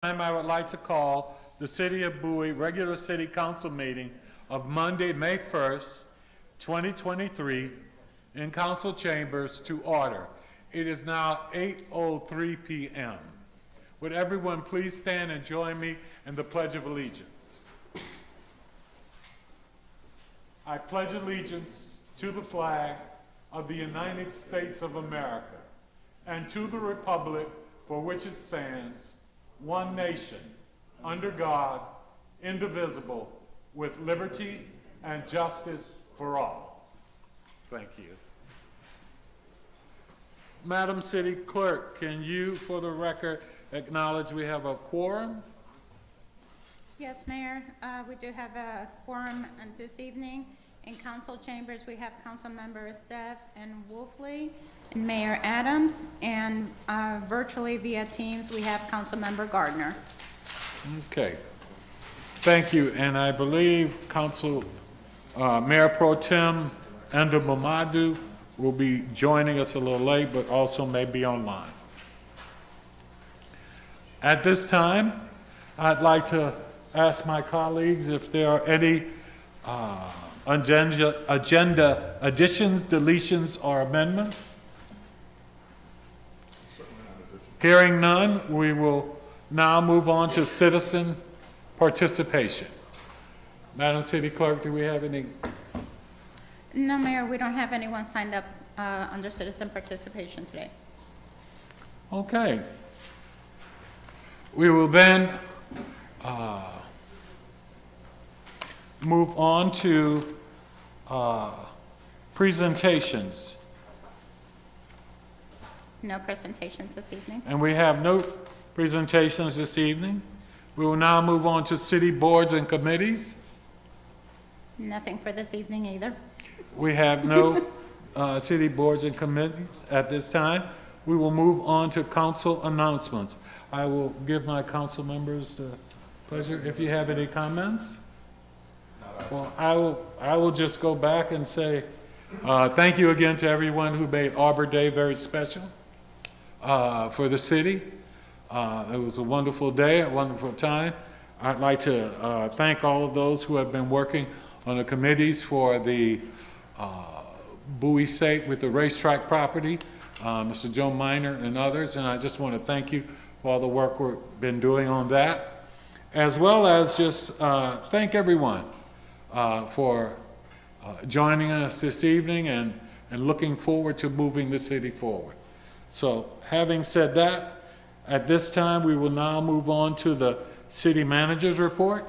I would like to call the City of Bowie regular City Council meeting of Monday, May 1st, 2023 in Council Chambers to order. It is now 8:03 p.m. Would everyone please stand and join me in the Pledge of Allegiance? I pledge allegiance to the flag of the United States of America and to the republic for which it stands, one nation, under God, indivisible, with liberty and justice for all. Thank you. Madam City Clerk, can you, for the record, acknowledge we have a quorum? Yes, Mayor, we do have a quorum this evening. In council chambers, we have Councilmember Steph and Wolfley and Mayor Adams, and virtually via Teams, we have Councilmember Gardner. Okay. Thank you. And I believe Mayor Pro Tem Enda Mamadou will be joining us a little late, but also may be online. At this time, I'd like to ask my colleagues if there are any agenda additions, deletions, or amendments. Hearing none, we will now move on to citizen participation. Madam City Clerk, do we have any? No, Mayor, we don't have anyone signed up under citizen participation today. Okay. We will then move on to presentations. No presentations this evening. And we have no presentations this evening. We will now move on to city boards and committees. Nothing for this evening either. We have no city boards and committees at this time. We will move on to council announcements. I will give my council members the pleasure. If you have any comments? Well, I will just go back and say thank you again to everyone who made Arbor Day very special for the city. It was a wonderful day, a wonderful time. I'd like to thank all of those who have been working on the committees for the Bowie site with the racetrack property, Mr. Joe Miner and others, and I just want to thank you for all the work we've been doing on that, as well as just thank everyone for joining us this evening and looking forward to moving the city forward. So having said that, at this time we will now move on to the city manager's report.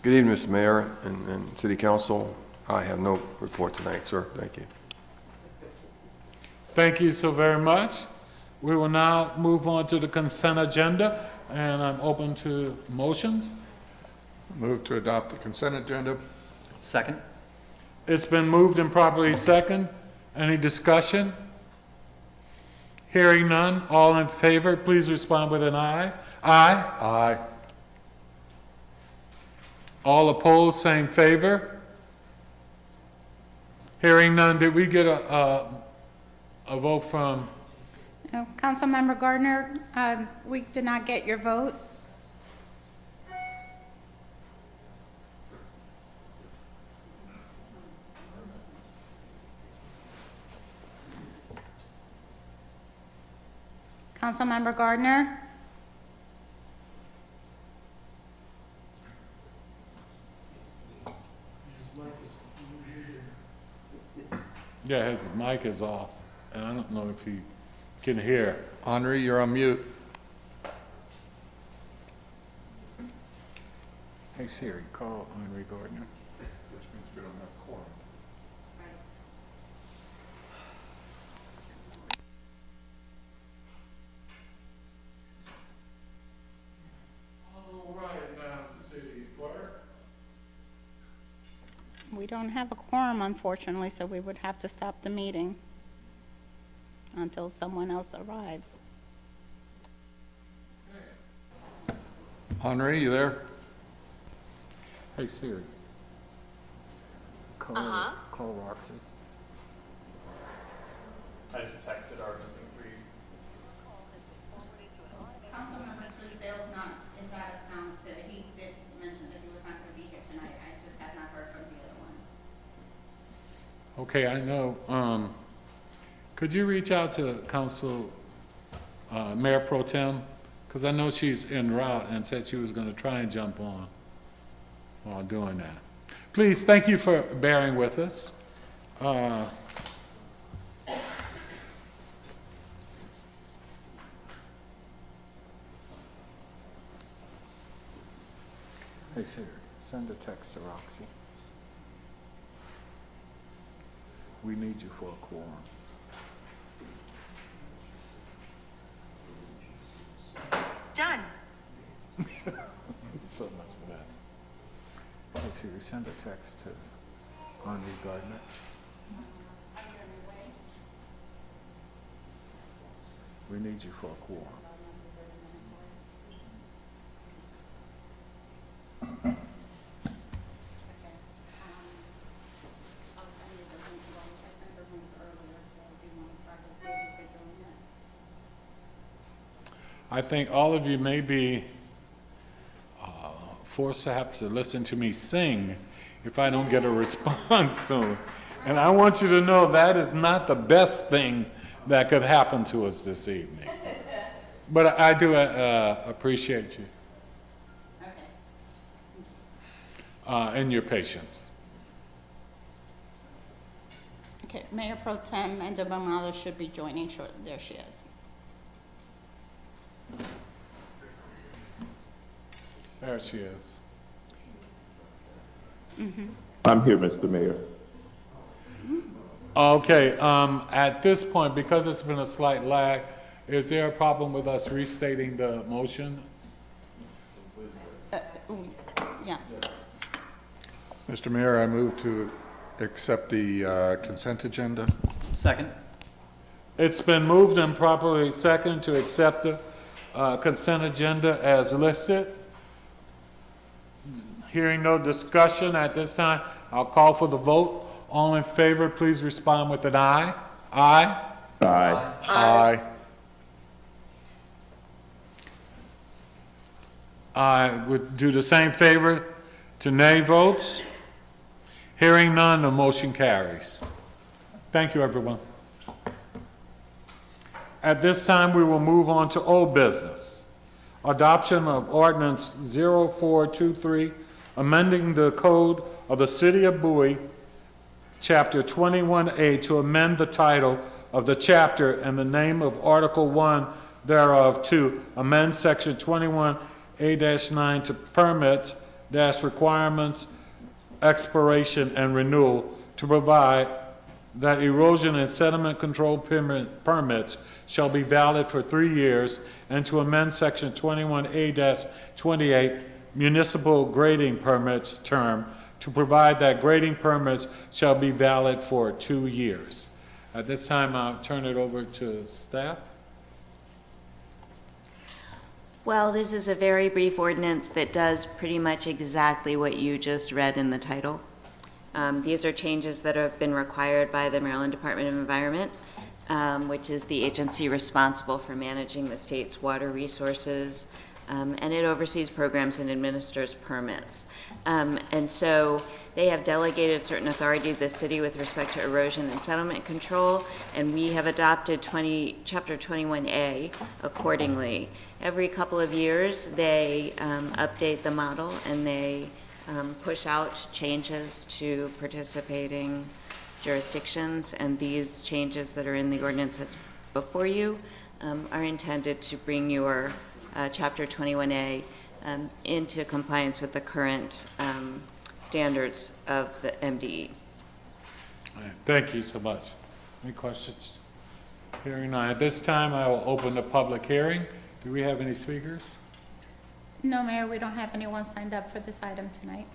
Good evening, Mr. Mayor and City Council. I have no report tonight, sir. Thank you. Thank you so very much. We will now move on to the consent agenda, and I'm open to motions. Move to adopt the consent agenda. Second. It's been moved and properly second. Any discussion? Hearing none, all in favor, please respond with an aye. Aye. Aye. All opposed, same favor. Hearing none, did we get a vote from? No, Councilmember Gardner, we did not get your vote. Councilmember Gardner? Yeah, his mic is off, and I don't know if he can hear. Henri, you're on mute. Hey Siri, call Henry Gardner. Which means we don't have quorum. All right, now the city clerk. We don't have a quorum, unfortunately, so we would have to stop the meeting until someone else arrives. Henri, you there? Hey Siri. Call Roxy. I just texted our missing 3. Councilmember Truesdale's not Okay, I know, could you reach out to Council, Mayor Pro Tem? Because I know she's en route and said she was gonna try and jump on while doing that. Please, thank you for bearing with us. Hey Siri, send a text to Roxy. We need you for a quorum. Done. So much for that. Hey Siri, send a text to Henri Gardner. We need you for a quorum. I think all of you may be forced to have to listen to me sing if I don't get a response soon. And I want you to know that is not the best thing that could happen to us this evening. But I do appreciate you and your patience. Okay, Mayor Pro Tem and Maldonado should be joining shortly. There she is. There she is. I'm here, Mr. Mayor. Okay, at this point, because it's been a slight lag, is there a problem with us restating the motion? Yes. Mr. Mayor, I move to accept the consent agenda. Second. It's been moved and properly seconded to accept the consent agenda as listed. Hearing no discussion at this time, I'll call for the vote. All in favor, please respond with an aye. Aye? Aye. Aye. I would do the same favor to nay votes. Hearing none, the motion carries. Thank you, everyone. At this time, we will move on to old business. Adoption of ordinance 0423, amending the code of the City of Bowie, Chapter 21A, to amend the title of the chapter and the name of Article 1 thereof to amend Section 21A-9 to permits, requirements, expiration, and renewal to provide that erosion and sediment control permits shall be valid for 3 years, and to amend Section 21A-28 municipal grading permits term to provide that grading permits shall be valid for 2 years. At this time, I'll turn it over to staff. Well, this is a very brief ordinance that does pretty much exactly what you just read in the title. These are changes that have been required by the Maryland Department of Environment, which is the agency responsible for managing the state's water resources, and it oversees programs and administers permits. And so they have delegated certain authority to the city with respect to erosion and settlement control, and we have adopted Chapter 21A accordingly. Every couple of years, they update the model and they push out changes to participating jurisdictions, and these changes that are in the ordinance that's before you are intended to bring your Chapter 21A into compliance with the current standards of the MDE. All right, thank you so much. Any questions? Hearing none. At this time, I will open the public hearing. Do we have any speakers? No, Mayor, we don't have anyone signed up for this item tonight.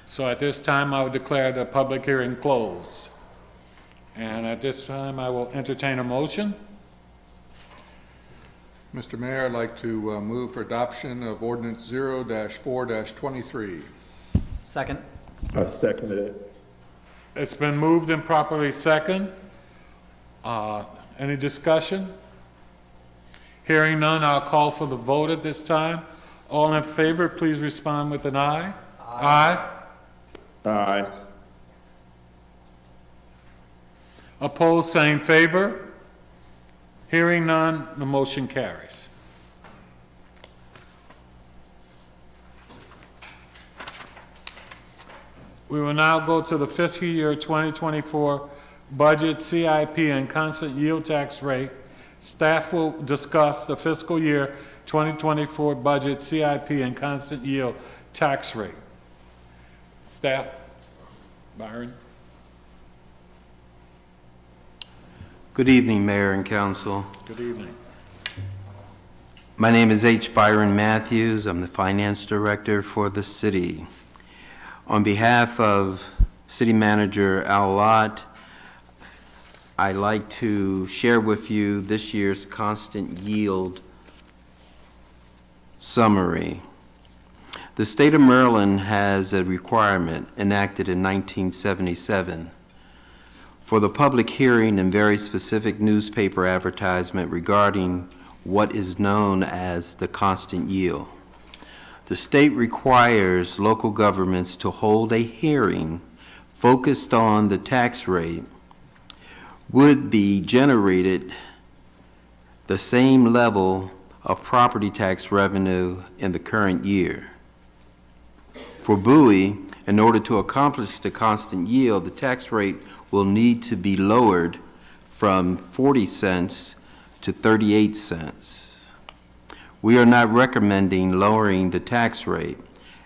So at this time, I will declare the public hearing closed. And at this time, I will entertain a motion. Mr. Mayor, I'd like to move for adoption of ordinance 0-4-23. Second. I seconded it. It's been moved and properly second. Any discussion? Hearing none, I'll call for the vote at this time. All in favor, please respond with an aye. Aye. Aye. Opposed, same favor. Hearing none, the motion carries. We will now go to the fiscal year 2024 budget, CIP, and constant yield tax rate. Staff will discuss the fiscal year 2024 budget, CIP, and constant yield tax rate. Staff, Byron. Good evening, Mayor and Council. Good evening. My name is H. Byron Matthews. I'm the Finance Director for the city. On behalf of City Manager Al Lott, I'd like to share with you this year's constant yield summary. The state of Maryland has a requirement enacted in 1977 for the public hearing and very specific newspaper advertisement regarding what is known as the constant yield. The state requires local governments to hold a hearing focused on the tax rate would be generated the same level of property tax revenue in the current year. For Bowie, in order to accomplish the constant yield, the tax rate will need to be lowered from 40 cents to 38 cents. We are not recommending lowering the tax rate,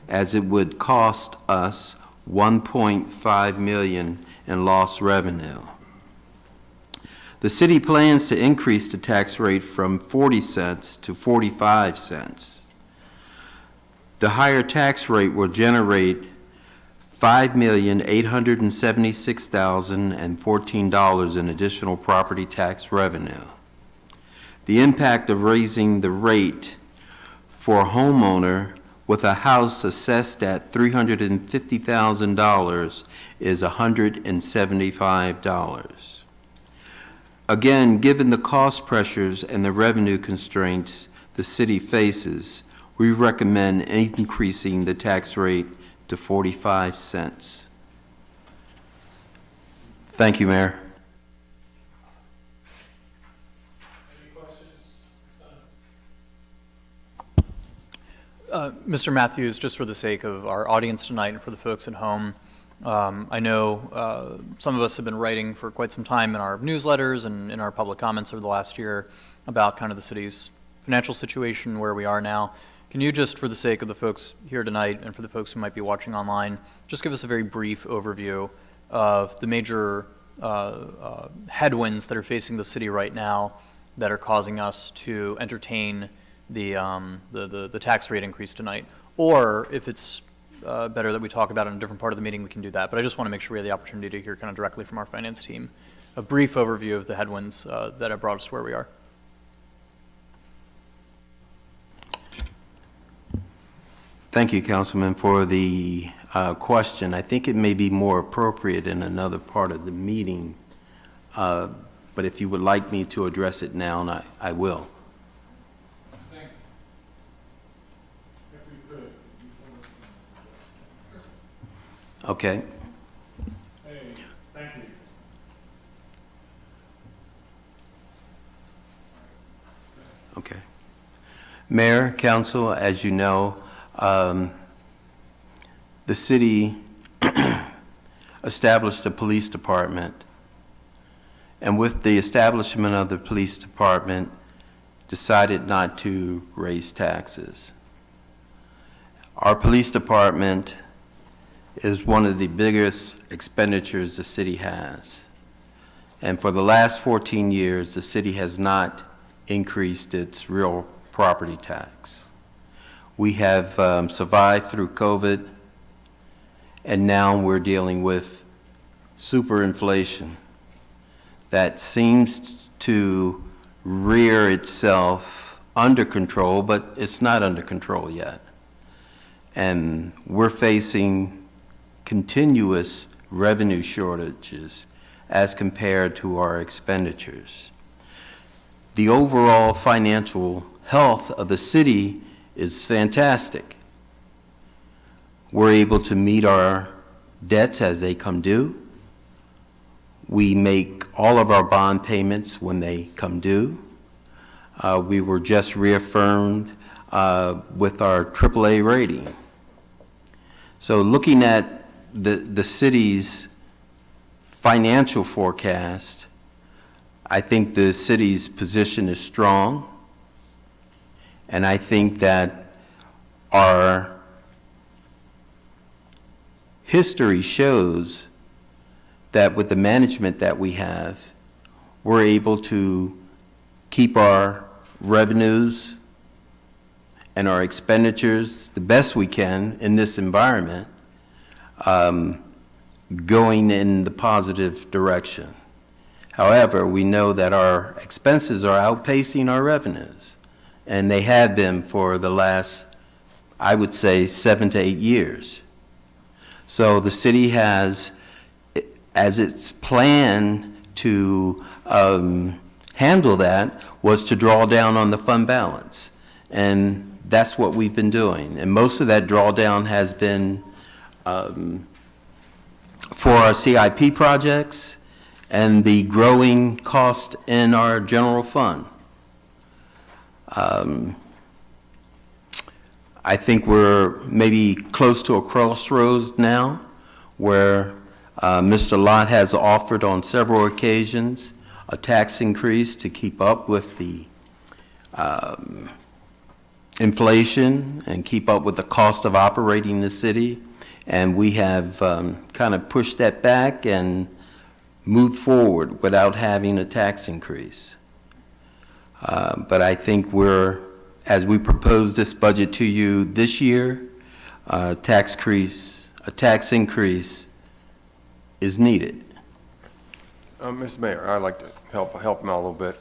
as it would cost us $1.5 million in lost revenue. The city plans to increase the tax rate from 40 cents to 45 cents. The higher tax rate will generate $5,876,014 in additional property tax revenue. The impact of raising the rate for a homeowner with a house assessed at $350,000 is $175. Again, given the cost pressures and the revenue constraints the city faces, we recommend increasing the tax rate to 45 cents. Thank you, Mayor. Mr. Matthews, just for the sake of our audience tonight and for the folks at home, I know some of us have been writing for quite some time in our newsletters and in our public comments over the last year about kind of the city's financial situation, where we are now. Can you just, for the sake of the folks here tonight and for the folks who might be watching online, just give us a very brief overview of the major headwinds that are facing the city right now that are causing us to entertain the tax rate increase tonight? Or if it's better that we talk about it in a different part of the meeting, we can do that. But I just want to make sure we have the opportunity to hear kind of directly from our finance team a brief overview of the headwinds that have brought us to where we are. Thank you, Councilman, for the question. I think it may be more appropriate in another part of the meeting, but if you would like me to address it now, I will. Okay. Hey, thank you. Okay. Mayor, Council, as you know, the city established a police department, and with the establishment of the police department, decided not to raise taxes. Our police department is one of the biggest expenditures the city has. And for the last 14 years, the city has not increased its real property tax. We have survived through COVID, and now we're dealing with superinflation that seems to rear itself under control, but it's not under control yet. And we're facing continuous revenue shortages as compared to our expenditures. The overall financial health of the city is fantastic. We're able to meet our debts as they come due. We make all of our bond payments when they come due. We were just reaffirmed with our AAA rating. So looking at the city's financial forecast, I think the city's position is strong, and I think that our history shows that with the management that we have, we're able to keep our revenues and our expenditures the best we can in this environment, going in the positive direction. However, we know that our expenses are outpacing our revenues, and they have been for the last, I would say, 7 to 8 years. So the city has, as its plan to handle that, was to draw down on the fund balance. And that's what we've been doing. And most of that drawdown has been for our CIP projects and the growing cost in our general fund. I think we're maybe close to a crossroads now where Mr. Lott has offered on several occasions a tax increase to keep up with the inflation and keep up with the cost of operating the city. And we have kind of pushed that back and moved forward without having a tax increase. But I think as we propose this budget to you this year, a tax increase is needed. Mr. Mayor, I'd like to help him out a little bit.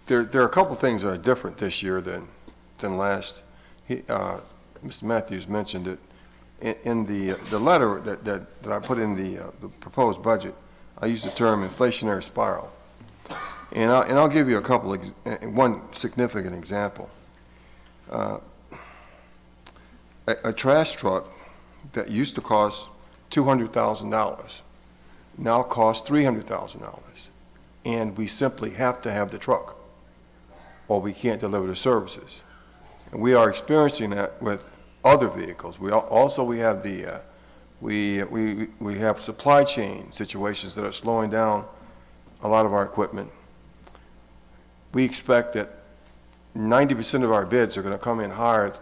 There are a couple things that are different this year than last. Mr. Matthews mentioned it. In the letter that I put in the proposed budget, I used the term inflationary spiral. And I'll give you one significant example. A trash truck that used to cost $200,000 now costs $300,000. And we simply have to have the truck, or we can't deliver the services. And we are experiencing that with other vehicles. We have we have supply chain situations that are slowing down a lot of our equipment. We expect that 90% of our bids are going to come in higher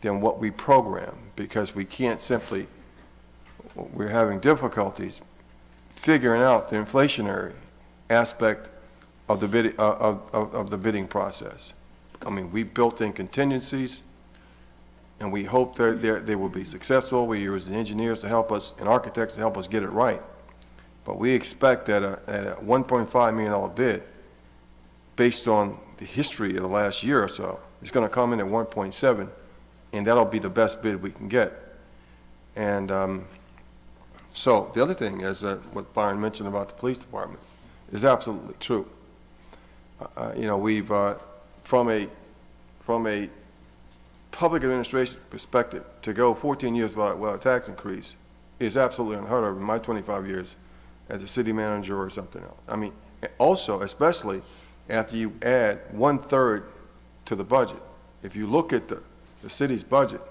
than what we program, because we can't simply, we're having difficulties figuring out the inflationary aspect of the bidding process. I mean, we built in contingencies, and we hope they will be successful. We use the engineers to help us and architects to help us get it right. But we expect that a $1.5 million bid, based on the history of the last year or so, is going to come in at 1.7, and that'll be the best bid we can get. And so the other thing is that what Byron mentioned about the police department is absolutely true. We've from a public administration perspective, to go 14 years without a tax increase is absolutely unheard of in my 25 years as a city manager or something else. I mean, also, especially after you add 1/3 to the budget. If you look at the city's budget,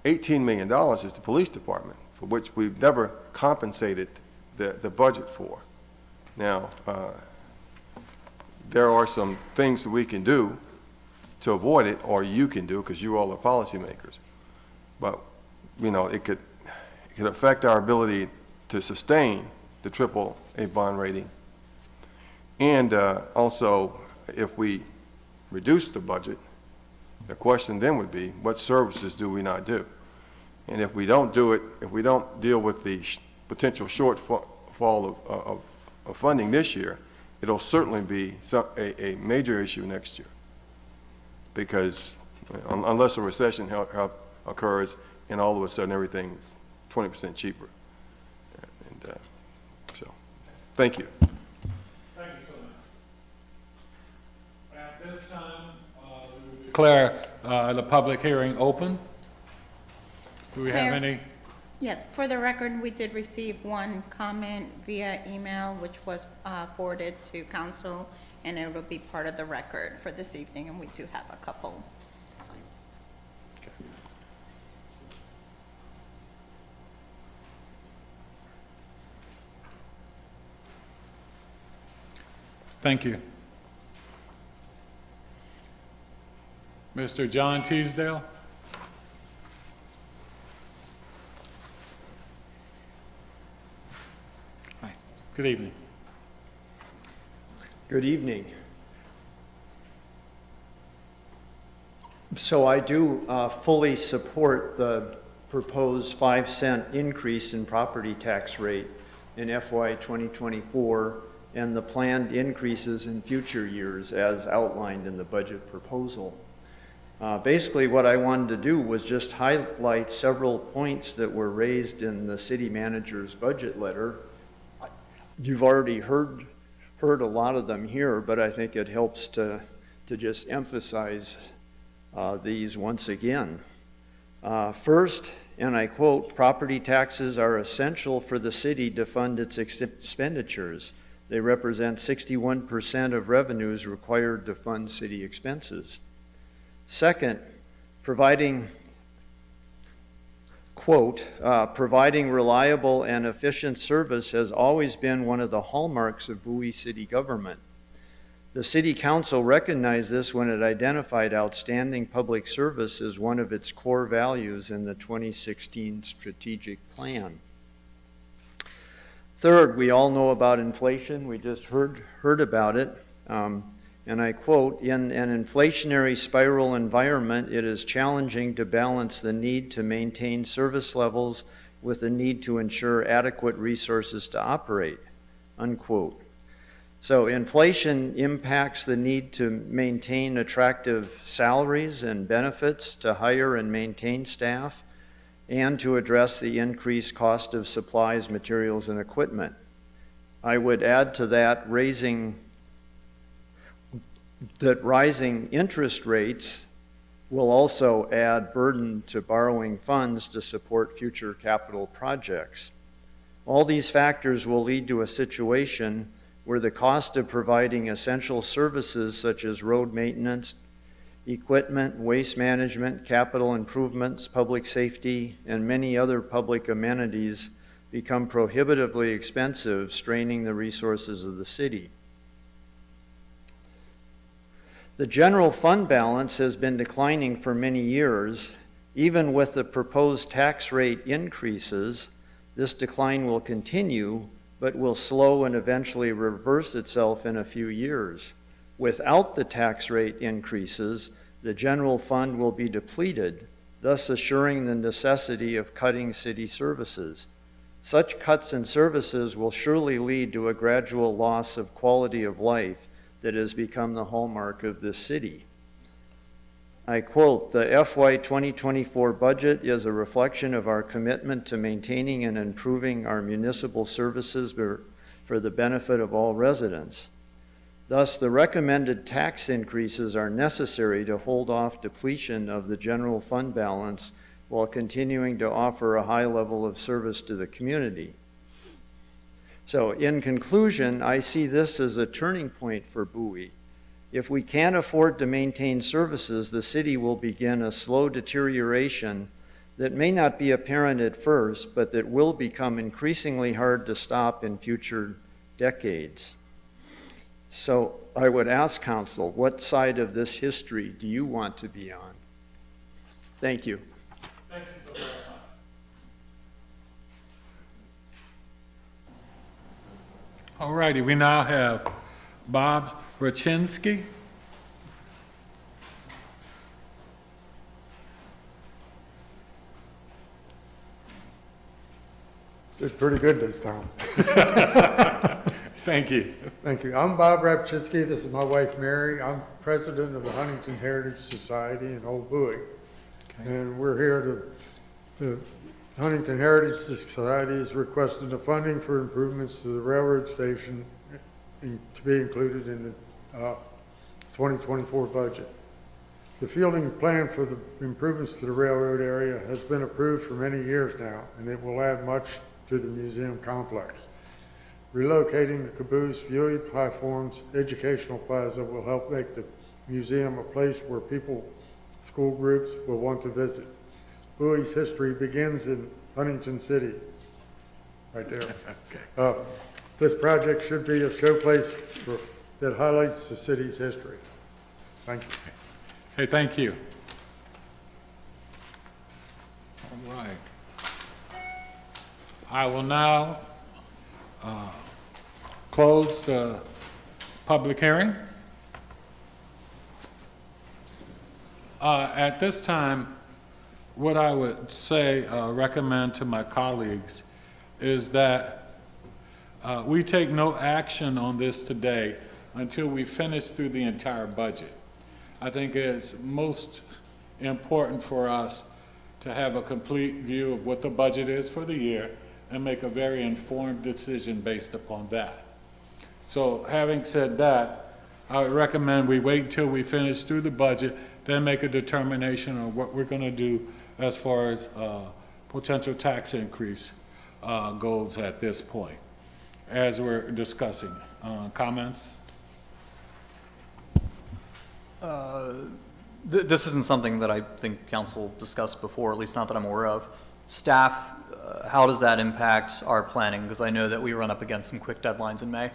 $18 million is the police department, for which we've never compensated the budget for. Now, there are some things that we can do to avoid it, or you can do, because you all are policymakers. But, it could affect our ability to sustain the AAA bond rating. And also, if we reduce the budget, the question then would be, what services do we not do? And if we don't do it, if we don't deal with the potential shortfall of funding this year, it'll certainly be a major issue next year. Because unless a recession occurs and all of a sudden everything 20% cheaper. And so, thank you. Thank you so much. At this time, we will declare the public hearing open. Do we have Mayor? any? Yes, for the record, we did receive one comment via email, which was forwarded to council, and it will be part of the record for this evening, and we do have a couple. Thank you. Mr. John Teasdale? Hi, good evening. Good evening. So I do fully support the proposed 5-cent increase in property tax rate in FY 2024 and the planned increases in future years as outlined in the budget proposal. Basically, what I wanted to do was just highlight several points that were raised in the city manager's budget letter. You've already heard a lot of them here, but I think it helps to just emphasize these once again. First, and I quote, "Property taxes are essential for the city to fund its expenditures. They represent 61% of revenues required to fund city expenses." Second, providing, quote, "providing reliable and efficient service has always been one of the hallmarks of Bowie city government. The City Council recognized this when it identified outstanding public service as one of its core values in the 2016 strategic plan." Third, we all know about inflation. We just heard about it. And I quote, "In an inflationary spiral environment, it is challenging to balance the need to maintain service levels with the need to ensure adequate resources to operate," unquote. So inflation impacts the need to maintain attractive salaries and benefits to hire and maintain staff, and to address the increased cost of supplies, materials, and equipment. I would add to that rising interest rates will also add burden to borrowing funds to support future capital projects. All these factors will lead to a situation where the cost of providing essential services such as road maintenance, equipment, waste management, capital improvements, public safety, and many other public amenities become prohibitively expensive, straining the resources of the city. The general fund balance has been declining for many years. Even with the proposed tax rate increases, this decline will continue, but will slow and eventually reverse itself in a few years. Without the tax rate increases, the general fund will be depleted, thus assuring the necessity of cutting city services. Such cuts in services will surely lead to a gradual loss of quality of life that has become the hallmark of this city. I quote, "The FY 2024 budget is a reflection of our commitment to maintaining and improving our municipal services for the benefit of all residents. Thus, the recommended tax increases are necessary to hold off depletion of the general fund balance while continuing to offer a high level of service to the community." So in conclusion, I see this as a turning point for Bowie. If we can't afford to maintain services, the city will begin a slow deterioration that may not be apparent at first, but that will become increasingly hard to stop in future decades. So I would ask council, what side of this history do you want to be on? Thank you. Thank you so very much. All righty, we now have Bob Rachinsky. Did pretty good this time. Thank you. Thank you. I'm Bob Rapchinsky. This is my wife, Mary. I'm president of the Huntington Heritage Society in Old Bowie. Okay. And we're here the Huntington Heritage Society is requesting the funding for improvements to the railroad station to be included in the 2024 budget. The fielding plan for the improvements to the railroad area has been approved for many years now, and it will add much to the museum complex. Relocating the caboose, viewing platforms, educational plaza will help make the museum a place where people, school groups will want to visit. Bowie's history begins in Huntington City, right there. This project should be a showplace that highlights the city's history. Thank you. Hey, thank you. All right. I will now close the public hearing. At this time, what I would say, recommend to my colleagues is that we take no action on this today until we finish through the entire budget. I think it's most important for us to have a complete view of what the budget is for the year and make a very informed decision based upon that. So having said that, I would recommend we wait until we finish through the budget, then make a determination on what we're going to do as far as potential tax increase goes at this point, as we're discussing. Comments? This isn't something that I think council discussed before, at least not that I'm aware of. Staff, how does that impact our planning? Because I know that we run up against some quick deadlines in May.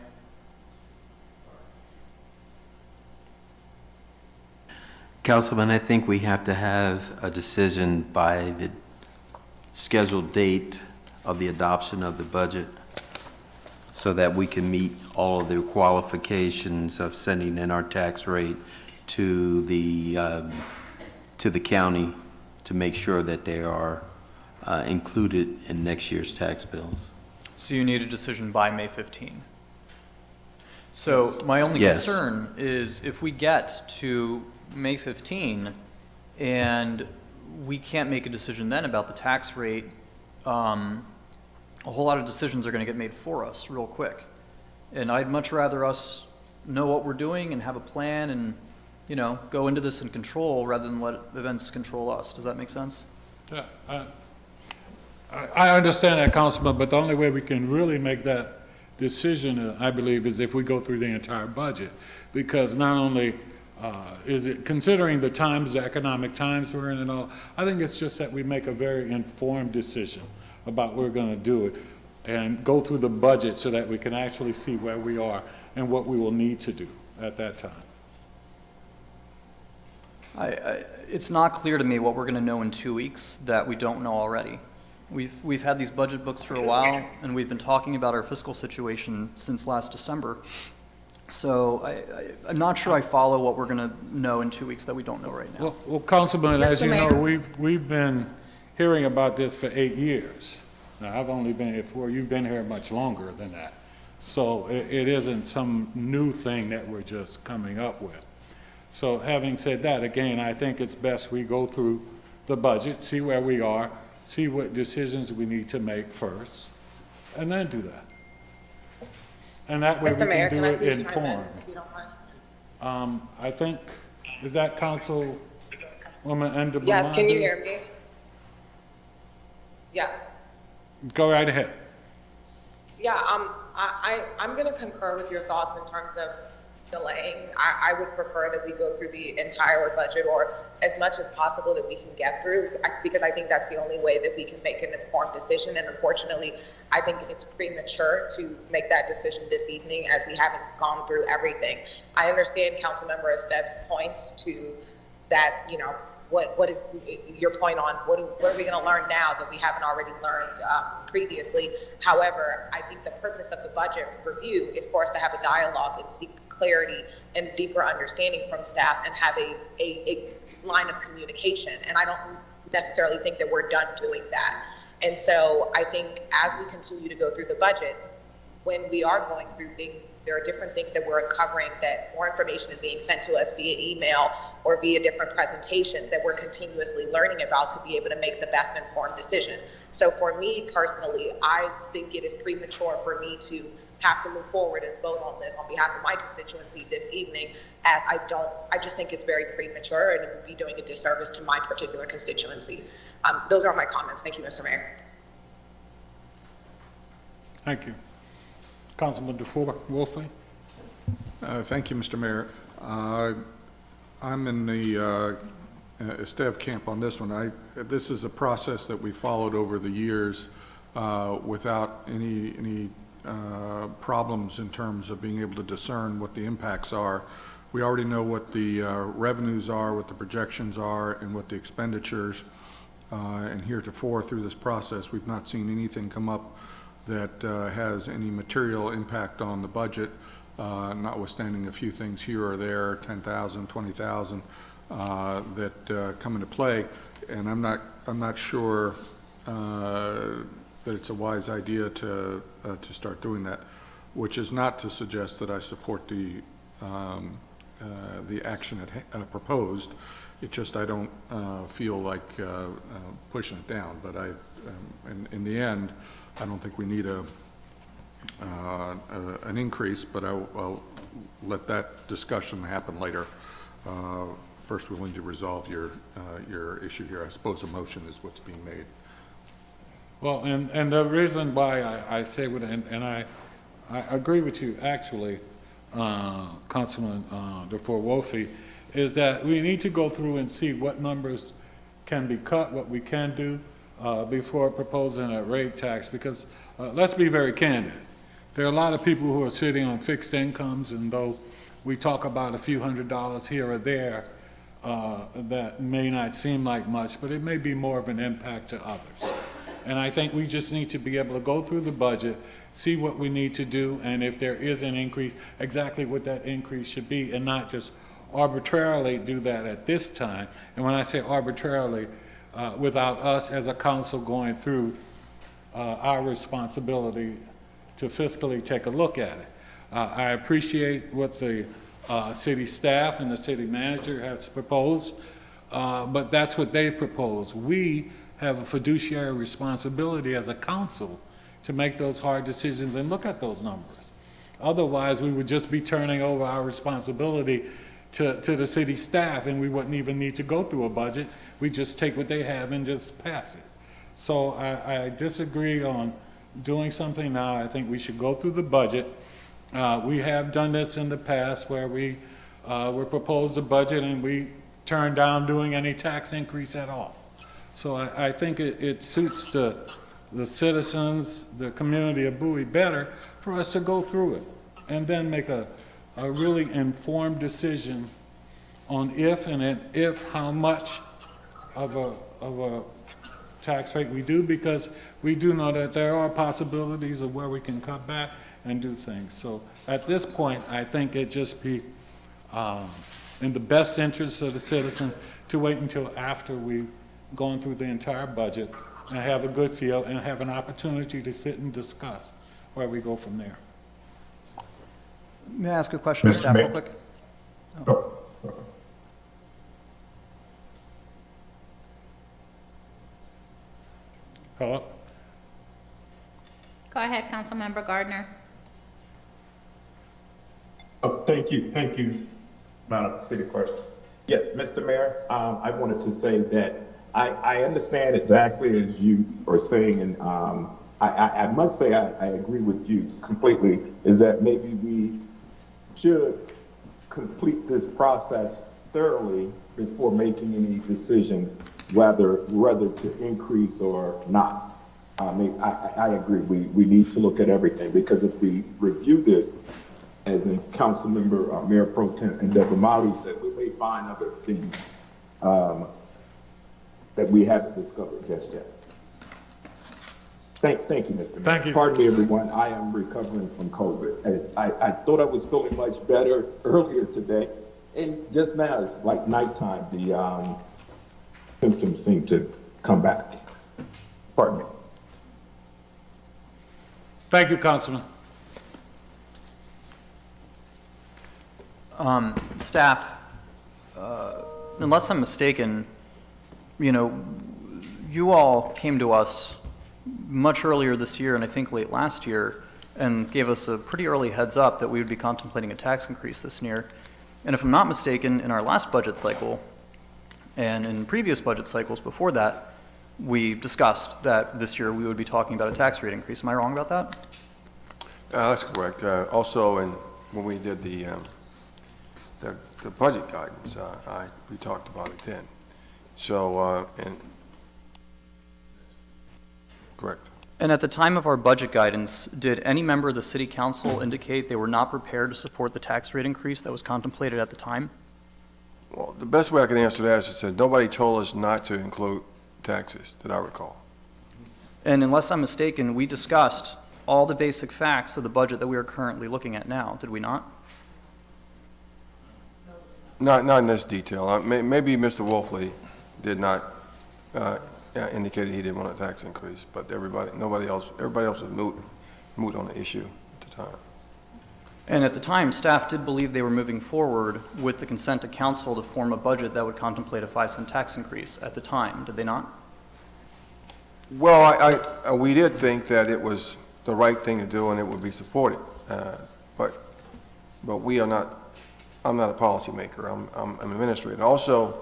Councilman, I think we have to have a decision by the scheduled date of the adoption of the budget so that we can meet all of the qualifications of sending in our tax rate to the county to make sure that they are included in next year's tax bills. So you need a decision by May 15. So my only Yes. concern is if we get to May 15 and we can't make a decision then about the tax rate, a whole lot of decisions are going to get made for us real quick. And I'd much rather us know what we're doing and have a plan and, you know, go into this in control rather than let events control us. Does that make sense? Yeah, I understand that, Councilman, but the only way we can really make that decision, I believe, is if we go through the entire budget. Because not only is it considering the times, the economic times we're in and all, I think it's just that we make a very informed decision about we're going to do it and go through the budget so that we can actually see where we are and what we will need to do at that time. It's not clear to me what we're going to know in 2 weeks that we don't know already. We've had these budget books for a while, and we've been talking about our fiscal situation since last December. So I'm not sure I follow what we're going to know in 2 weeks that we don't know right now. Well, Councilman, as Mr. you know, Mayor. we've been hearing about this for 8 years. Now, I've only been here 4, you've been here much longer than that. So it isn't some new thing that we're just coming up with. So having said that, again, I think it's best we go through the budget, see where we are, see what decisions we need to make first, and then do that. And that way we Mr. Mayor, can can I do it please chime in, informed. if you don't mind? I think, is that Councilwoman Endebamadi? Yes, can you hear me? Yes. Go right ahead. Yeah, I'm going to concur with your thoughts in terms of delaying. I would prefer that we go through the entire budget, or as much as possible that we can get through, because I think that's the only way that we can make an informed decision. And unfortunately, I think it's premature to make that decision this evening as we haven't gone through everything. I understand Councilmember Estev's points to that, you know, what is your point on what are we going to learn now that we haven't already learned previously? However, I think the purpose of the budget review is for us to have a dialogue and seek clarity and deeper understanding from staff and have a line of communication. And I don't necessarily think that we're done doing that. And so I think as we continue to go through the budget, when we are going through things, there are different things that we're uncovering, that more information is being sent to us via email or via different presentations that we're continuously learning about to be able to make the best informed decision. So for me personally, I think it is premature for me to have to move forward and vote on this on behalf of my constituency this evening, as I just think it's very premature and it would be doing a disservice to my particular constituency. Those are my comments. Thank you, Mr. Mayor. Thank you. Councilman DeFore, Wolfley? Thank you, Mr. Mayor. I'm in the Estev camp on this one. This is a process that we followed over the years without any problems in terms of being able to discern what the impacts are. We already know what the revenues are, what the projections are, and what the expenditures. And heretofore, through this process, we've not seen anything come up that has any material impact on the budget, notwithstanding a few things here or there, 10,000, 20,000, that come into play. And I'm not sure that it's a wise idea to start doing that, which is not to suggest that I support the action proposed. It just I don't feel like pushing it down. But in the end, I don't think we need an increase. But I'll let that discussion happen later. First, we'll need to resolve your issue here. I suppose a motion is what's being made. Well, and the reason why I say what, and I agree with you actually, Councilman DeFore Wolfie, is that we need to go through and see what numbers can be cut, what we can do before proposing a rate tax, because let's be very candid. There are a lot of people who are sitting on fixed incomes, and though we talk about a few $100s here or there, that may not seem like much, but it may be more of an impact to others. And I think we just need to be able to go through the budget, see what we need to do, and if there is an increase, exactly what that increase should be, and not just arbitrarily do that at this time. And when I say arbitrarily, without us as a council going through our responsibility to fiscally take a look at it. I appreciate what the city staff and the city manager has proposed, but that's what they've proposed. We have a fiduciary responsibility as a council to make those hard decisions and look at those numbers. Otherwise, we would just be turning over our responsibility to the city staff, and we wouldn't even need to go through a budget. We just take what they have and just pass it. So I disagree on doing something now. I think we should go through the budget. We have done this in the past where we were proposed a budget and we turned down doing any tax increase at all. So I think it suits the citizens, the community of Bowie better for us to go through it and then make a really informed decision on if how much of a tax rate we do, because we do know that there are possibilities of where we can cut back and do things. So at this point, I think it just be in the best interest of the citizens to wait until after we've gone through the entire budget and have a good feel and have an opportunity to sit and discuss where we go from there. May I ask a question of staff real quick? Oh. Hello? Go ahead, Councilmember Gardner. Oh, thank you, Madam City Clerk. Yes, Mr. Mayor, I wanted to say that I understand exactly as you are saying, and I must say I agree with you completely, is that maybe we should complete this process thoroughly before making any decisions whether to increase or not. I mean, I agree. We need to look at everything, because if we review this, as in Councilmember Mayor Pro Tem and Deborah Mowry said, we may find other things that we haven't discovered just yet. Thank you, Mr. Mayor. Thank you. Pardon me, everyone. I am recovering from COVID. As I thought I was feeling much better earlier today, and just now it's like nighttime. The symptoms seem to come back. Pardon me. Thank you, Councilman. Staff, unless I'm mistaken, you all came to us much earlier this year, and I think late last year, and gave us a pretty early heads up that we would be contemplating a tax increase this year. And if I'm not mistaken, in our last budget cycle, and in previous budget cycles before that, we discussed that this year we would be talking about a tax rate increase. Am I wrong about that? That's correct. Also, when we did the budget guidance, we talked about it then. So, correct. And at the time of our budget guidance, did any member of the city council indicate they were not prepared to support the tax rate increase that was contemplated at the time? Well, the best way I can answer that is to say nobody told us not to include taxes, that I recall. And unless I'm mistaken, we discussed all the basic facts of the budget that we are currently looking at now, did we not? Not in this detail. Maybe Mr. Wolfley did not indicate he didn't want a tax increase, but everybody else was moot on the issue at the time. And at the time, staff did believe they were moving forward with the consent of council to form a budget that would contemplate a 5-cent tax increase at the time, did they not? Well, we did think that it was the right thing to do and it would be supported, but we are not. I'm not a policymaker. I'm an administrator. Also,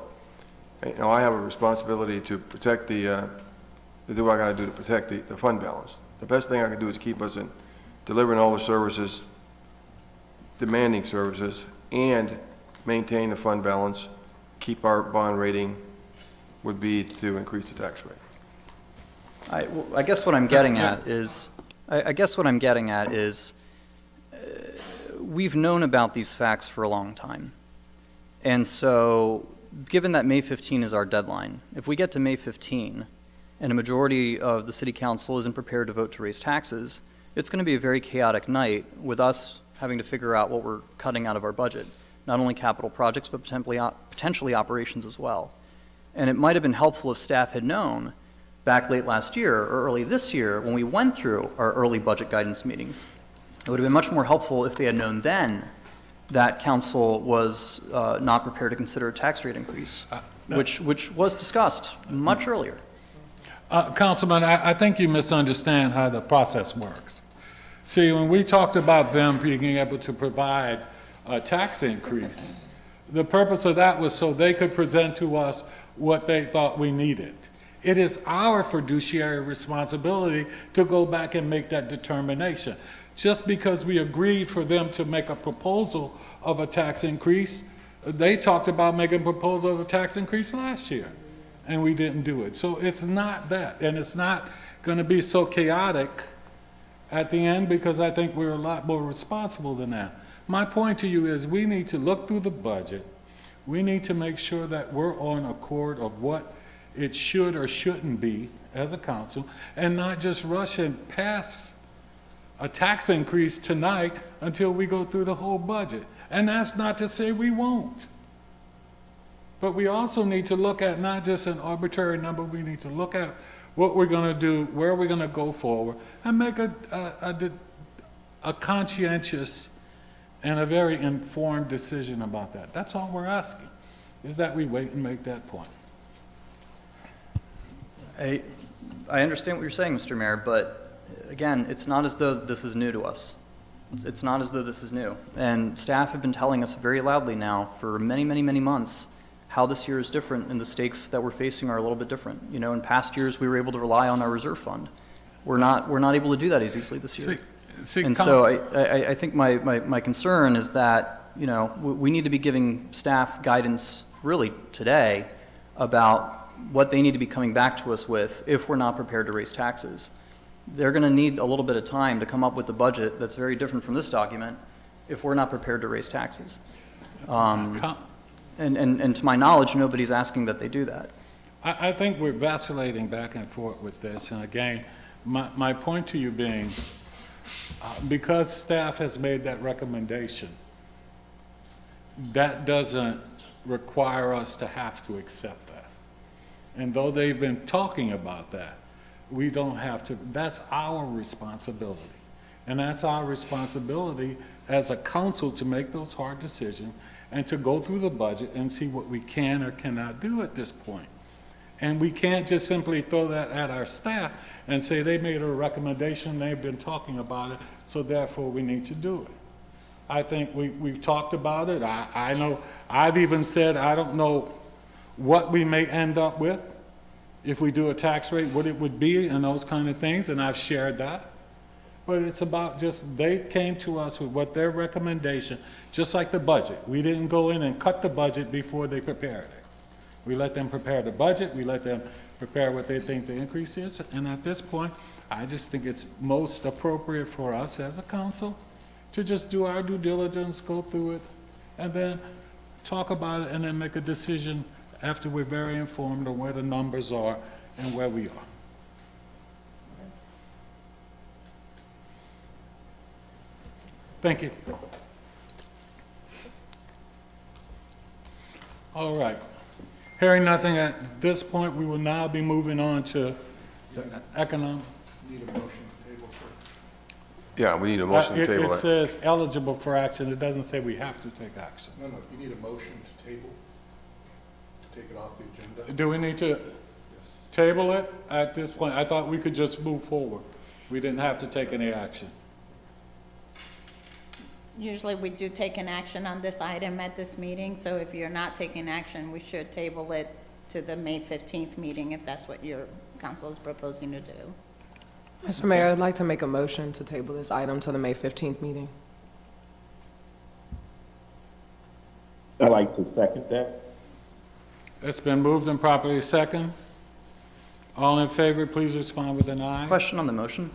I have a responsibility to protect to do what I got to do to protect the fund balance. The best thing I can do is keep us in delivering all the services, demanding services, and maintain the fund balance, keep our bond rating, would be to increase the tax rate. I guess what I'm getting at is, we've known about these facts for a long time. And so, given that May 15 is our deadline, if we get to May 15 and a majority of the city council isn't prepared to vote to raise taxes, it's going to be a very chaotic night with us having to figure out what we're cutting out of our budget. Not only capital projects, but potentially operations as well. And it might have been helpful if staff had known back late last year or early this year when we went through our early budget guidance meetings. It would have been much more helpful if they had known then that council was not prepared to consider a tax rate increase, which was discussed much earlier. Councilman, I think you misunderstand how the process works. See, when we talked about them being able to provide a tax increase, the purpose of that was so they could present to us what they thought we needed. It is our fiduciary responsibility to go back and make that determination. Just because we agreed for them to make a proposal of a tax increase, they talked about making a proposal of a tax increase last year, and we didn't do it. So it's not that, and it's not going to be so chaotic at the end, because I think we're a lot more responsible than that. My point to you is we need to look through the budget. We need to make sure that we're on accord of what it should or shouldn't be as a council, and not just rush and pass a tax increase tonight until we go through the whole budget. And that's not to say we won't. But we also need to look at not just an arbitrary number, we need to look at what we're going to do, where we're going to go forward, and make a conscientious and a very informed decision about that. That's all we're asking, is that we wait and make that point. I understand what you're saying, Mr. Mayor, but again, it's not as though this is new to us. It's not as though this is new. And staff have been telling us very loudly now for many, many, many months how this year is different and the stakes that we're facing are a little bit different. You know, in past years, we were able to rely on our reserve fund. We're not able to do that as easily this year. And so I think my concern is that, you know, we need to be giving staff guidance really today about what they need to be coming back to us with if we're not prepared to raise taxes. They're going to need a little bit of time to come up with a budget that's very different from this document if we're not prepared to raise taxes. And to my knowledge, nobody's asking that they do that. I think we're vacillating back and forth with this. And again, my point to you being, because staff has made that recommendation, that doesn't require us to have to accept that. And though they've been talking about that, we don't have to. That's our responsibility. And that's our responsibility as a council to make those hard decisions and to go through the budget and see what we can or cannot do at this point. And we can't just simply throw that at our staff and say they made a recommendation, they've been talking about it, so therefore we need to do it. I think we've talked about it. I know, I've even said, I don't know what we may end up with if we do a tax rate, what it would be and those kind of things, and I've shared that. But it's about just, they came to us with what their recommendation, just like the budget. We didn't go in and cut the budget before they prepared it. We let them prepare the budget, we let them prepare what they think the increase is, and at this point, I just think it's most appropriate for us as a council to just do our due diligence, go through it, and then talk about it, and then make a decision after we're very informed on where the numbers are and where we are. Thank you. All right. Hearing nothing at this point, we will now be moving on to the economic. Need a motion to table for. Yeah, we need a motion to table It it. says eligible for action. It doesn't say we have to take action. No, you need a motion to table, to take it off the agenda. Do we need to table it at this point? I thought we could just move forward. We didn't have to take any action. Usually we do take an action on this item at this meeting, so if you're not taking action, we should table it to the May 15th meeting if that's what your council is proposing to do. Mr. Mayor, I'd like to make a motion to table this item to the May 15th meeting. I'd like to second that. It's been moved and properly second. All in favor, please respond with an aye. Question on the motion.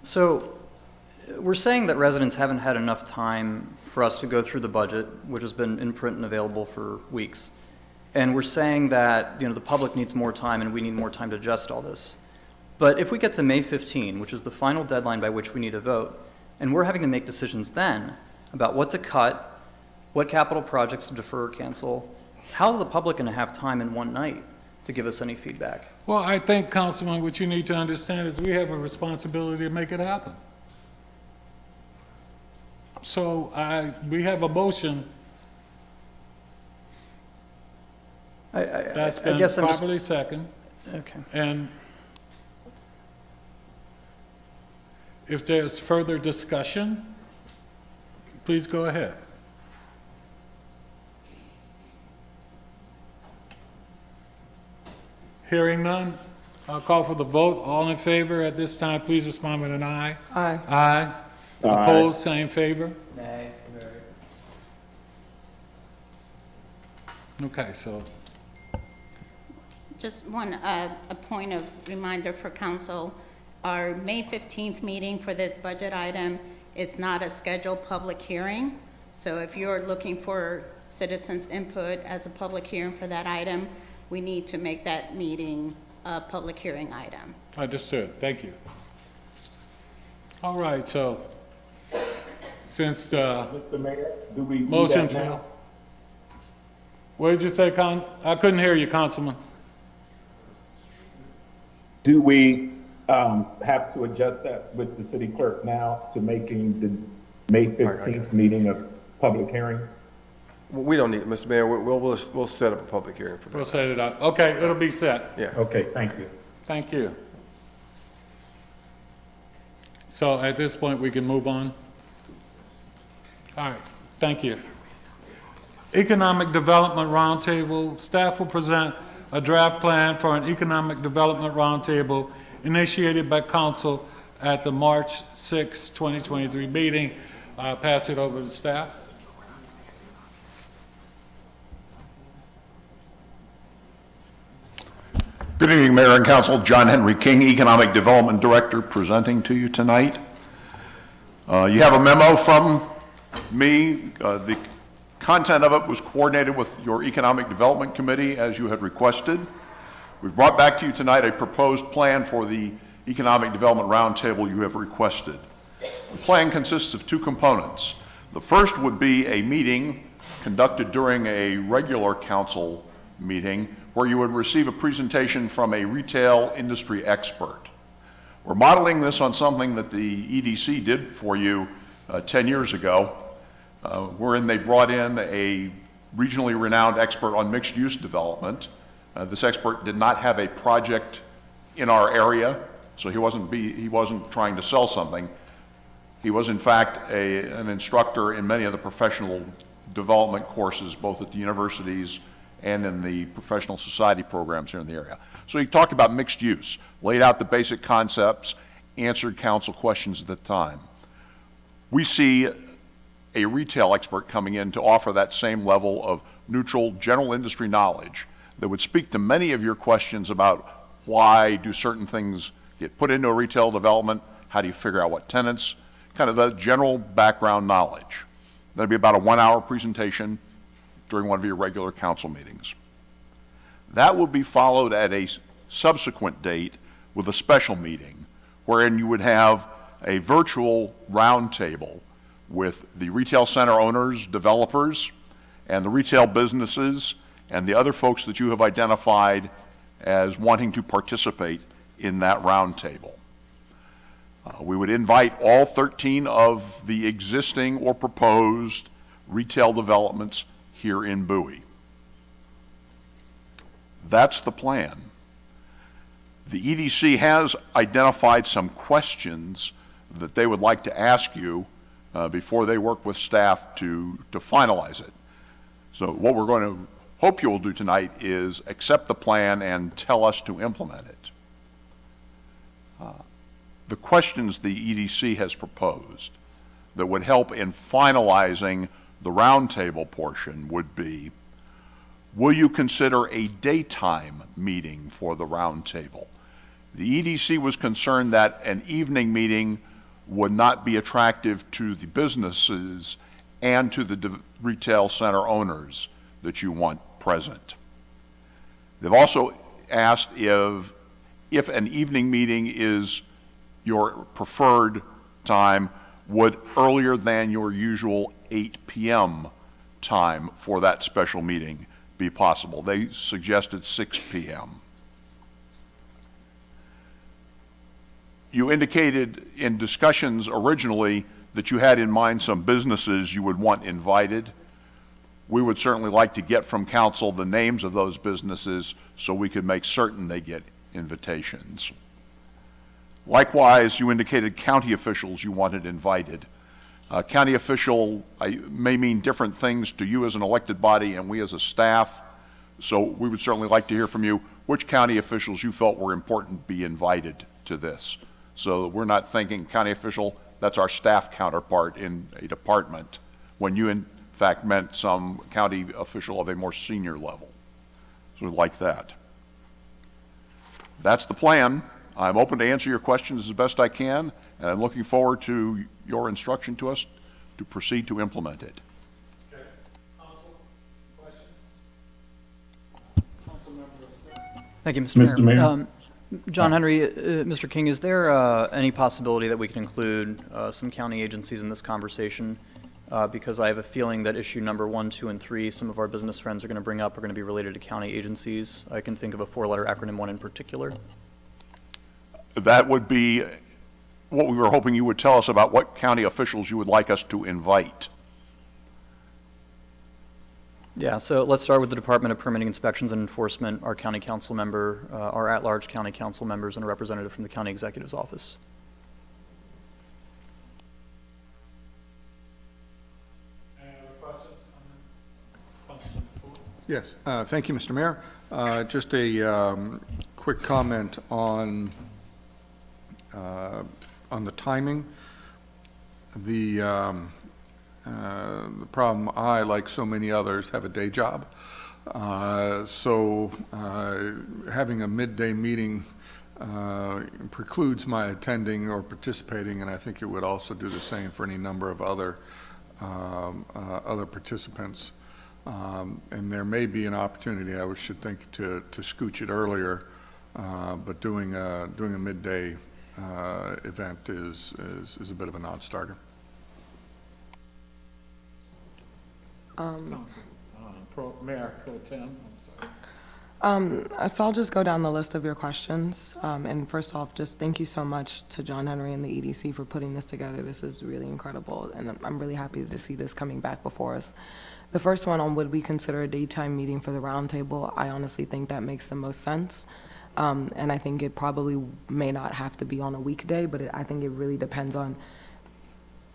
So we're saying that residents haven't had enough time for us to go through the budget, which has been in print and available for weeks. And we're saying that, the public needs more time and we need more time to adjust all this. But if we get to May 15, which is the final deadline by which we need to vote, and we're having to make decisions then about what to cut, what capital projects to defer or cancel, how's the public going to have time in one night to give us any feedback? Well, I think, Councilman, what you need to understand is we have a responsibility to make it happen. So we have a motion that's been guess I'm just- properly second. Okay. And if there's further discussion, please go ahead. Hearing none, I'll call for the vote. All in favor at this time, please respond with an aye. Aye. Aye. Opposed, same favor? Nay. Okay, so, Just a point of reminder for council, our May 15th meeting for this budget item is not a scheduled public hearing. So if you're looking for citizens' input as a public hearing for that item, we need to make that meeting a public hearing item. understood, thank you. All right, so, since the Mr. Mayor, do we do motion, that now? what did you say, I couldn't hear you, Councilman. Do we have to adjust that with the city clerk now to making the May 15th meeting a public hearing? We don't need, Mr. Mayor, we'll set up a public hearing for We'll that. set it up. Okay, it'll be set. Yeah. Okay, thank you. Thank you. So at this point, we can move on? All right, thank you. Economic Development Roundtable, staff will present a draft plan for an Economic Development Roundtable initiated by council at the March 6, 2023 meeting. I'll pass it over to staff. Good evening, Mayor and Council. John Henry King, Economic Development Director, presenting to you tonight. You have a memo from me. The content of it was coordinated with your Economic Development Committee as you had requested. We've brought back to you tonight a proposed plan for the Economic Development Roundtable you have requested. The plan consists of two components. The first would be a meeting conducted during a regular council meeting where you would receive a presentation from a retail industry expert. We're modeling this on something that the EDC did for you 10 years ago, wherein they brought in a regionally renowned expert on mixed-use development This expert did not have a project in our area, so he wasn't trying to sell something. He was, in fact, an instructor in many of the professional development courses, both at the universities and in the professional society programs here in the area. So he talked about mixed use, laid out the basic concepts, answered council questions at the time. We see a retail expert coming in to offer that same level of neutral general industry knowledge that would speak to many of your questions about why do certain things get put into a retail development, how do you figure out what tenants, kind of the general background knowledge. That'll be about a 1-hour presentation during one of your regular council meetings. That will be followed at a subsequent date with a special meeting wherein you would have a virtual roundtable with the retail center owners, developers, and the retail businesses, and the other folks that you have identified as wanting to participate in that roundtable. We would invite all 13 of the existing or proposed retail developments here in Bowie. That's the plan. The EDC has identified some questions that they would like to ask you before they work with staff to finalize it. So what we're going to hope you will do tonight is accept the plan and tell us to implement it. The questions the EDC has proposed that would help in finalizing the roundtable portion would be, will you consider a daytime meeting for the roundtable? The EDC was concerned that an evening meeting would not be attractive to the businesses and to the retail center owners that you want present. They've also asked if an evening meeting is your preferred time, would earlier than your usual 8 p.m. time for that special meeting be possible? They suggested 6 p.m. You indicated in discussions originally that you had in mind some businesses you would want invited. We would certainly like to get from council the names of those businesses so we could make certain they get invitations. Likewise, you indicated county officials you wanted invited. County official may mean different things to you as an elected body and we as a staff, so we would certainly like to hear from you which county officials you felt were important be invited to this. So we're not thinking county official, that's our staff counterpart in a department, when you in fact meant some county official of a more senior level. So we'd like that. That's the plan. I'm open to answer your questions as best I can, and I'm looking forward to your instruction to us to proceed to implement it. Okay. Council, questions? Council members. Thank you, Mr. Mayor. Mayor. John Henry, Mr. King, is there any possibility that we can include some county agencies in this conversation? Because I have a feeling that issue number 1, 2, and 3, some of our business friends are going to bring up, are going to be related to county agencies. I can think of a 4-letter acronym one in particular. That would be what we were hoping you would tell us about what county officials you would like us to invite. Yeah, so let's start with the Department of Permitting Inspections and Enforcement, our county council member, our at-large county council members, and a representative from the county executive's office. Any other questions? Councilman Ford? Yes, thank you, Mr. Mayor. Just a quick comment on the timing. The problem, I, like so many others, have a day job. So having a midday meeting precludes my attending or participating, and I think it would also do the same for any number of other participants. And there may be an opportunity, I should think, to scooch it earlier, but doing a midday event is a bit of a non-starter. Mayor Pro Tem, I'm sorry. So I'll just go down the list of your questions. And first off, just thank you so much to John Henry and the EDC for putting this together. This is really incredible, and I'm really happy to see this coming back before us. The first one on would we consider a daytime meeting for the roundtable, I honestly think that makes the most sense. And I think it probably may not have to be on a weekday, but I think it really depends on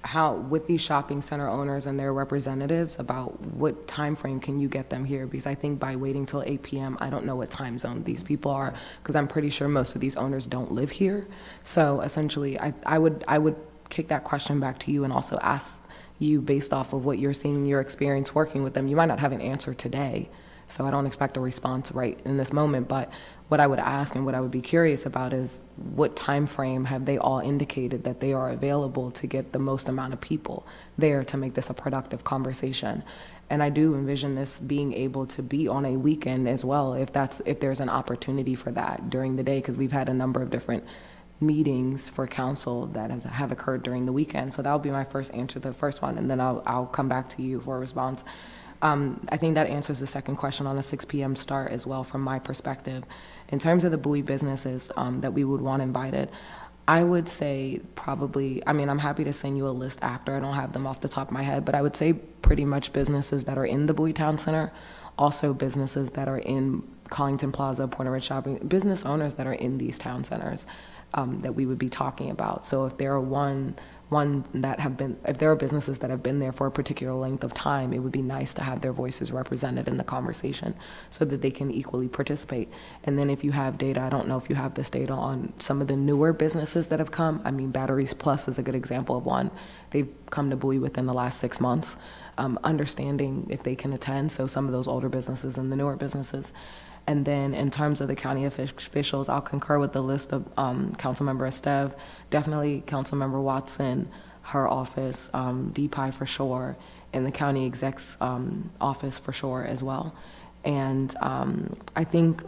how, with these shopping center owners and their representatives, about what time frame can you get them here? Because I think by waiting till 8 p.m., I don't know what time zone these people are, because I'm pretty sure most of these owners don't live here. So essentially, I would kick that question back to you and also ask you, based off of what you're seeing, your experience working with them. You might not have an answer today, so I don't expect a response right in this moment, but what I would ask and what I would be curious about is what time frame have they all indicated that they are available to get the most amount of people there to make this a productive conversation. And I do envision this being able to be on a weekend as well, if there's an opportunity for that during the day, because we've had a number of different meetings for council that have occurred during the weekend. So that'll be my first answer to the first one, and then I'll come back to you for a response. I think that answers the second question on a 6 p.m. start as well from my perspective. In terms of the Bowie businesses that we would want invited, I would say probably, I mean, I'm happy to send you a list after. I don't have them off the top of my head, but I would say pretty much businesses that are in the Bowie Town Center, also businesses that are in Collington Plaza, Point of Red Shopping, business owners that are in these town centers that we would be talking about. So if there are if there are businesses that have been there for a particular length of time, it would be nice to have their voices represented in the conversation so that they can equally participate. And then if you have data, I don't know if you have this data on some of the newer businesses that have come. I mean, Batteries Plus is a good example of one. They've come to Bowie within the last 6 months, understanding if they can attend. So some of those older businesses and the newer businesses. And then in terms of the county officials, I'll concur with the list of Councilmember Esteve, definitely Councilmember Watson, her office, DPI for sure, and the county exec's office for sure as well. And I think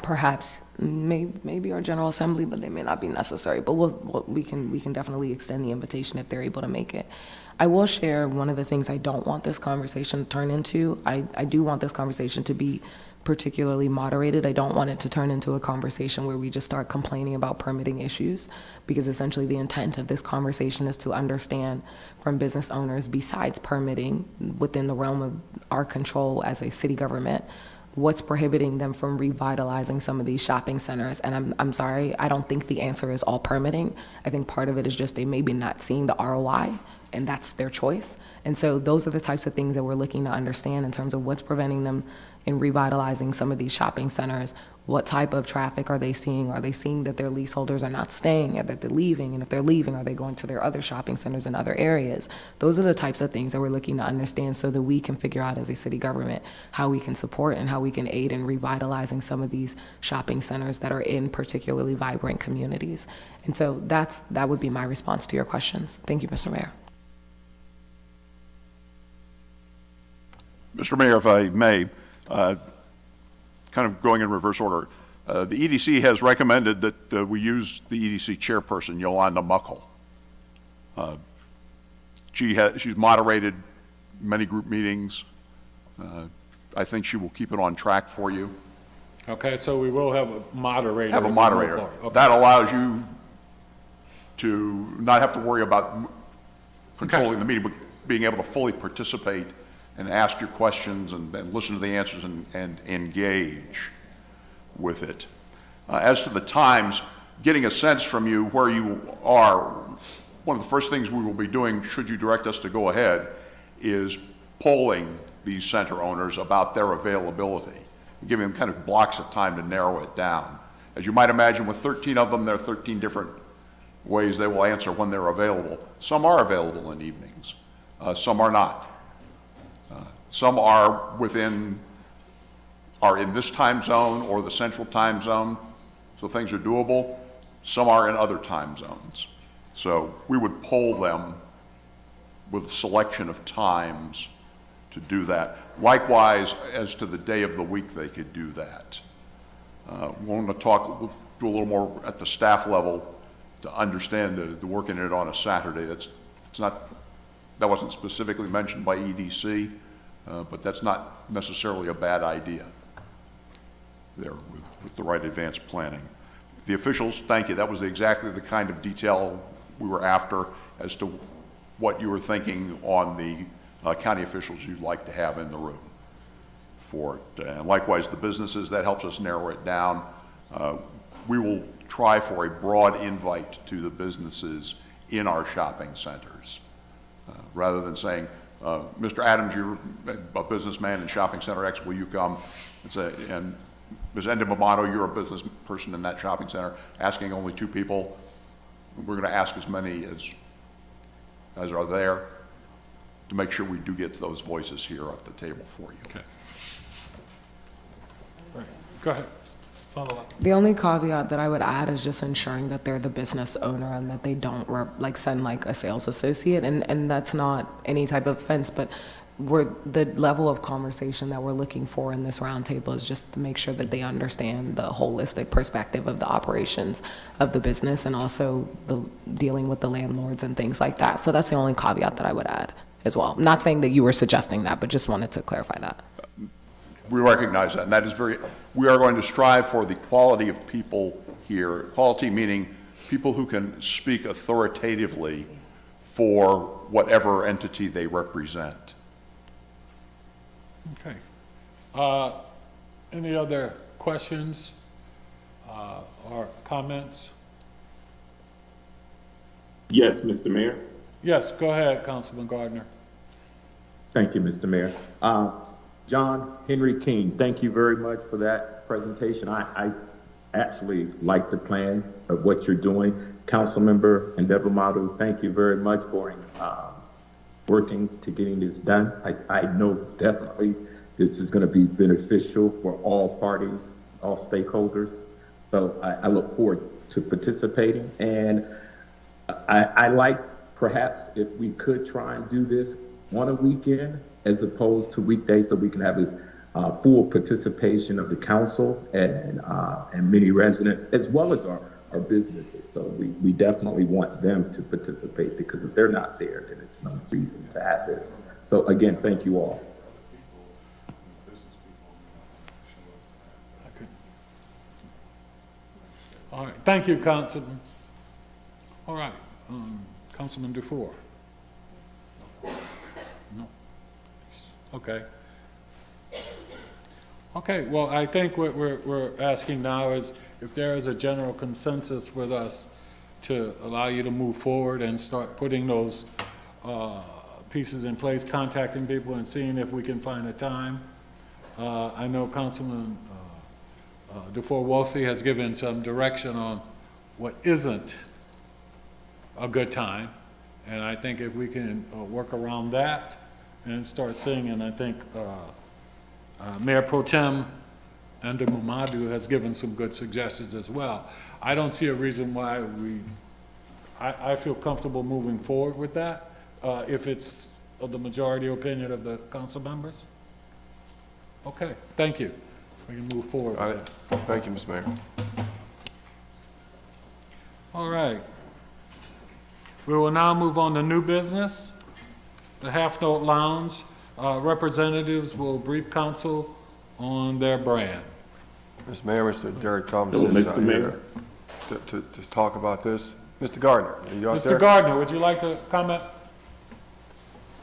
perhaps maybe our General Assembly, but they may not be necessary. But we can definitely extend the invitation if they're able to make it. I will share one of the things I don't want this conversation to turn into. I do want this conversation to be particularly moderated. I don't want it to turn into a conversation where we just start complaining about permitting issues, because essentially the intent of this conversation is to understand from business owners, besides permitting within the realm of our control as a city government, what's prohibiting them from revitalizing some of these shopping centers. And I'm sorry, I don't think the answer is all permitting. I think part of it is just they may be not seeing the ROI, and that's their choice. And so those are the types of things that we're looking to understand in terms of what's preventing them in revitalizing some of these shopping centers. What type of traffic are they seeing? Are they seeing that their leaseholders are not staying, or that they're leaving? And if they're leaving, are they going to their other shopping centers in other areas? Those are the types of things that we're looking to understand so that we can figure out as a city government how we can support and how we can aid in revitalizing some of these shopping centers that are in particularly vibrant communities. And so that would be my response to your questions. Thank you, Mr. Mayor. Mr. Mayor, if I may, kind of going in reverse order, the EDC has recommended that we use the EDC chairperson, Yolanda Muckle. She's moderated many group meetings. I think she will keep it on track for you. Okay, so we will have a moderator. Have a moderator. Okay. That allows you to not have to worry about controlling the meeting, but being able to fully participate and ask your questions and listen to the answers and engage with it. As to the times, getting a sense from you where you are, one of the first things we will be doing, should you direct us to go ahead, is polling these center owners about their availability, giving them kind of blocks of time to narrow it down. As you might imagine, with 13 of them, there are 13 different ways they will answer when they're available. Some are available in evenings, some are not. Some are in this time zone or the central time zone, so things are doable. Some are in other time zones. So we would poll them with a selection of times to do that. Likewise, as to the day of the week they could do that. We'll do a little more at the staff level to understand the working it on a Saturday. That wasn't specifically mentioned by EDC. But that's not necessarily a bad idea. there with the right advanced planning. The officials, thank you. That was exactly the kind of detail we were after as to what you were thinking on the county officials you'd like to have in the room for it. And likewise, the businesses, that helps us narrow it down. We will try for a broad invite to the businesses in our shopping centers. Rather than saying, Mr. Adams, you're a businessman in shopping center X, will you come? And Ms. Endemamato, you're a business person in that shopping center, asking only 2 people. We're going to ask as many as are there to make sure we do get those voices here at the table for you. Okay. Right. Go ahead. Follow up. The only caveat that I would add is just ensuring that they're the business owner and that they don't send like a sales associate, and that's not any type of offense, but the level of conversation that we're looking for in this roundtable is just to make sure that they understand the holistic perspective of the operations of the business and also the dealing with the landlords and things like that. So that's the only caveat that I would add as well. I'm not saying that you were suggesting that, but just wanted to clarify that. We recognize that, and that is we are going to strive for the quality of people here, quality meaning people who can speak authoritatively for whatever entity they represent. Okay. Any other questions or comments? Yes, Mr. Mayor. Yes, go ahead, Councilman Gardner. Thank you, Mr. Mayor. John Henry King, thank you very much for that presentation. I actually like the plan of what you're doing. Councilmember Endemamato, thank you very much for working to getting this done. I know definitely this is going to be beneficial for all parties, all stakeholders. So I look forward to participating. And I like perhaps if we could try and do this on a weekend as opposed to weekdays, so we can have this full participation of the council and many residents, as well as our businesses. So we definitely want them to participate, because if they're not there, then it's no reason to have this. So again, thank you all. Okay. All right, thank you, Councilman. All right, Councilman Dufour. No. Okay. Okay, well, I think what we're asking now is if there is a general consensus with us to allow you to move forward and start putting those pieces in place, contacting people and seeing if we can find a time. I know Councilman Dufour-Wolfie has given some direction on what isn't a good time, and I think if we can work around that and start seeing, and I think Mayor Pro Tem Endemamato has given some good suggestions as well. I don't see a reason why I feel comfortable moving forward with that, if it's of the majority opinion of the council members. Okay, thank you. We can move forward. All right. Thank you, Mr. Mayor. All right. We will now move on to new business. The Half Note Lounge representatives will brief council on their brand. Mr. Mayor, Mr. Derek Thomas is here to talk about this. Mr. Gardner, are you out there? Mr. Gardner, would you like to comment?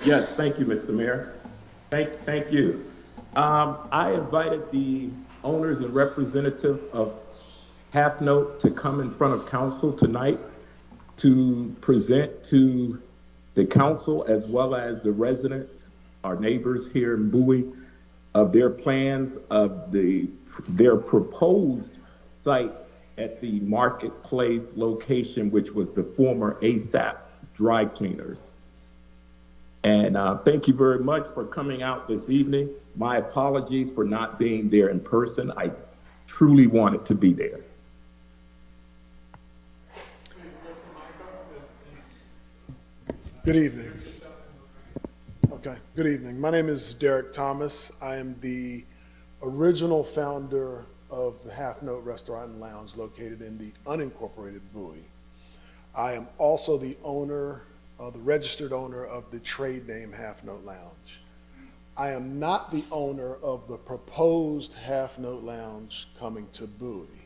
Yes, thank you, Mr. Mayor. Thank you. I invited the owners and representative of Half Note to come in front of council tonight to present to the council as well as the residents, our neighbors here in Bowie, of their plans of their proposed site at the marketplace location, which was the former ASAP dry cleaners. And thank you very much for coming out this evening. My apologies for not being there in person. I truly wanted to be there. Good evening. Okay, good evening. My name is Derek Thomas. I am the original founder of the Half Note Restaurant and Lounge located in the unincorporated Bowie. I am also the owner, the registered owner of the trade name Half Note Lounge. I am not the owner of the proposed Half Note Lounge coming to Bowie,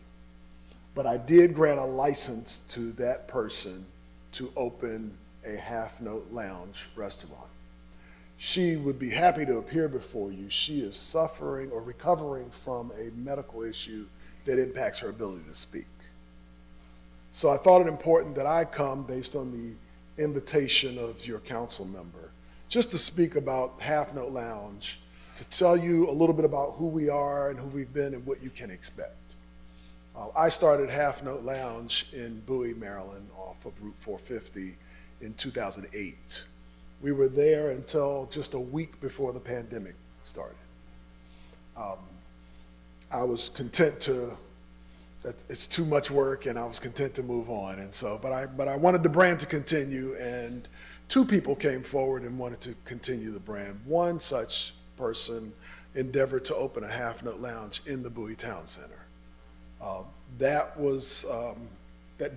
but I did grant a license to that person to open a Half Note Lounge restaurant. She would be happy to appear before you. She is suffering or recovering from a medical issue that impacts her ability to speak. So I thought it important that I come based on the invitation of your council member, just to speak about Half Note Lounge, to tell you a little bit about who we are and who we've been and what you can expect. I started Half Note Lounge in Bowie, Maryland, off of Route 450 in 2008. We were there until just a week before the pandemic started. I was content that it's too much work, and I was content to move on. And so, but I wanted the brand to continue, and two people came forward and wanted to continue the brand. One such person endeavored to open a Half Note Lounge in the Bowie Town Center. That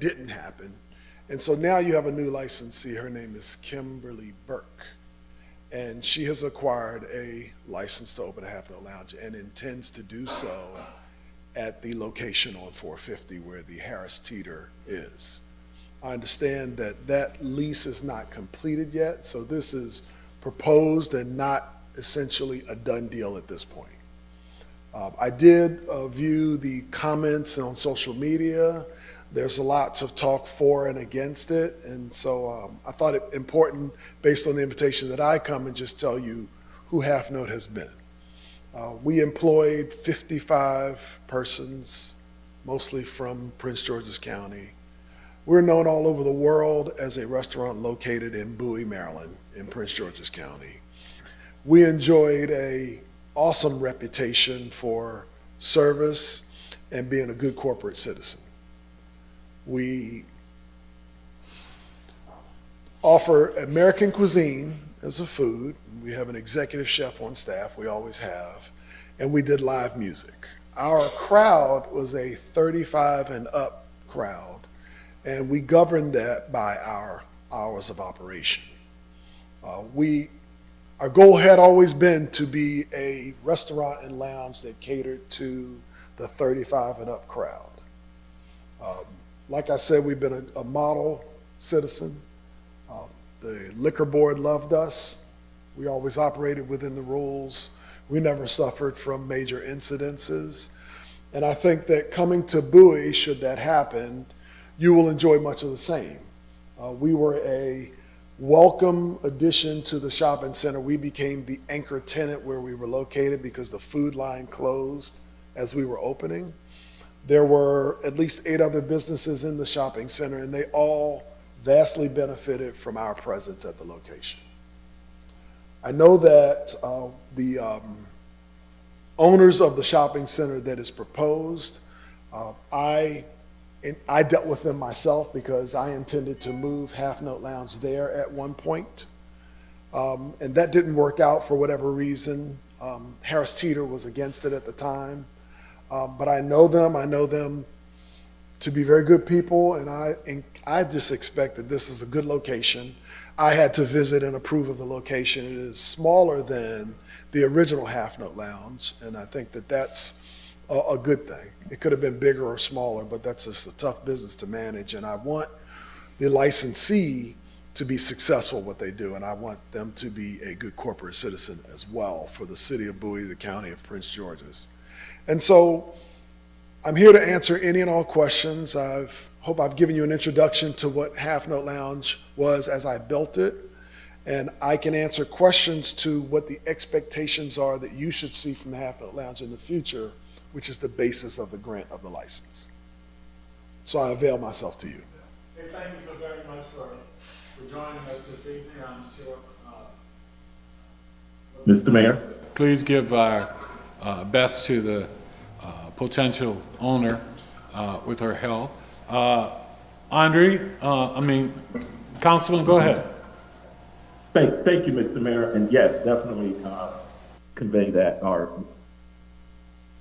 didn't happen. And so now you have a new licensee. Her name is Kimberly Burke. And she has acquired a license to open a Half Note Lounge and intends to do so at the location on 450 where the Harris Teeter is. I understand that that lease is not completed yet, so this is proposed and not essentially a done deal at this point. I did view the comments on social media. There's lots of talk for and against it, and so I thought it important, based on the invitation, that I come and just tell you who Half Note has been. We employed 55 persons, mostly from Prince George's County. We're known all over the world as a restaurant located in Bowie, Maryland, in Prince George's County. We enjoyed an awesome reputation for service and being a good corporate citizen. We offer American cuisine as a food. We have an executive chef on staff, we always have, and we did live music. Our crowd was a 35 and up crowd, and we governed that by our hours of operation. Our goal had always been to be a restaurant and lounge that catered to the 35 and up crowd. Like I said, we've been a model citizen. The liquor board loved us. We always operated within the rules. We never suffered from major incidences. And I think that coming to Bowie, should that happen, you will enjoy much of the same. We were a welcome addition to the shopping center. We became the anchor tenant where we were located because the food line closed as we were opening. There were at least 8 other businesses in the shopping center, and they all vastly benefited from our presence at the location. I know that the owners of the shopping center that is proposed, I dealt with them myself because I intended to move Half Note Lounge there at one point. And that didn't work out for whatever reason. Harris Teeter was against it at the time. But I know them to be very good people, and I just expect that this is a good location. I had to visit and approve of the location. It is smaller than the original Half Note Lounge, and I think that that's a good thing. It could have been bigger or smaller, but that's just a tough business to manage, and I want the licensee to be successful at what they do, and I want them to be a good corporate citizen as well for the city of Bowie, the county of Prince George's. And so I'm here to answer any and all questions. Hope I've given you an introduction to what Half Note Lounge was as I built it, and I can answer questions to what the expectations are that you should see from the Half Note Lounge in the future, which is the basis of the grant of the license. So I avail myself to you. Hey, thank you so very much for joining us this evening. I'm sure. Mr. Mayor? Please give our best to the potential owner with her health. Councilman, go ahead. Thank you, Mr. Mayor, and yes, definitely convey that our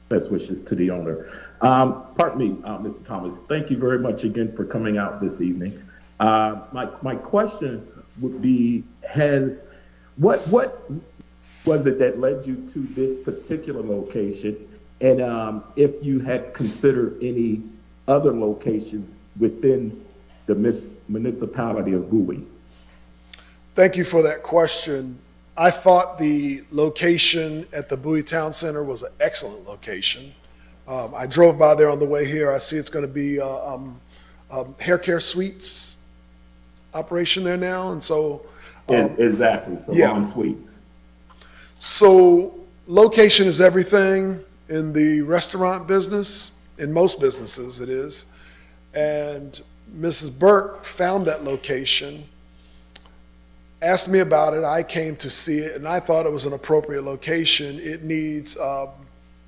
best wishes to the owner. Pardon me, Mr. Thomas, thank you very much again for coming out this evening. My question would be, was it that led you to this particular location? And if you had considered any other locations within the municipality of Bowie? Thank you for that question. I thought the location at the Bowie Town Center was an excellent location. I drove by there on the way here. I see it's going to be hair care suites operation there now, and so exactly, salon suites. So location is everything in the restaurant business. In most businesses, it is. And Mrs. Burke found that location, asked me about it. I came to see it, and I thought it was an appropriate location. It needs,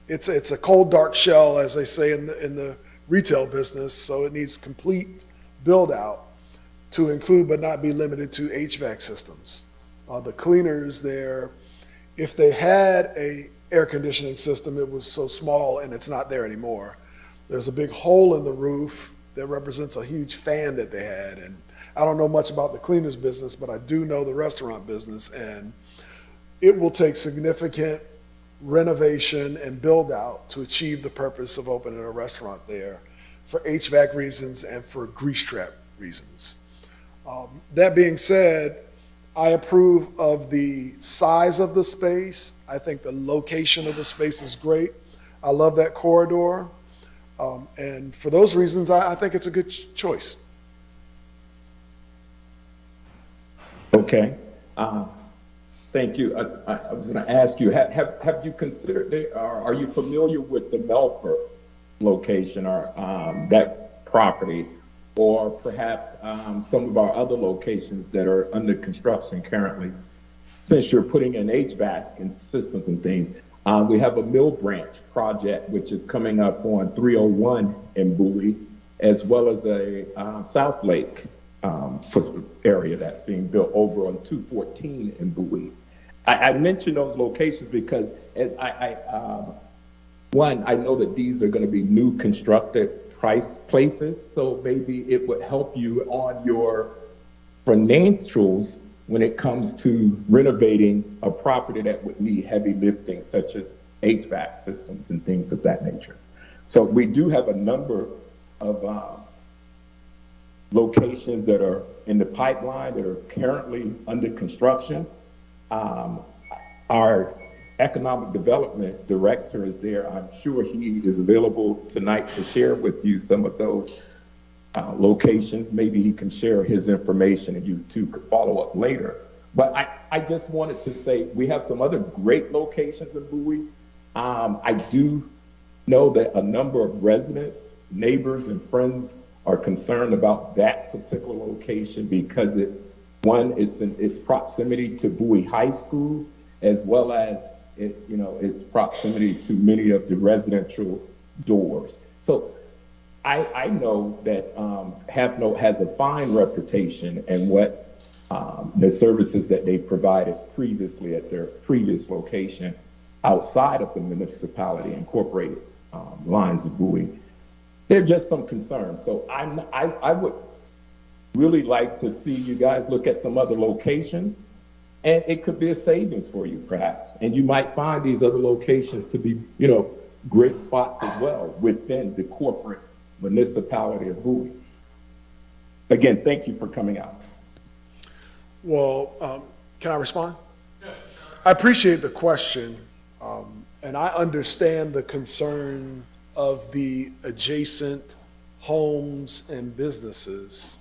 it's a cold, dark shell, as they say in the retail business, so it needs complete build-out to include but not be limited to HVAC systems. The cleaners there, if they had a air conditioning system, it was so small and it's not there anymore. There's a big hole in the roof that represents a huge fan that they had. And I don't know much about the cleaners business, but I do know the restaurant business, and it will take significant renovation and build out to achieve the purpose of opening a restaurant there for HVAC reasons and for grease trap reasons. That being said, I approve of the size of the space. I think the location of the space is great. I love that corridor. And for those reasons, I think it's a good choice. Okay. Thank you. I was going to ask you, have you considered, are you familiar with the Melford location or that property, or perhaps some of our other locations that are under construction currently? Since you're putting in HVAC and systems and things, we have a Mill Branch project, which is coming up on 301 in Bowie, as well as a South Lake area that's being built over on 214 in Bowie. I mention those locations because as one, I know that these are going to be new constructed places, so maybe it would help you on your financials when it comes to renovating a property that would need heavy lifting, such as HVAC systems and things of that nature. So we do have a number of locations that are in the pipeline that are currently under construction. Our economic development director is there. I'm sure he is available tonight to share with you some of those locations. Maybe he can share his information and you two could follow up later. But I just wanted to say we have some other great locations in Bowie. I do know that a number of residents, neighbors, and friends are concerned about that particular location because it's in its proximity to Bowie High School, as well as its proximity to many of the residential doors. So I know that Half Note has a fine reputation and what the services that they provided previously at their previous location outside of the municipality incorporated lines of Bowie. There are just some concerns. So I would really like to see you guys look at some other locations, and it could be a savings for you perhaps. And you might find these other locations to be, great spots as well within the corporate municipality of Bowie. Again, thank you for coming out. Well, can I respond? Yes. I appreciate the question, and I understand the concern of the adjacent homes and businesses.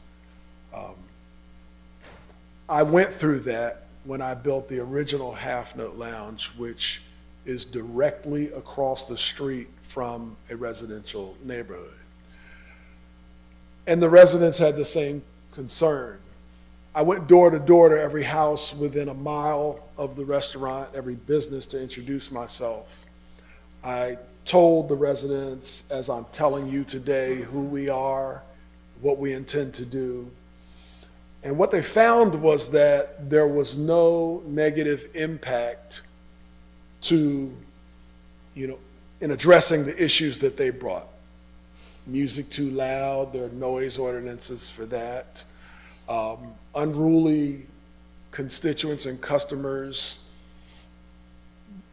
I went through that when I built the original Half Note Lounge, which is directly across the street from a residential neighborhood. And the residents had the same concern. I went door to door to every house within a mile of the restaurant, every business, to introduce myself. I told the residents, as I'm telling you today, who we are, what we intend to do. And what they found was that there was no negative impact to, in addressing the issues that they brought. Music too loud, there are noise ordinances for that. Unruly constituents and customers,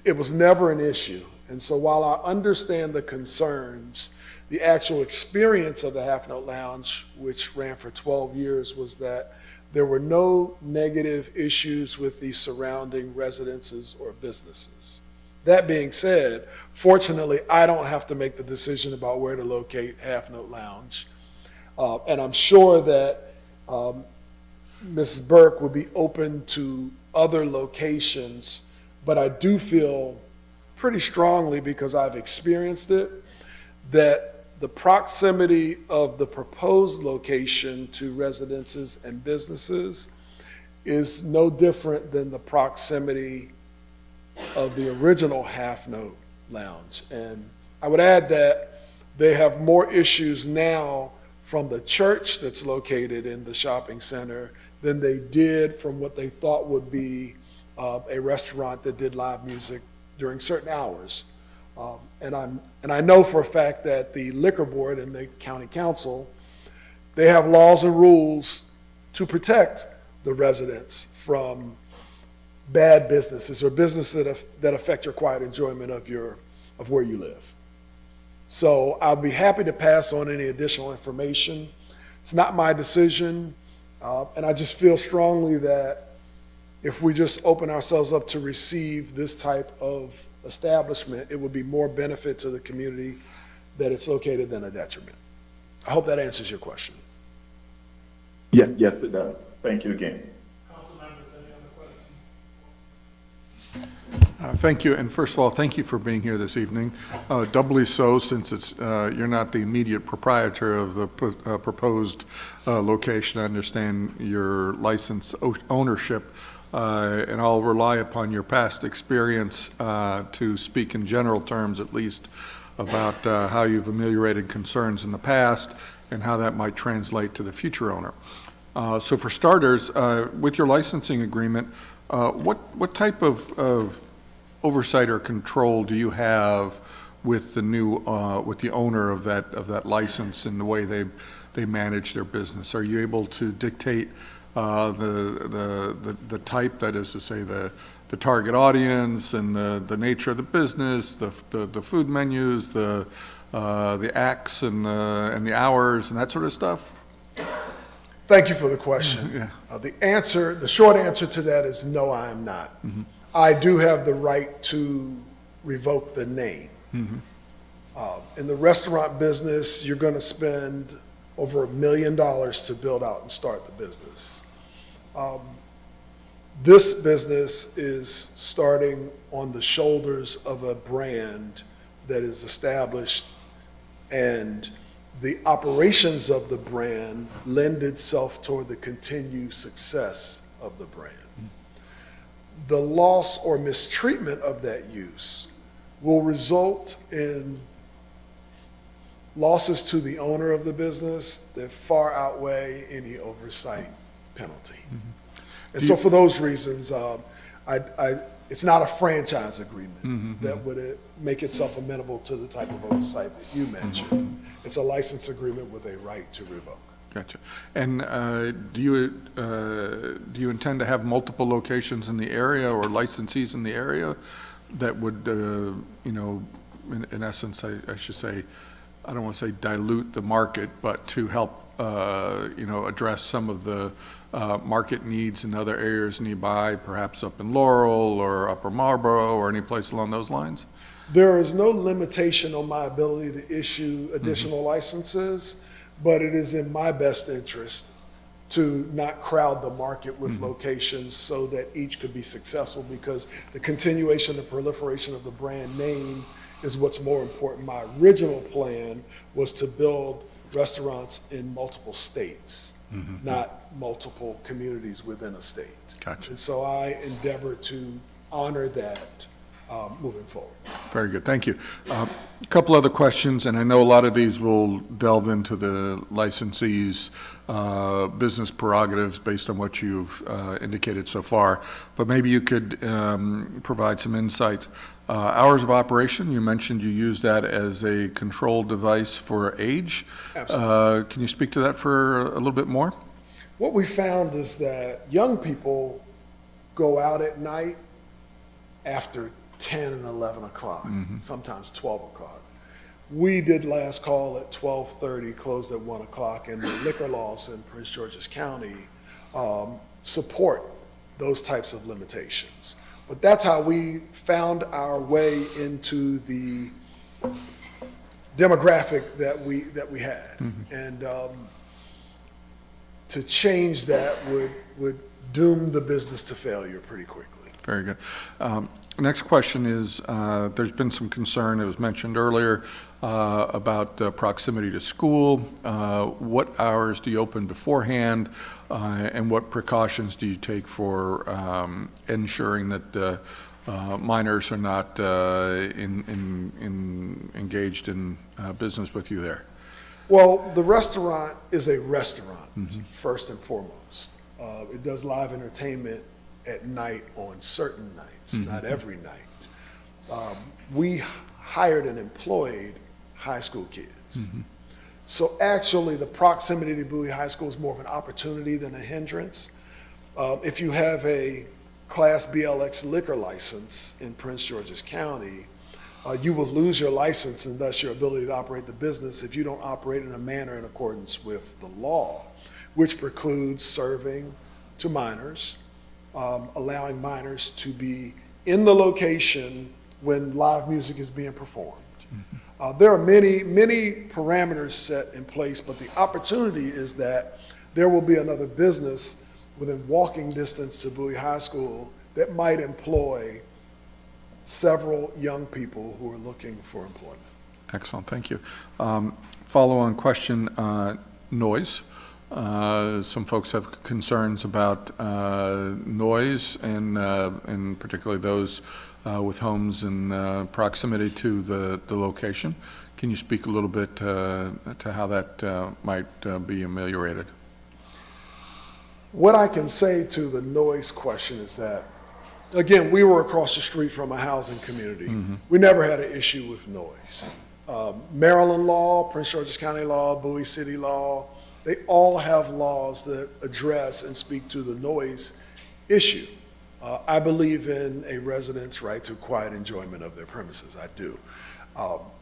it was never an issue. And so while I understand the concerns, the actual experience of the Half Note Lounge, which ran for 12 years, was that there were no negative issues with the surrounding residences or businesses. That being said, fortunately, I don't have to make the decision about where to locate Half Note Lounge. And I'm sure that Mrs. Burke would be open to other locations, but I do feel pretty strongly, because I've experienced it, that the proximity of the proposed location to residences and businesses is no different than the proximity of the original Half Note Lounge. And I would add that they have more issues now from the church that's located in the shopping center than they did from what they thought would be a restaurant that did live music during certain hours. And I know for a fact that the liquor board and the county council, they have laws and rules to protect the residents from bad businesses or businesses that affect your quiet enjoyment of where you live. So I'll be happy to pass on any additional information. It's not my decision, and I just feel strongly that if we just open ourselves up to receive this type of establishment, it would be more benefit to the community that it's located than a detriment. I hope that answers your question. Yes, it does. Thank you again. Council members, any other questions? Thank you, and first of all, thank you for being here this evening. Doubly so, since it's you're not the immediate proprietor of the proposed location. I understand your license ownership, and I'll rely upon your past experience to speak in general terms, at least, about how you've ameliorated concerns in the past and how that might translate to the future owner. So for starters, with your licensing agreement, what type of oversight or control do you have with the new with the owner of that license and the way they manage their business? Are you able to dictate the type, that is to say the target audience and the nature of the business, the food menus, the acts and the hours and that sort of stuff? Thank you for the question. Yeah. The short answer to that is no, I am not. Mm-hmm. I do have the right to revoke the name. Mm-hmm. In the restaurant business, you're going to spend over $1 million to build out and start the business. This business is starting on the shoulders of a brand that is established, and the operations of the brand lend itself toward the continued success of the brand. The loss or mistreatment of that use will result in losses to the owner of the business that far outweigh any oversight penalty. Mm-hmm. And so for those reasons, it's not a franchise agreement Mm-hmm. that would make itself amenable to the type of oversight that you mentioned. Mm-hmm. It's a license agreement with a right to revoke. Gotcha. And do you intend to have multiple locations in the area or licensees in the area that would, in essence, I should say, I don't want to say dilute the market, but to help, address some of the market needs in other areas nearby, perhaps up in Laurel or Upper Marlboro or any place along those lines? There is no limitation on my ability to issue additional licenses, but it is in my best interest to not crowd the market with locations so that each could be successful, because the continuation and proliferation of the brand name is what's more important. My original plan was to build restaurants in multiple states, not multiple communities within a state. Gotcha. And so I endeavor to honor that moving forward. Very good, thank you. A couple other questions, and I know a lot of these will delve into the licensee's business prerogatives based on what you've indicated so far, but maybe you could provide some insight. Hours of operation, you mentioned you use that as a control device for age. Absolutely. Can you speak to that for a little bit more? What we found is that young people go out at night after 10 and 11 o'clock, sometimes 12 o'clock. We did last call at 12:30, closed at 1 o'clock, and the liquor laws in Prince George's County support those types of limitations. But that's how we found our way into the demographic that we had. And to change that would doom the business to failure pretty quickly. Very good. Next question is, there's been some concern, it was mentioned earlier, about proximity to school. What hours do you open beforehand, and what precautions do you take for ensuring that minors are not engaged in business with you there? Well, the restaurant is a restaurant, first and foremost. It does live entertainment at night on certain nights, not every night. We hired and employed high school kids. So actually, the proximity to Bowie High School is more of an opportunity than a hindrance. If you have a Class BLX liquor license in Prince George's County, you will lose your license and thus your ability to operate the business if you don't operate in a manner in accordance with the law, which precludes serving to minors, allowing minors to be in the location when live music is being performed. There are many, many parameters set in place, but the opportunity is that there will be another business within walking distance to Bowie High School that might employ several young people who are looking for employment. Excellent, thank you. Follow-on question, noise. Some folks have concerns about noise, and particularly those with homes in proximity to the location. Can you speak a little bit to how that might be ameliorated? What I can say to the noise question is that, again, we were across the street from a housing community. We never had an issue with noise. Maryland law, Prince George's County law, Bowie City law, they all have laws that address and speak to the noise issue. I believe in a resident's right to quiet enjoyment of their premises. I do.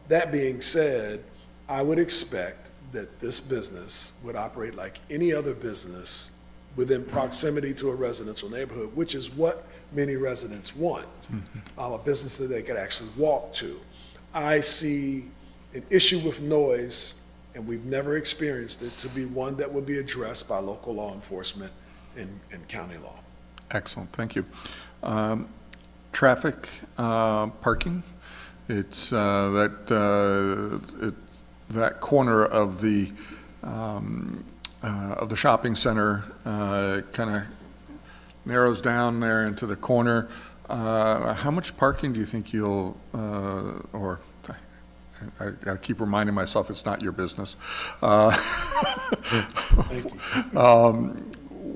That being said, I would expect that this business would operate like any other business within proximity to a residential neighborhood, which is what many residents want, a business that they could actually walk to. I see an issue with noise, and we've never experienced it, to be one that would be addressed by local law enforcement and county law. Excellent, thank you. Traffic, parking, it's that corner of the shopping center kind of narrows down there into the corner. How much parking do you think you'll, or I gotta keep reminding myself it's not your business. Thank you.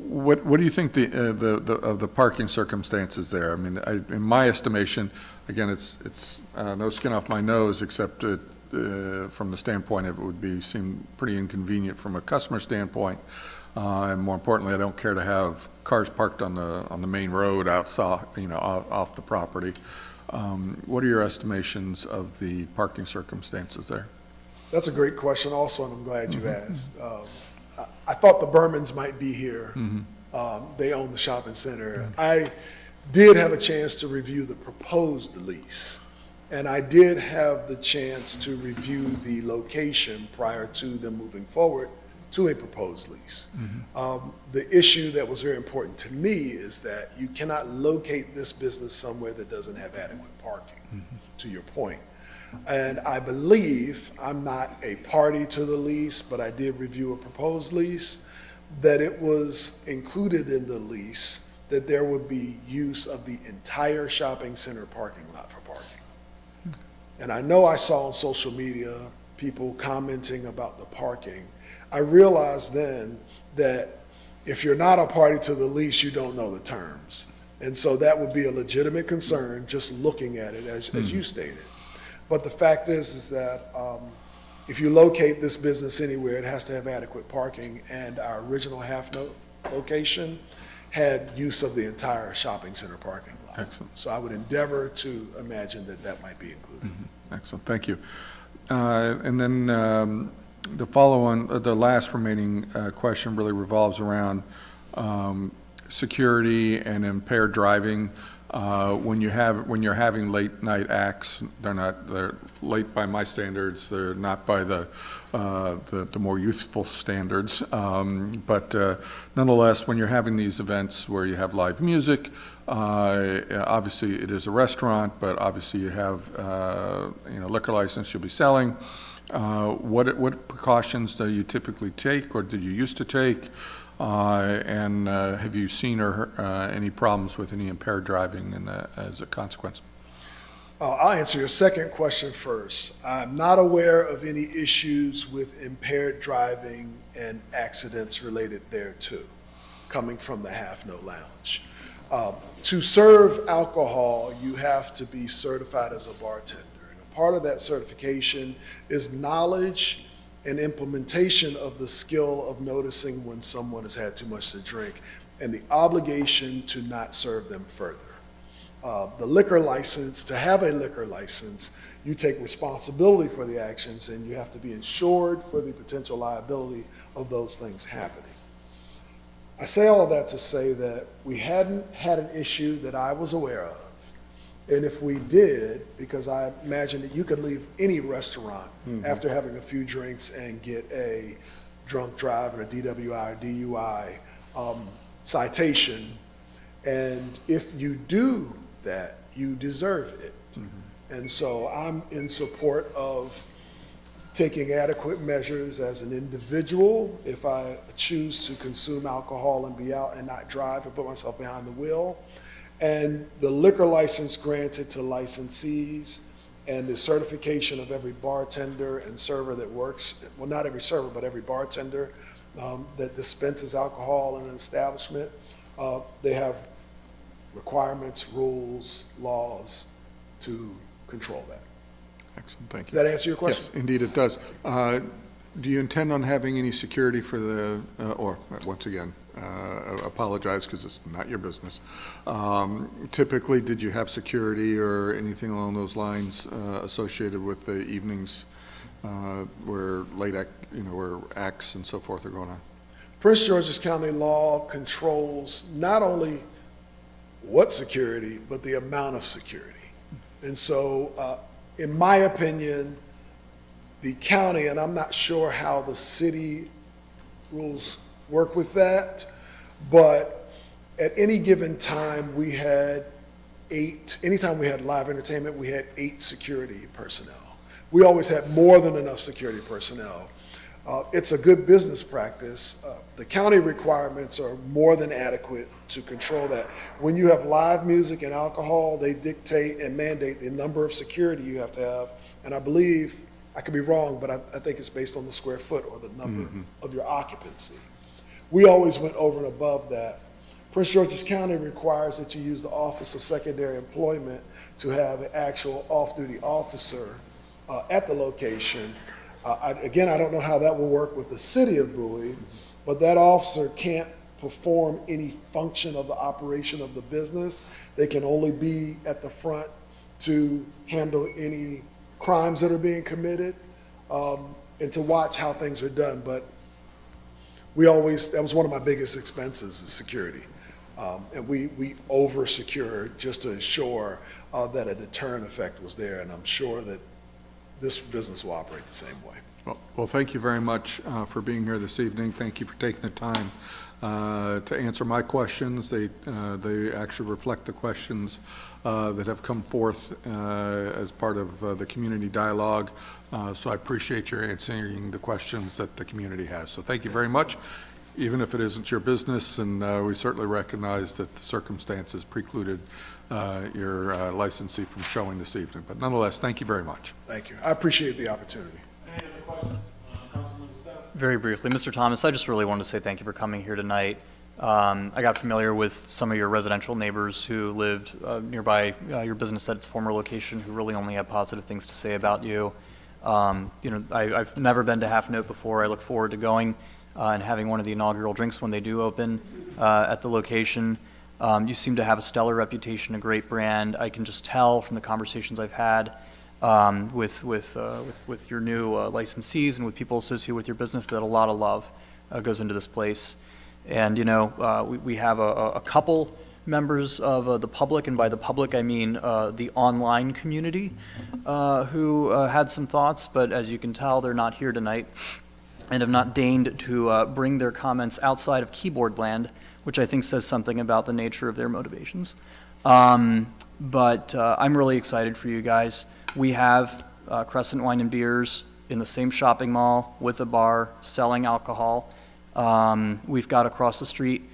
What do you think of the parking circumstances there? I mean, in my estimation, again, it's no skin off my nose, except from the standpoint of it would seem pretty inconvenient from a customer standpoint, and more importantly, I don't care to have cars parked on the main road outside, off the property. What are your estimations of the parking circumstances there? That's a great question also, and I'm glad you asked. I thought the Bermans might be here. They own the shopping center. I did have a chance to review the proposed lease, and I did have the chance to review the location prior to them moving forward to a proposed lease. The issue that was very important to me is that you cannot locate this business somewhere that doesn't have adequate parking, to your point. And I believe, I'm not a party to the lease, but I did review a proposed lease, that it was included in the lease that there would be use of the entire shopping center parking lot for parking. And I know I saw on social media people commenting about the parking. I realized then that if you're not a party to the lease, you don't know the terms. And so that would be a legitimate concern, just looking at it as you stated. But the fact is that if you locate this business anywhere, it has to have adequate parking, and our original half-note location had use of the entire shopping center parking lot. Excellent. So I would endeavor to imagine that that might be included. Excellent, thank you. And then the follow-on, the last remaining question really revolves around security and impaired driving. When you're having late night acts, they're late by my standards, they're not by the more youthful standards. But nonetheless, when you're having these events where you have live music, obviously it is a restaurant, but obviously you have liquor license you'll be selling. What precautions do you typically take, or did you used to take? And have you seen or any problems with any impaired driving as a consequence? I'll answer your second question first. I'm not aware of any issues with impaired driving and accidents related thereto coming from the Half Note Lounge. To serve alcohol, you have to be certified as a bartender. And a part of that certification is knowledge and implementation of the skill of noticing when someone has had too much to drink and the obligation to not serve them further. The liquor license, to have a liquor license, you take responsibility for the actions and you have to be insured for the potential liability of those things happening. I say all of that to say that we hadn't had an issue that I was aware of. And if we did, because I imagine that you could leave any restaurant after having a few drinks and get a drunk drive and a DWI or DUI citation, and if you do that, you deserve it. And so I'm in support of taking adequate measures as an individual if I choose to consume alcohol and be out and not drive and put myself behind the wheel. And the liquor license granted to licensees and the certification of every bartender and server that works, well, not every server, but every bartender that dispenses alcohol in an establishment, they have requirements, rules, laws to control that. Excellent, thank you. Does that answer your question? Yes, indeed it does. Do you intend on having any security for the, or once again, apologize because it's not your business. Typically, did you have security or anything along those lines associated with the evenings where where acts and so forth are going on? Prince George's County law controls not only what security, but the amount of security. And so, in my opinion, the county, and I'm not sure how the city rules work with that, but at any given time, we had anytime we had live entertainment, we had 8 security personnel. We always had more than enough security personnel. It's a good business practice. The county requirements are more than adequate to control that. When you have live music and alcohol, they dictate and mandate the number of security you have to have, and I believe, I could be wrong, but I think it's based on the square foot or the number of your occupancy. We always went over and above that. Prince George's County requires that you use the Office of Secondary Employment to have an actual off-duty officer at the location. Again, I don't know how that will work with the city of Bowie, but that officer can't perform any function of the operation of the business. They can only be at the front to handle any crimes that are being committed, and to watch how things are done. But that was one of my biggest expenses, is security. And we over-secured just to ensure that a deterrent effect was there, and I'm sure that this business will operate the same way. Well, thank you very much for being here this evening. Thank you for taking the time to answer my questions. They actually reflect the questions that have come forth as part of the community dialogue. So I appreciate your answering the questions that the community has. So thank you very much, even if it isn't your business, and we certainly recognize that the circumstances precluded your licensee from showing this evening. But nonetheless, thank you very much. Thank you. I appreciate the opportunity. Any other questions? Councilman Stepp? Very briefly, Mr. Thomas, I just really wanted to say thank you for coming here tonight. I got familiar with some of your residential neighbors who lived nearby your business at its former location, who really only had positive things to say about you. I've never been to Half Note before. I look forward to going. and having one of the inaugural drinks when they do open at the location. You seem to have a stellar reputation, a great brand. I can just tell from the conversations I've had with your new licensees and with people associated with your business that a lot of love goes into this place. And, you know, we have a couple members of the public, and by the public I mean the online community, who had some thoughts, but as you can tell, they're not here tonight and have not deigned to bring their comments outside of keyboard land, which I think says something about the nature of their motivations. But I'm really excited for you guys. We have Crescent Wine and Beers in the same shopping mall with a bar selling alcohol. We've got across the street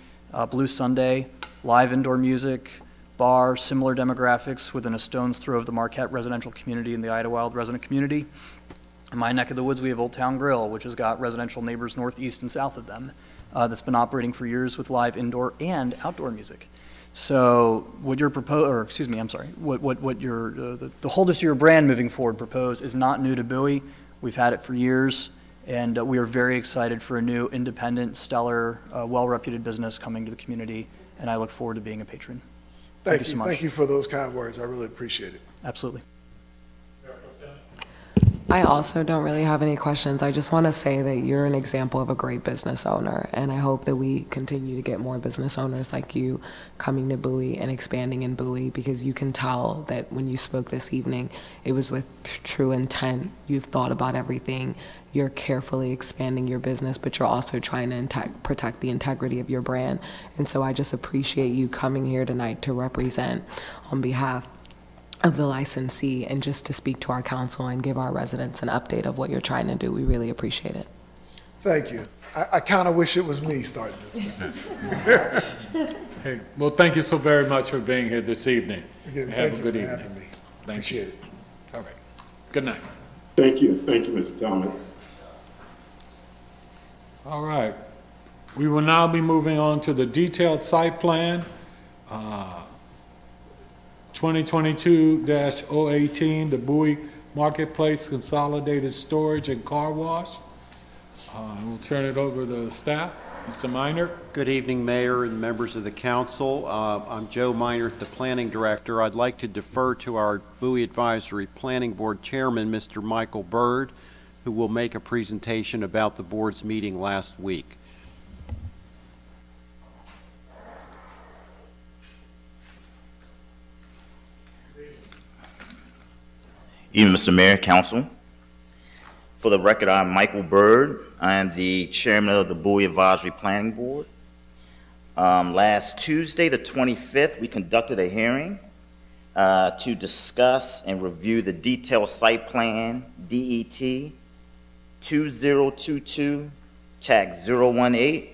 Blue Sunday, live indoor music, bar, similar demographics within a stone's throw of the Marquette residential community and the Idlewild resident community. In my neck of the woods, we have Old Town Grill, which has got residential neighbors north, east, and south of them, that's been operating for years with live indoor and outdoor music. So what you're what your the holders to your brand moving forward propose is not new to Bowie. We've had it for years, and we are very excited for a new, independent, stellar, well-reputed business coming to the community, and I look forward to being a patron. Thank you so much. Thank you for those kind words. I really appreciate it. Absolutely. I also don't really have any questions. I just want to say that you're an example of a great business owner, and I hope that we continue to get more business owners like you coming to Bowie and expanding in Bowie, because you can tell that when you spoke this evening, it was with true intent. You've thought about everything. You're carefully expanding your business, but you're also trying to protect the integrity of your brand. And so I just appreciate you coming here tonight to represent on behalf of the licensee and just to speak to our council and give our residents an update of what you're trying to do. We really appreciate it. Thank you. I kind of wish it was me starting this business. Hey, well, thank you so very much for being here this evening. Again, Have thank a you good for evening. having me. Thank Appreciate you. it. All right. Good night. Thank you, Mr. Thomas. All right. We will now be moving on to the detailed site plan, 2022-018, the Bowie Marketplace Consolidated Storage and Car Wash. We'll turn it over to staff. Mr. Minor. Good evening, Mayor and members of the council. I'm Joe Minor, the Planning Director. I'd like to defer to our Bowie Advisory Planning Board Chairman, Mr. Michael Byrd, who will make a presentation about the board's meeting last week. Evening, Mr. Mayor, Council. For the record, I'm Michael Byrd. I am the chairman of the Bowie Advisory Planning Board. Last Tuesday, the 25th, we conducted a hearing to discuss and review the detailed site plan, DET 2022-018,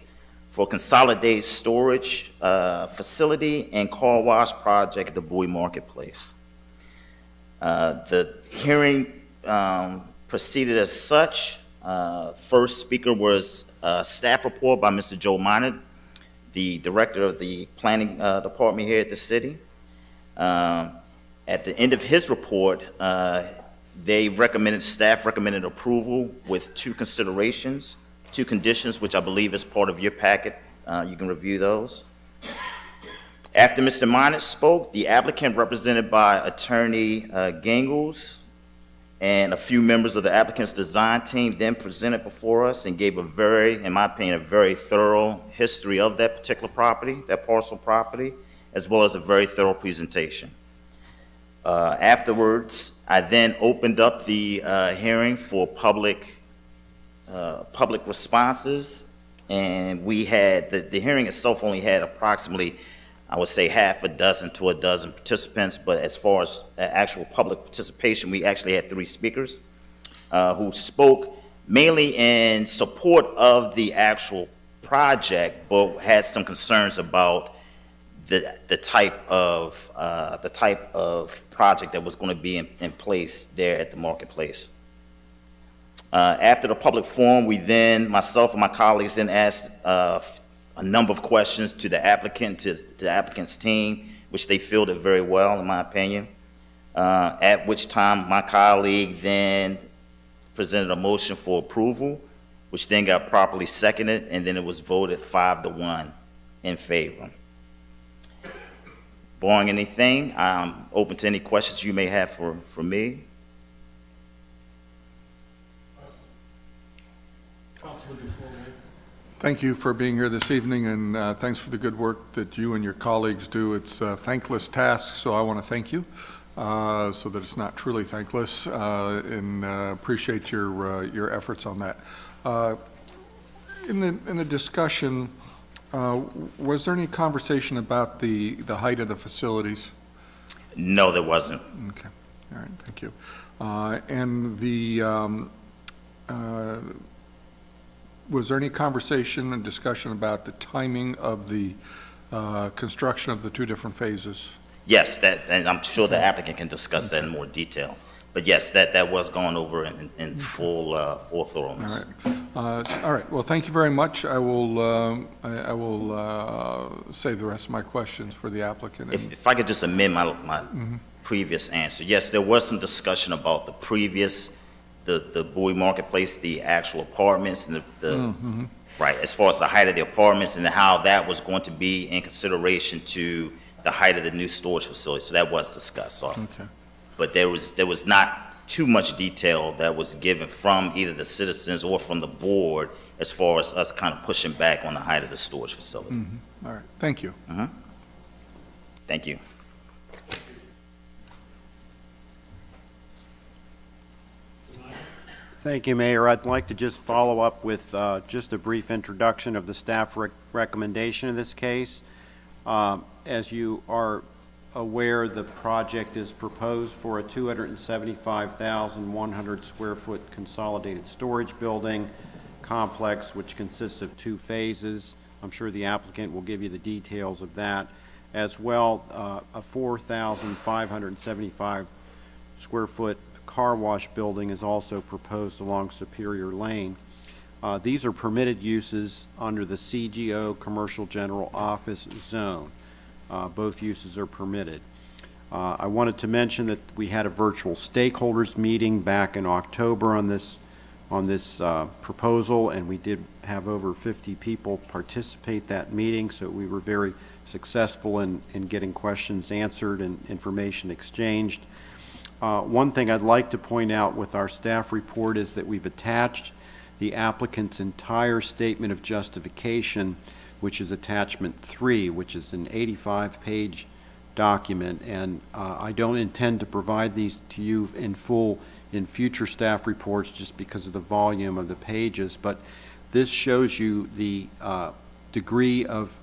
for consolidated storage facility and car wash project at the Bowie Marketplace. The hearing proceeded as such. First speaker was a staff report by Mr. Joe Minor, the director of the planning department here at the city. At the end of his report, staff recommended approval with two considerations, two conditions, which I believe is part of your packet. You can review those. After Mr. Minor spoke, the applicant, represented by Attorney Gingles and a few members of the applicant's design team, then presented before us and gave a very, in my opinion, a very thorough history of that particular property, that parcel property, as well as a very thorough presentation. Afterwards, I then opened up the hearing for public responses, and we had, the hearing itself only had approximately, I would say, half a dozen to a dozen participants, but as far as actual public participation, we actually had 3 speakers who spoke mainly in support of the actual project, but had some concerns about the type of project that was going to be in place there at the marketplace. After the public forum, we then, myself and my colleagues, then asked a number of questions to the applicant, to the applicant's team, which they fielded very well, in my opinion. At which time my colleague then presented a motion for approval which then got properly seconded, and then it was voted 5-1 in favor. Barring anything, I'm open to any questions you may have for me. Thank you for being here this evening, and thanks for the good work that you and your colleagues do. It's a thankless task, so I want to thank you, so that it's not truly thankless, and appreciate your efforts on that. In the discussion, was there any conversation about the height of the facilities? No, there wasn't. Okay, all right, thank you. And the was there any conversation and discussion about the timing of the construction of the two different phases? Yes, and I'm sure the applicant can discuss that in more detail. But yes, that was gone over in full thoroughness. All right. Well, thank you very much. I will save the rest of my questions for the applicant. If I could just amend my previous answer. Yes, there was some discussion about the previous, the Bowie Marketplace, the actual apartments, and right, as far as the height of the apartments and how that was going to be in consideration to the height of the new storage facility. So that was discussed. So. Okay. But there was not too much detail that was given from either the citizens or from the board as far as us kind of pushing back on the height of the storage facility. All right. Thank you. Thank you. Thank you, Mayor. I'd like to just follow up with just a brief introduction of the staff recommendation in this case. As you are aware, the project is proposed for a 275,100 square foot consolidated storage building complex, which consists of 2 phases. I'm sure the applicant will give you the details of that. As well, a 4,575 square foot car wash building is also proposed along Superior Lane. These are permitted uses under the CGO Commercial General Office Zone. Both uses are permitted. I wanted to mention that we had a virtual stakeholders meeting back in October on this proposal, and we did have over 50 people participate that meeting, so we were very successful in getting questions answered and information exchanged. One thing I'd like to point out with our staff report is that we've attached the applicant's entire statement of justification, which is attachment 3, which is an 85-page document, and I don't intend to provide these to you in full in future staff reports just because of the volume of the pages, but this shows you the degree of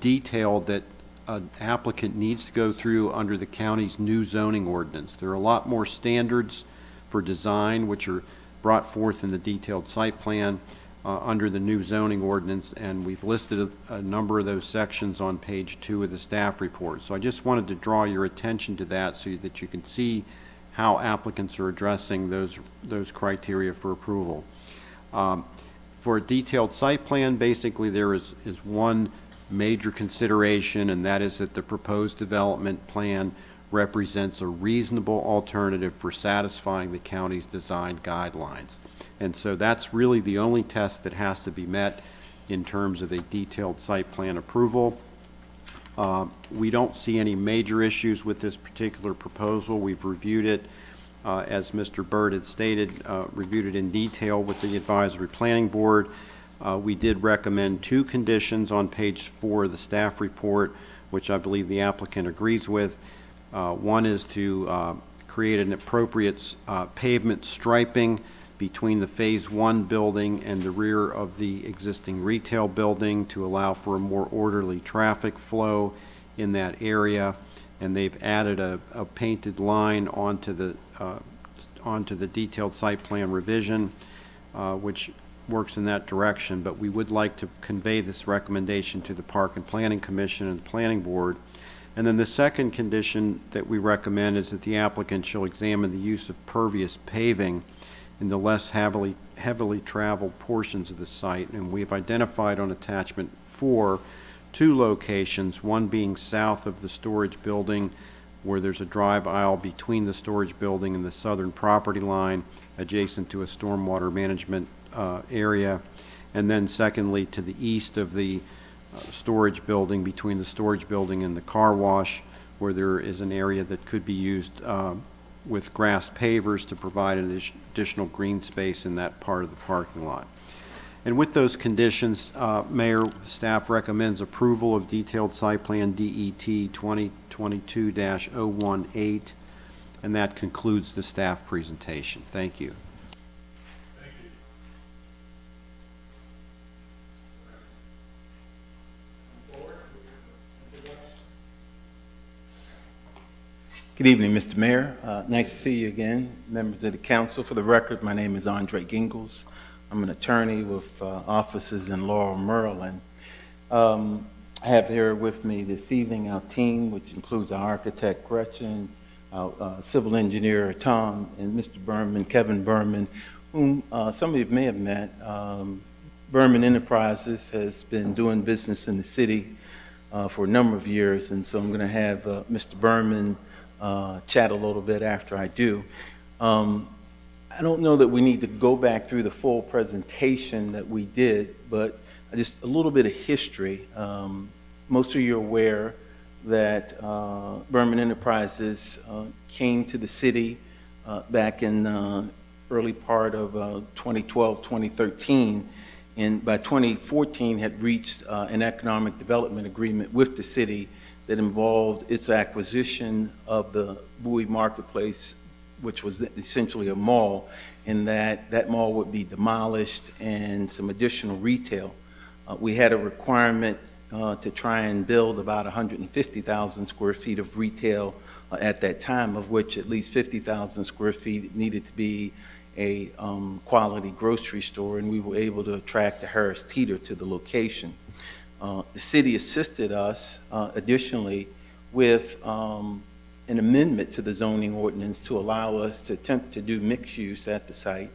detail that an applicant needs to go through under the county's new zoning ordinance. There are a lot more standards for design which are brought forth in the detailed site plan under the new zoning ordinance, and we've listed a number of those sections on page 2 of the staff report. So I just wanted to draw your attention to that so that you can see how applicants are addressing those criteria for approval. For a detailed site plan, basically there is one major consideration, and that is that the proposed development plan represents a reasonable alternative for satisfying the county's design guidelines. And so that's really the only test that has to be met in terms of a detailed site plan approval. We don't see any major issues with this particular proposal. We've reviewed it, as Mr. Byrd had stated, reviewed it in detail with the Advisory Planning Board. We did recommend 2 conditions on page 4 of the staff report, which I believe the applicant agrees with. One is to create an appropriate pavement striping between the Phase 1 building and the rear of the existing retail building to allow for a more orderly traffic flow in that area. And they've added a painted line onto the detailed site plan revision, which works in that direction. But we would like to convey this recommendation to the Park and Planning Commission and the Planning Board. And then the second condition that we recommend is that the applicant shall examine the use of pervious paving in the less heavily traveled portions of the site. And we've identified on attachment 4 2 locations, one being south of the storage building where there's a drive aisle between the storage building and the southern property line adjacent to a stormwater management area. And then secondly, to the east of the storage building, between the storage building and the car wash, where there is an area that could be used with grass pavers to provide an additional green space in that part of the parking lot. And with those conditions, Mayor, staff recommends approval of detailed site plan DET 2022-018, and that concludes the staff presentation. Thank you. Good evening, Mr. Mayor. Nice to see you again, members of the council. For the record, my name is Andre Gingles. I'm an attorney with offices in Laurel, Maryland. I have here with me this evening our team, which includes our architect Gretchen, our civil engineer Tom, and Mr. Berman, Kevin Berman, whom some of you may have met. Berman Enterprises has been doing business in the city for a number of years, and so I'm going to have Mr. Berman chat a little bit after I do. I don't know that we need to go back through the full presentation that we did, but just a little bit of history. Most of you are aware that Berman Enterprises came to the city back in early part of 2012, 2013, and by 2014 had reached an economic development agreement with the city that involved its acquisition of the Bowie Marketplace, which was essentially a mall, and that mall would be demolished and some additional retail. We had a requirement to try and build about 150,000 square feet of retail at that time, of which at least 50,000 square feet needed to be a quality grocery store, and we were able to attract the Harris Teeter to the location. The city assisted us additionally with an amendment to the zoning ordinance to allow us to attempt to do mixed use at the site.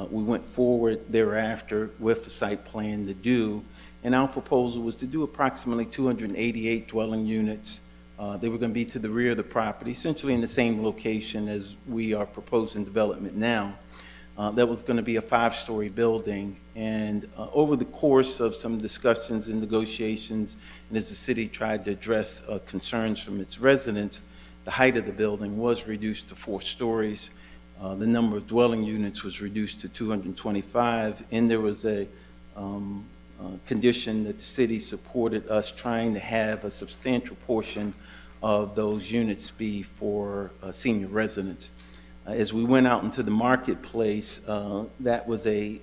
We went forward thereafter with a site plan to do, and our proposal was to do approximately 288 dwelling units. They were going to be to the rear of the property, essentially in the same location as we are proposing development now. That was going to be a 5-story building, and over the course of some discussions and negotiations, and as the city tried to address concerns from its residents, the height of the building was reduced to 4 stories. The number of dwelling units was reduced to 225, and there was a condition that the city supported us trying to have a substantial portion of those units be for senior residents. As we went out into the marketplace, that was a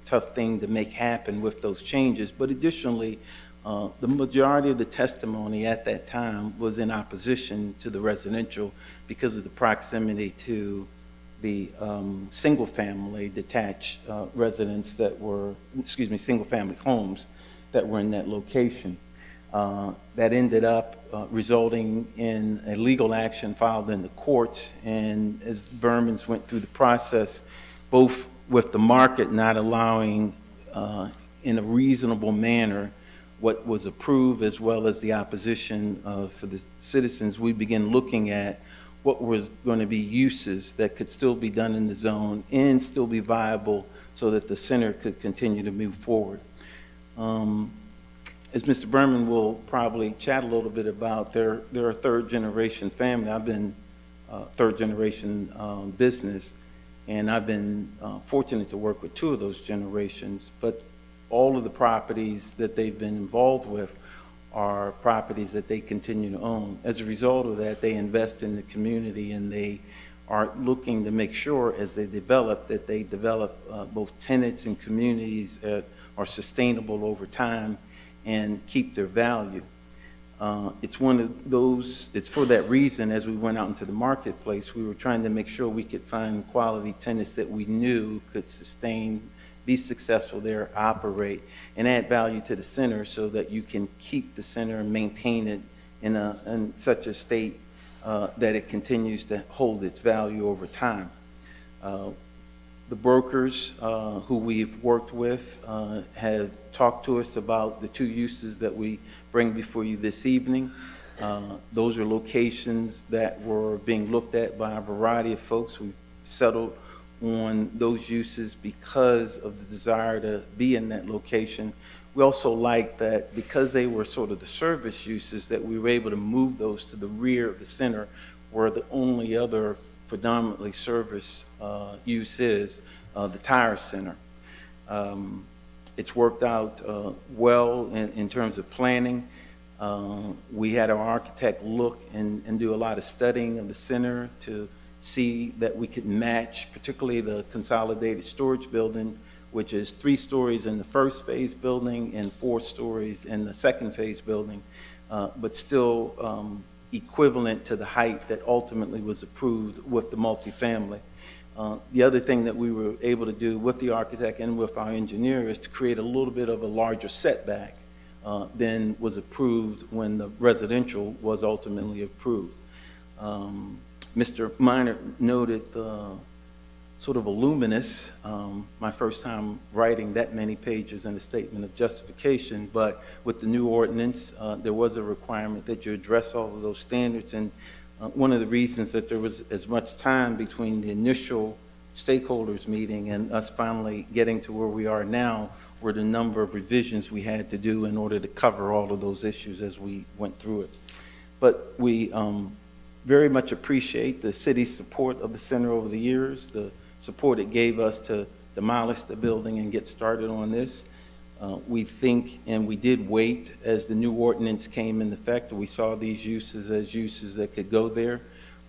tough thing to make happen with those changes. But additionally, the majority of the testimony at that time was in opposition to the residential because of the proximity to the single-family detached residents that were, single-family homes that were in that location. That ended up resulting in a legal action filed in the courts, and as Bermans went through the process, both with the market not allowing in a reasonable manner what was approved, as well as the opposition for the citizens, we began looking at what was going to be uses that could still be done in the zone and still be viable so that the center could continue to move forward. As Mr. Berman will probably chat a little bit about, they're a third-generation family. I've been third-generation business, and I've been fortunate to work with 2 of those generations, but all of the properties that they've been involved with are properties that they continue to own. As a result of that, they invest in the community, and they are looking to make sure as they develop that they develop both tenants and communities that are sustainable over time and keep their value. It's one of those, it's for that reason, as we went out into the marketplace, we were trying to make sure we could find quality tenants that we knew could sustain, be successful there, operate, and add value to the center so that you can keep the center and maintain it in such a state that it continues to hold its value over time. The brokers who we've worked with have talked to us about the 2 uses that we bring before you this evening. Those are locations that were being looked at by a variety of folks. We settled on those uses because of the desire to be in that location. We also like that because they were sort of the service uses, that we were able to move those to the rear of the center, where the only other predominantly service use is the tire center. It's worked out well in terms of planning. We had our architect look and do a lot of studying of the center to see that we could match, particularly the consolidated storage building, which is 3 stories in the first phase building and 4 stories in the second phase building, but still equivalent to the height that ultimately was approved with the multifamily. The other thing that we were able to do with the architect and with our engineer is to create a little bit of a larger setback than was approved when the residential was ultimately approved. Mr. Minor noted the sort of voluminous, my first time writing that many pages in a statement of justification, but with the new ordinance, there was a requirement that you address all of those standards. And one of the reasons that there was as much time between the initial stakeholders meeting and us finally getting to where we are now were the number of revisions we had to do in order to cover all of those issues as we went through it. But we very much appreciate the city's support of the center over the years, the support it gave us to demolish the building and get started on this. We think, and we did wait as the new ordinance came into effect, we saw these uses as uses that could go there.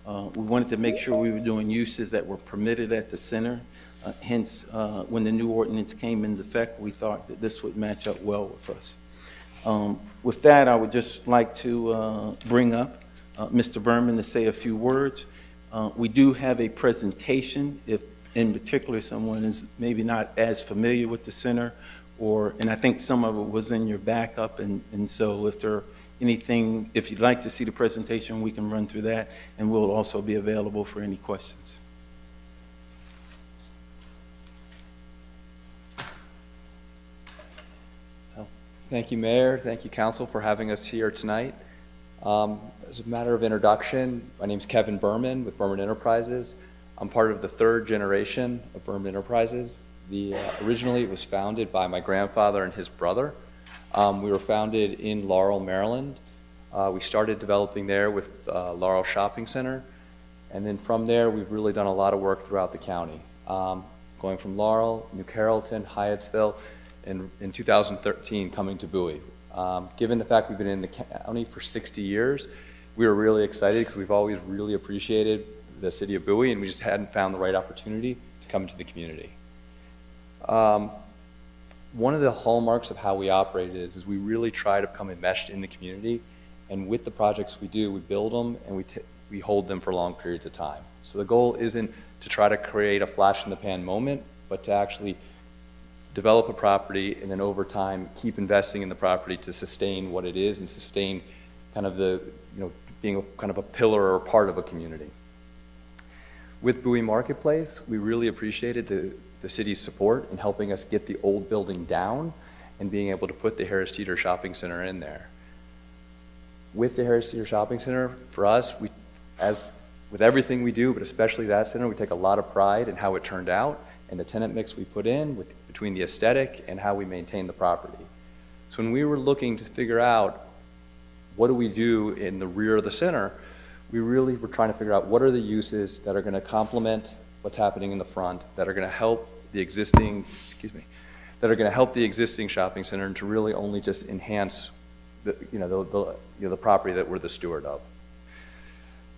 We wanted to make sure we were doing uses that were permitted at the center. Hence, when the new ordinance came into effect, we thought that this would match up well with us. With that, I would just like to bring up Mr. Berman to say a few words. We do have a presentation, if in particular someone is maybe not as familiar with the center, and I think some of it was in your backup, and so if there anything, if you'd like to see the presentation, we can run through that, and we'll also be available for any questions. Thank you, Mayor. Thank you, Council, for having us here tonight. As a matter of introduction, my name is Kevin Berman with Berman Enterprises. I'm part of the 3rd generation of Berman Enterprises. Originally, it was founded by my grandfather and his brother. We were founded in Laurel, Maryland. We started developing there with Laurel Shopping Center, and then from there, we've really done a lot of work throughout the county, going from Laurel, New Carrollton, Hyattsville, and in 2013, coming to Bowie. Given the fact we've been in the county for 60 years, we were really excited because we've always really appreciated the city of Bowie, and we just hadn't found the right opportunity to come into the community. One of the hallmarks of how we operate is we really try to become enmeshed in the community, and with the projects we do, we build them and we hold them for long periods of time. So the goal isn't to try to create a flash in the pan moment, but to actually develop a property and then over time keep investing in the property to sustain what it is and sustain kind of the, being kind of a pillar or part of a community. With Bowie Marketplace, we really appreciated the city's support in helping us get the old building down and being able to put the Harris Teeter Shopping Center in there. With the Harris Teeter Shopping Center, for us, as with everything we do, but especially that center, we take a lot of pride in how it turned out and the tenant mix we put in between the aesthetic and how we maintain the property. So when we were looking to figure out what do we do in the rear of the center, we really were trying to figure out what are the uses that are going to complement what's happening in the front, that are going to help the existing, that are going to help the existing shopping center and to really only just enhance the property that we're the steward of.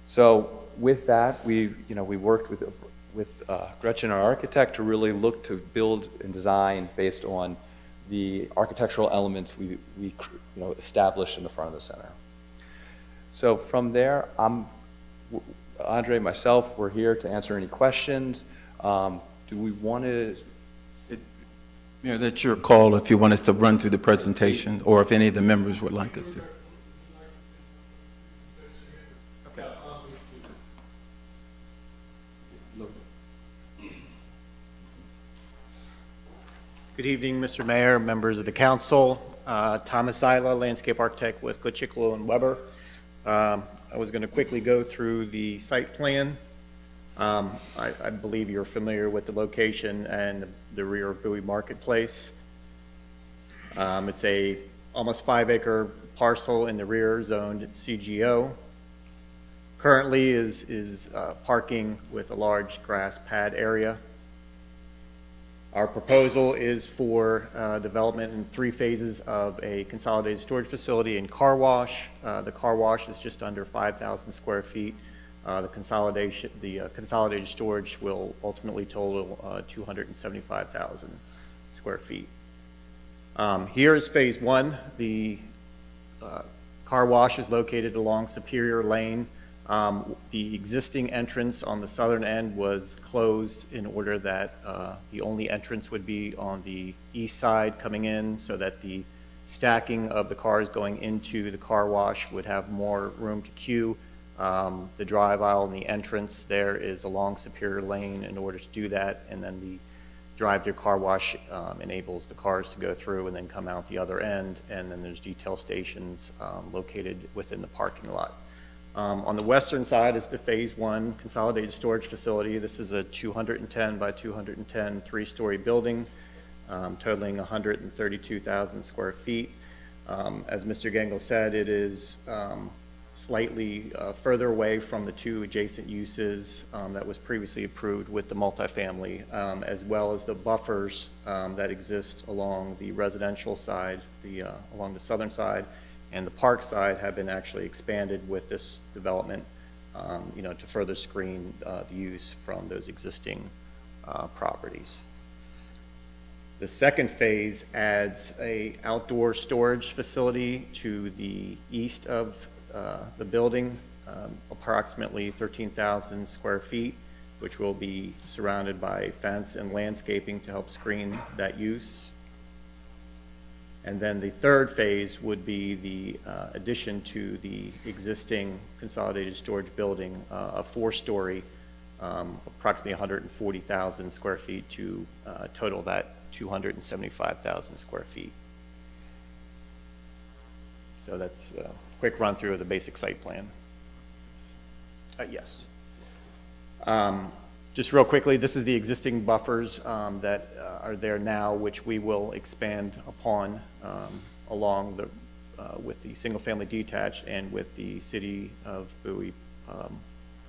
So with that, we worked with Gretchen, our architect, to really look to build and design based on the architectural elements we established in the front of the center. So from there, Andre, myself, we're here to answer any questions. Do we want to? Mayor, that's your call if you want us to run through the presentation or if any of the members would like us to. Good evening, Mr. Mayor, members of the council. Thomas Isla, landscape architect with Cochiclo and Weber. I was going to quickly go through the site plan I believe you're familiar with the location and the rear of Bowie Marketplace. It's a almost 5-acre parcel in the rear zoned CGO. Currently is parking with a large grass pad area. Our proposal is for development in 3 phases of a consolidated storage facility and car wash. The car wash is just under 5,000 square feet. The consolidated storage will ultimately total 275,000 square feet. Here is phase 1. The car wash is located along Superior Lane. The existing entrance on the southern end was closed in order that the only entrance would be on the east side coming in, so that the stacking of the cars going into the car wash would have more room to queue. The drive aisle and the entrance there is along Superior Lane in order to do that, and then the drive-through car wash enables the cars to go through and then come out the other end, and then there's detail stations located within the parking lot. On the western side is the phase 1 consolidated storage facility. This is a 210 by 210 3-story building, totaling 132,000 square feet. As Mr. Gengel said, it is slightly further away from the 2 adjacent uses that was previously approved with the multifamily, as well as the buffers that exist along the residential side, along the southern side, and the park side have been actually expanded with this development, to further screen the use from those existing properties. The second phase adds a outdoor storage facility to the east of the building, approximately 13,000 square feet, which will be surrounded by fence and landscaping to help screen that use. And then the third phase would be the addition to the existing consolidated storage building, a 4-story, approximately 140,000 square feet to total that 275,000 square feet. So that's a quick run through of the basic site plan. Yes. Just real quickly, this is the existing buffers that are there now, which we will expand upon along the with the single-family detached and with the City of Bowie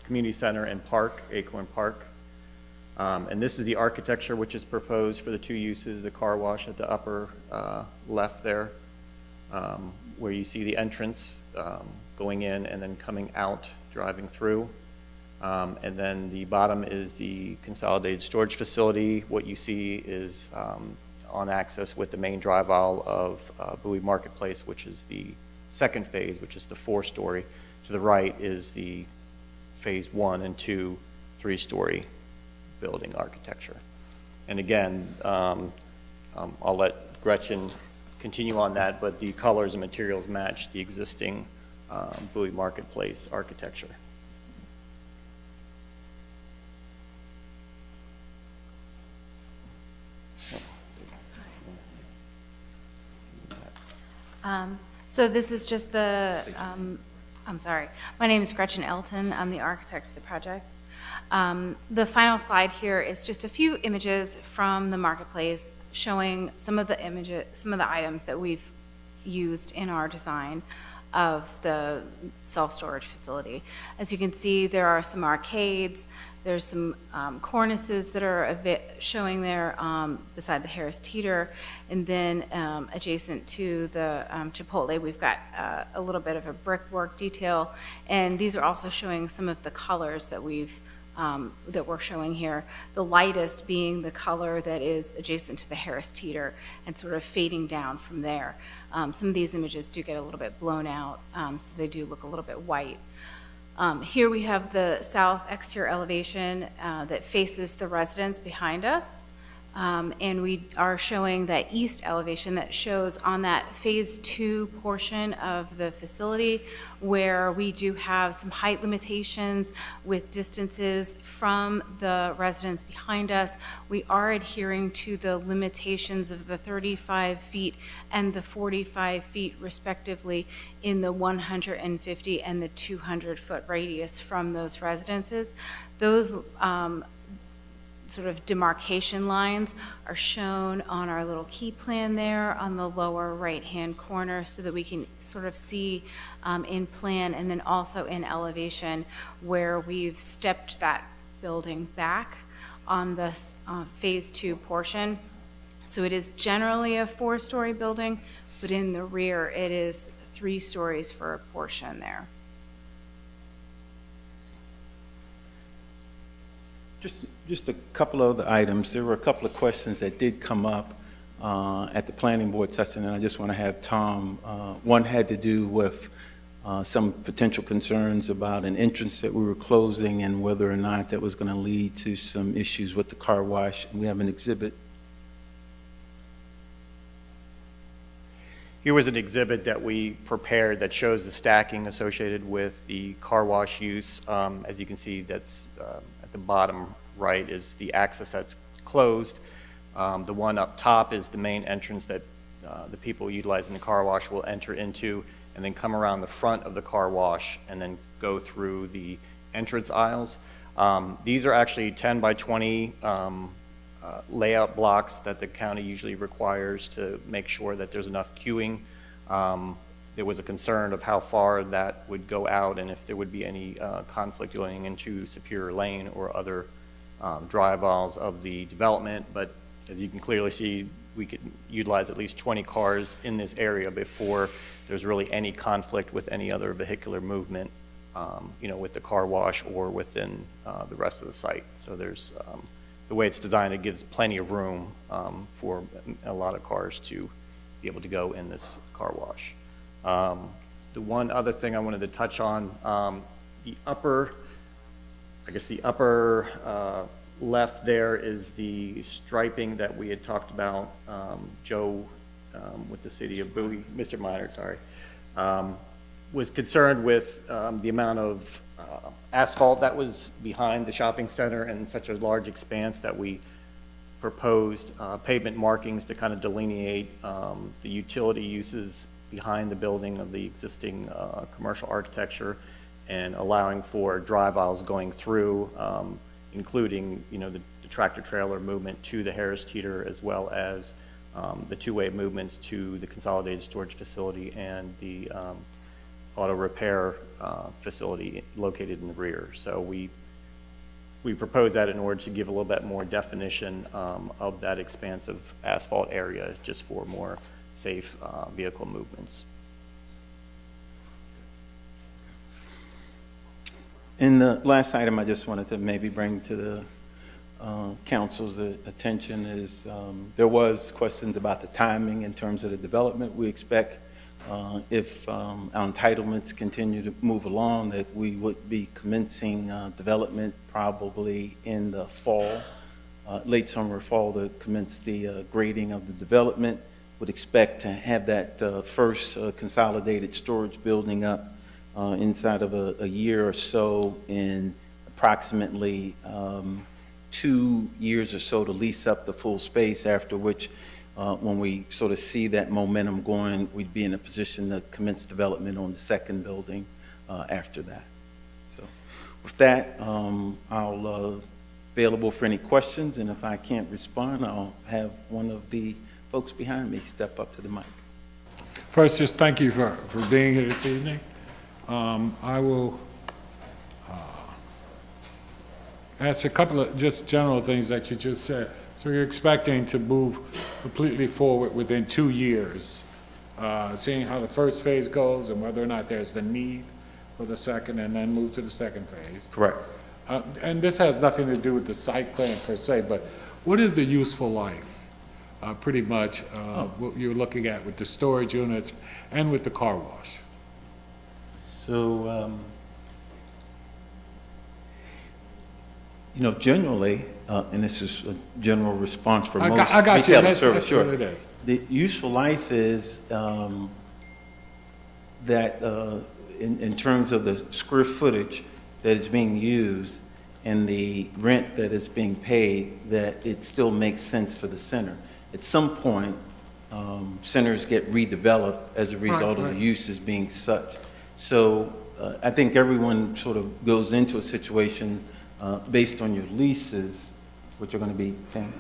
Community Center and Park, Acorn Park. And this is the architecture which is proposed for the 2 uses, the car wash at the upper left there, where you see the entrance going in and then coming out, driving through. And then the bottom is the consolidated storage facility. What you see is on access with the main drive aisle of Bowie Marketplace, which is the second phase, which is the 4-story. To the right is the phase 1 and 2 3-story building architecture. And again, I'll let Gretchen continue on that, but the colors and materials match the existing Bowie Marketplace architecture. So this is just the, I'm sorry, my name is Gretchen Elton. I'm the architect for the project. The final slide here is just a few images from the marketplace showing some of the items that we've used in our design of the self-storage facility. As you can see, there are some arcades, there's some cornices that are showing there beside the Harris Teeter, and then adjacent to the Chipotle, we've got a little bit of a brickwork detail, and these are also showing some of the colors that that we're showing here. The lightest being the color that is adjacent to the Harris Teeter and sort of fading down from there. Some of these images do get a little bit blown out, so they do look a little bit white. Here we have the south exterior elevation that faces the residence behind us. And we are showing that east elevation that shows on that phase 2 portion of the facility where we do have some height limitations with distances from the residents behind us. We are adhering to the limitations of the 35 feet and the 45 feet respectively in the 150 and the 200-foot radius from those residences. Those sort of demarcation lines are shown on our little key plan there on the lower right-hand corner so that we can sort of see in plan and then also in elevation where we've stepped that building back on the phase 2 portion. So it is generally a 4-story building, but in the rear it is 3 stories for a portion there. Just a couple of other items. There were a couple of questions that did come up at the planning board session, and I just want to have Tom. One had to do with some potential concerns about an entrance that we were closing and whether or not that was going to lead to some issues with the car wash. And we have an exhibit. Here was an exhibit that we prepared that shows the stacking associated with the car wash use. As you can see, that's at the bottom right is the access that's closed. The one up top is the main entrance that the people utilizing the car wash will enter into and then come around the front of the car wash and then go through the entrance aisles. These are actually 10 by 20 layout blocks that the county usually requires to make sure that there's enough queuing. There was a concern of how far that would go out and if there would be any conflict going into Superior Lane or other drive aisles of the development. But as you can clearly see, we could utilize at least 20 cars in this area before there's really any conflict with any other vehicular movement, you know, with the car wash or within the rest of the site. So there's the way it's designed, it gives plenty of room for a lot of cars to be able to go in this car wash. The one other thing I wanted to touch on, the upper left there is the striping that we had talked about, Joe with the city of Bowie, Mr. Minor, sorry, was concerned with the amount of asphalt that was behind the shopping center and such a large expanse that we proposed pavement markings to kind of delineate the utility uses behind the building of the existing commercial architecture and allowing for drive aisles going through, including, you know, the tractor trailer movement to the Harris Teeter as well as the two-way movements to the Consolidated Storage Facility and the auto repair facility located in the rear. So we propose that in order to give a little bit more definition of that expansive asphalt area just for more safe vehicle movements. And the last item I just wanted to maybe bring to the council's attention is there was questions about the timing in terms of the development. We expect if our entitlements continue to move along that we would be commencing development probably in the fall, late summer or fall to commence the grading of the development. Would expect to have that first consolidated storage building up inside of a year or so, in approximately 2 years or so to lease up the full space, after which when we sort of see that momentum going, we'd be in a position to commence development on the second building after that. So with that, I'll available for any questions, and if I can't respond, I'll have one of the folks behind me step up to the mic. First, just thank you for being here this evening. I will ask a couple of just general things that you just said. So you're expecting to move completely forward within 2 years, seeing how the first phase goes and whether or not there's the need for the second, and then move to the second phase. Correct. And this has nothing to do with the site plan per se, but what is the useful life, pretty much, what you're looking at with the storage units and with the car wash? So You know, generally, and this is a general response for I most got you. retail That's service, what sure. it is. The useful life is that in terms of the square footage that is being used and the rent that is being paid, that it still makes sense for the center. At some point, centers get redeveloped as a result of the uses being such. So I think everyone sort of goes into a situation based on your leases, which are going to be 10.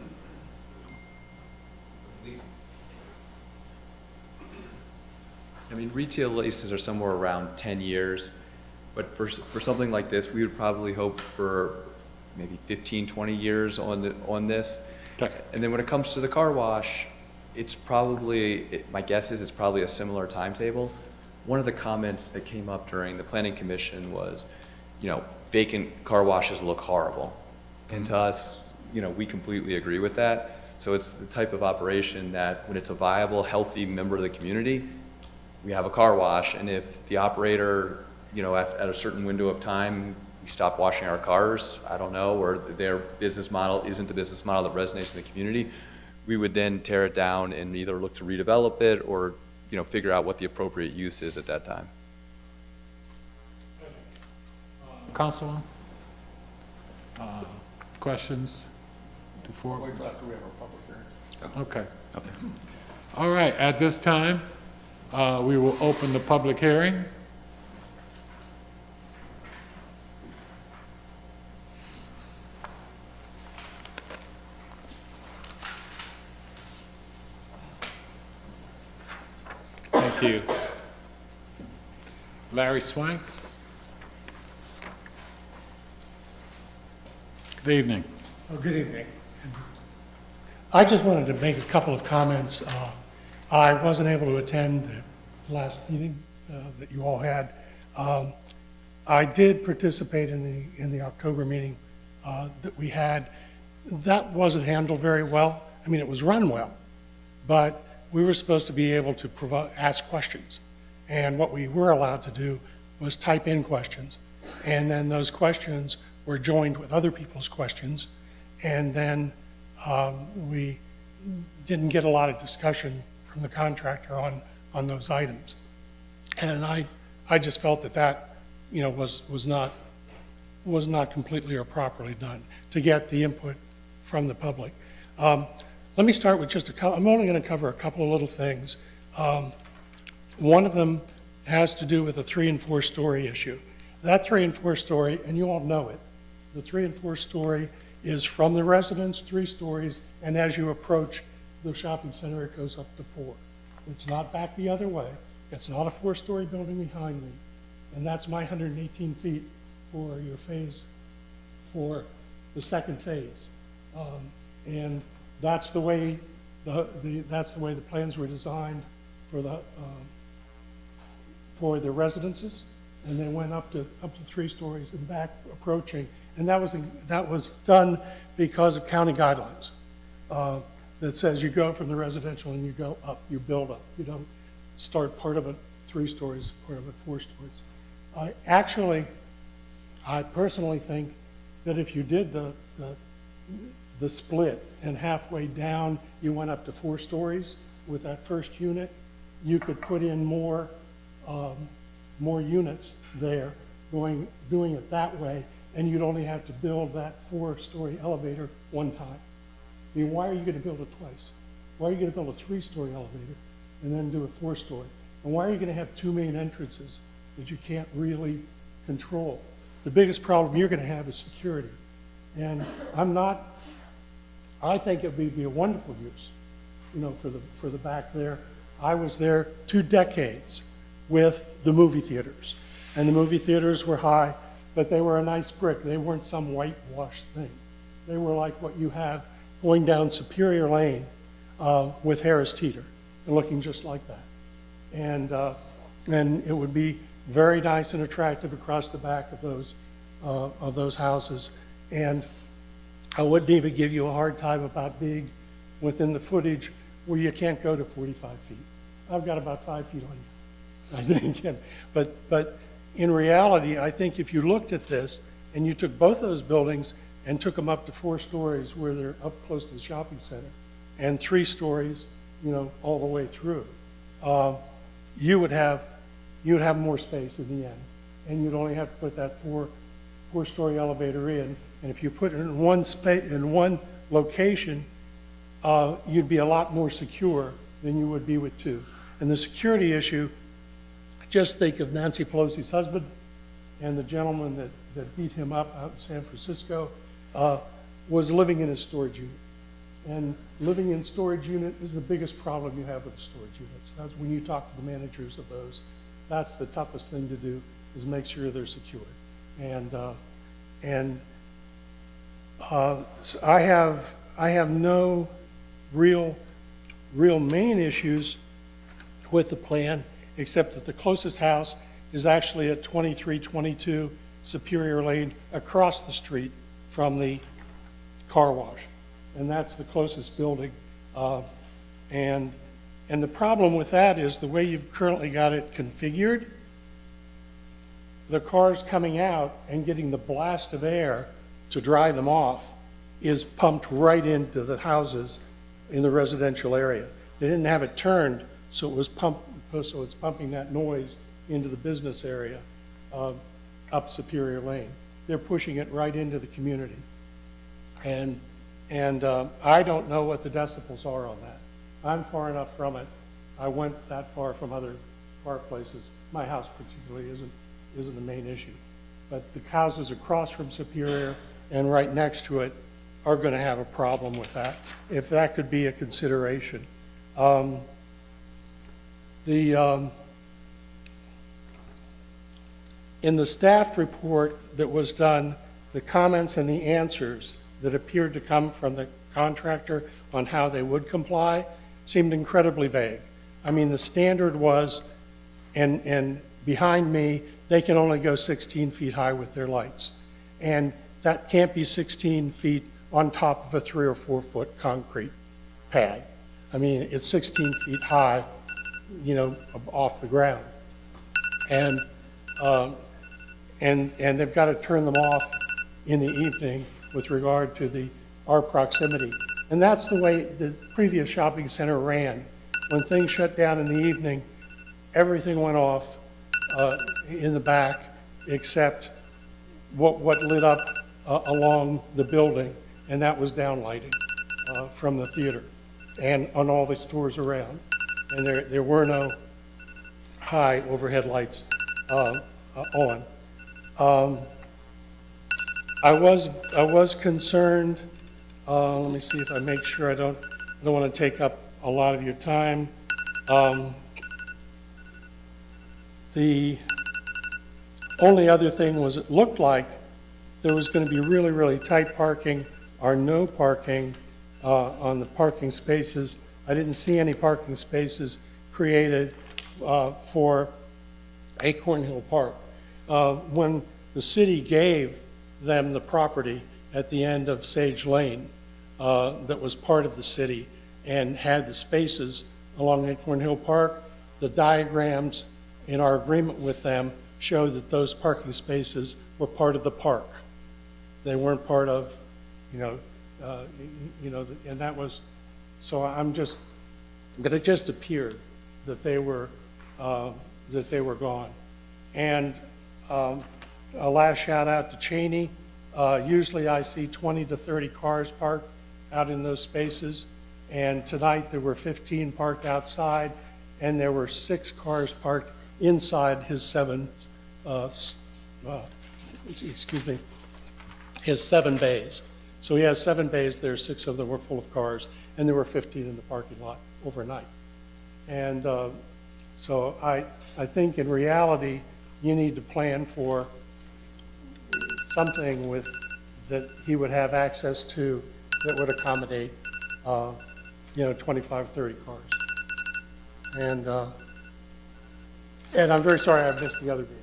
I mean, retail leases are somewhere around 10 years, but for something like this, we would probably hope for maybe 15, 20 years on this. Okay. And then when it comes to the car wash, it's probably, my guess is it's probably a similar timetable. One of the comments that came up during the planning commission was, you know, vacant car washes look horrible. And to us, you know, we completely agree with that. So it's the type of operation that when it's a viable, healthy member of the community, we have a car wash, and if the operator, you know, at a certain window of time, we stop washing our cars, I don't know, or their business model isn't the business model that resonates in the community, we would then tear it down and either look to redevelop it or, you know, figure out what the appropriate use is at that time. Councilman? Questions? Before? Wait till after we have our public hearing. Okay. Okay. All right, at this time, we will open the public hearing. Thank you. Larry Swank? Good evening. Oh, good evening. I just wanted to make a couple of comments. I wasn't able to attend the last meeting that you all had. I did participate in the October meeting that we had. That wasn't handled very well. I mean, it was run well, but we were supposed to be able to ask questions. And what we were allowed to do was type in questions. And then those questions were joined with other people's questions. And then we didn't get a lot of discussion from the contractor on those items. And I just felt that you know, was not completely or properly done to get the input from the public. Let me start with just I'm only going to cover a couple of little things. One of them has to do with the 3- and 4-story issue. That 3- and 4-story, and you all know it, the 3- and 4-story is from the residence, 3 stories, and as you approach the shopping center, it goes up to 4. It's not back the other way. It's not a 4-story building behind me. And that's my 118 feet for your phase, for the second phase. And that's the way that's the way the plans were designed for the residences, and they went up to 3 stories and back approaching. And that was done because of county guidelines that says you go from the residential and you go up, you build up. You don't start part of it 3 stories, part of it 4 stories. I personally think that if you did the split and halfway down you went up to 4 stories with that first unit, you could put in more units there, doing it that way, and you'd only have to build that 4-story elevator one time. I mean, why are you going to build it twice? Why are you going to build a 3-story elevator and then do a 4-story? And why are you going to have 2 main entrances that you can't really control? The biggest problem you're going to have is security. And I think it would be a wonderful use, you know, for the back there. I was there 2 decades with the movie theaters. And the movie theaters were high, but they were a nice brick. They weren't some whitewashed thing. They were like what you have going down Superior Lane with Harris Teeter, looking just like that. And it would be very nice and attractive across the back of those houses. And I wouldn't even give you a hard time about being within the footage where you can't go to 45 feet. I've got about 5 feet on you, I think. But in reality, I think if you looked at this and you took both those buildings and took them up to 4 stories where they're up close to the shopping center, and 3 stories, you know, all the way through, you would have more space in the end, and you'd only have to put that four-story elevator in, and if you put it in one location, you'd be a lot more secure than you would be with 2. And the security issue, just think of Nancy Pelosi's husband and the gentleman that beat him up out in San Francisco, was living in a storage unit. And living in storage unit is the biggest problem you have with the storage units. That's when you talk to the managers of those, that's the toughest thing to do, is make sure they're secured. So I have no real main issues with the plan, except that the closest house is actually at 2322 Superior Lane, across the street from the car wash. And that's the closest building. And the problem with that is the way you've currently got it configured, the cars coming out and getting the blast of air to dry them off is pumped right into the houses in the residential area. They didn't have it turned, so it's pumping that noise into the business area up Superior Lane. They're pushing it right into the community. And I don't know what the decibels are on that. I'm far enough from it. I went that far from other car places. My house particularly isn't the main issue. But the houses across from Superior and right next to it are going to have a problem with that, if that could be a consideration. In the staff report that was done, the comments and the answers that appeared to come from the contractor on how they would comply seemed incredibly vague. I mean, the standard was, and behind me, they can only go 16 feet high with their lights. And that can't be 16 feet on top of a 3 or 4 foot concrete pad. I mean, it's 16 feet high, you know, off the ground. And they've got to turn them off in the evening with regard to our proximity. And that's the way the previous shopping center ran. When things shut down in the evening, everything went off in the back except what lit up along the building, and that was downlighting from the theater and on all the stores around. And there were no high overhead lights on. I was concerned, let me see if I make sure I don't want to take up a lot of your time. The only other thing was it looked like there was going to be really, really tight parking or no parking on the parking spaces. I didn't see any parking spaces created for Acorn Hill Park. When the city gave them the property at the end of Sage Lane that was part of the city and had the spaces along Acorn Hill Park, the diagrams in our agreement with them show that those parking spaces were part of the park. They weren't part of, and that was, so but it just appeared that they were gone. And a last shout out to Cheney. Usually I see 20 to 30 cars parked out in those spaces. And tonight there were 15 parked outside, and there were 6 cars parked inside his 7 bays. So he has 7 bays there, 6 of them were full of cars, and there were 15 in the parking lot overnight. And so I think in reality, you need to plan for something that he would have access to that would accommodate 25, 30 cars. And I'm very sorry I missed the other meetings.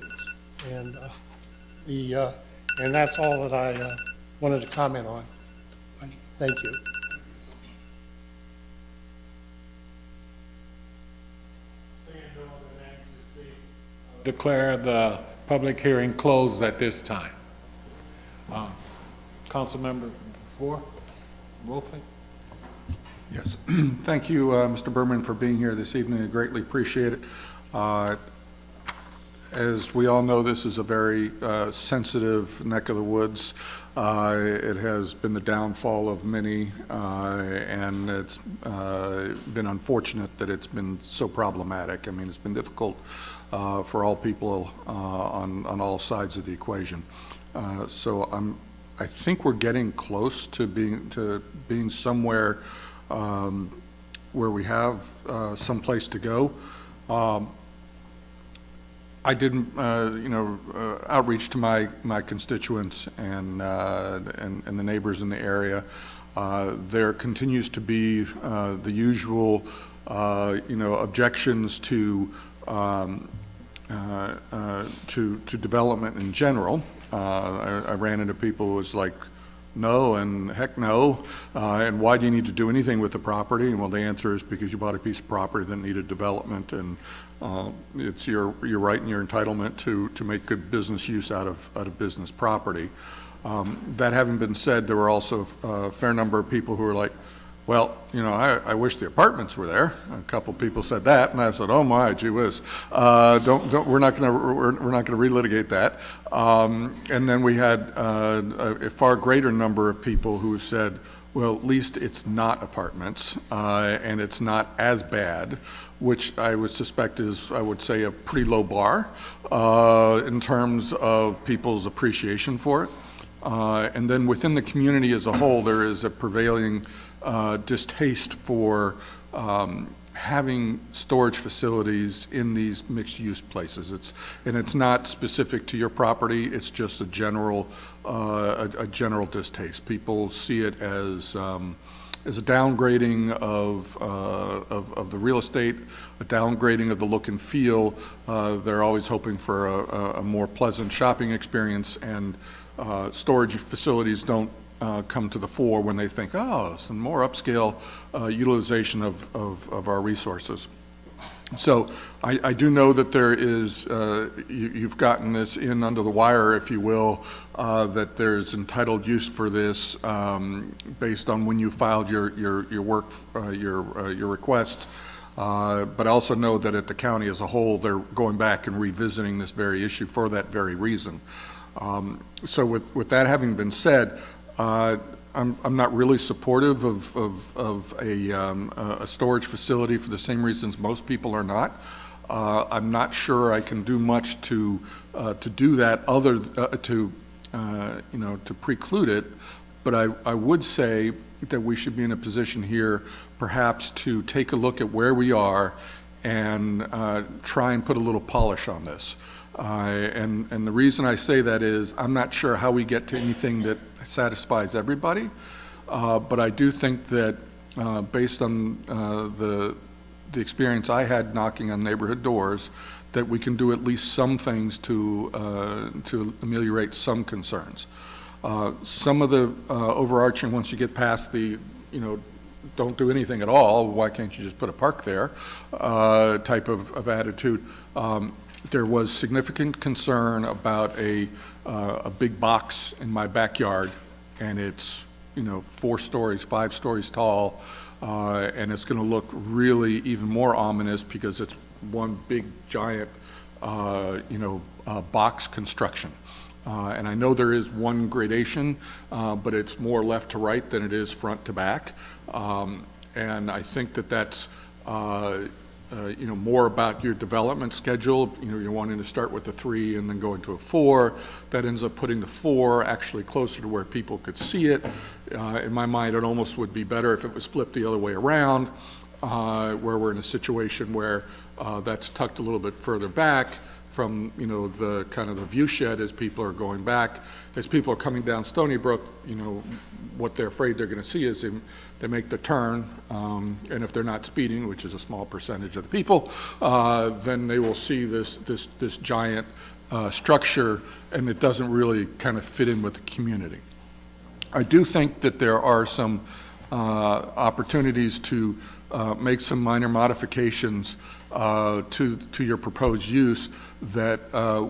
And that's all that I wanted to comment on. Thank you. Declare the public hearing closed at this time. Councilmember Four, Wolfie? Yes, thank you, Mr. Berman, for being here this evening. I greatly appreciate it. As we all know, this is a very sensitive neck of the woods. It has been the downfall of many, and it's been unfortunate that it's been so problematic. I mean, it's been difficult for all people on all sides of the equation. So I think we're getting close to being somewhere where we have some place to go. I did, outreach to my constituents and the neighbors in the area. There continues to be the usual, objections to development in general. I ran into people who was like, no and heck no, and why do you need to do anything with the property? And well, the answer is because you bought a piece of property that needed development, and it's your right and your entitlement to make good business use out of business property. That having been said, there were also a fair number of people who were like, well, I wish the apartments were there. A couple people said that, and I said, oh my, gee whiz, we're not going to relitigate that. And then we had a far greater number of people who said, well, at least it's not apartments, and it's not as bad, which I would suspect is, I would say, a pretty low bar in terms of people's appreciation for it. And then within the community as a whole, there is a prevailing distaste for having storage facilities in these mixed-use places. It's not specific to your property. It's just a general distaste. People see it as a downgrading of the real estate, a downgrading of the look and feel. They're always hoping for a more pleasant shopping experience, and storage facilities don't come to the fore when they think, oh, some more upscale utilization of our resources. So I do know that there is, you've gotten this in under the wire, if you will, that there's entitled use for this based on when you filed your request. But I also know that at the county as a whole, they're going back and revisiting this very issue for that very reason. So with that having been said, I'm not really supportive of a storage facility for the same reasons most people are not. I'm not sure I can do much to do that other to preclude it, but I would say that we should be in a position here perhaps to take a look at where we are and try and put a little polish on this. And the reason I say that is I'm not sure how we get to anything that satisfies everybody, but I do think that based on the experience I had knocking on neighborhood doors, that we can do at least some things to ameliorate some concerns. Some of the overarching, once you get past the, don't do anything at all, why can't you just put a park there, type of attitude. There was significant concern about a big box in my backyard, and it's 4 stories, 5 stories tall, and it's going to look really even more ominous because it's one big giant box construction. And I know there is one gradation, but it's more left to right than it is front to back, and I think that that's more about your development schedule. You're wanting to start with a 3 and then go into a 4. That ends up putting the 4 actually closer to where people could see it. In my mind, it almost would be better if it was flipped the other way around, where we're in a situation where that's tucked a little bit further back from, the kind of the view shed as people are going back. As people are coming down Stony Brook, what they're afraid they're going to see is they make the turn, and if they're not speeding, which is a small percentage of the people, then they will see this giant structure, and it doesn't really kind of fit in with the community. I do think that there are some opportunities to make some minor modifications to your proposed use that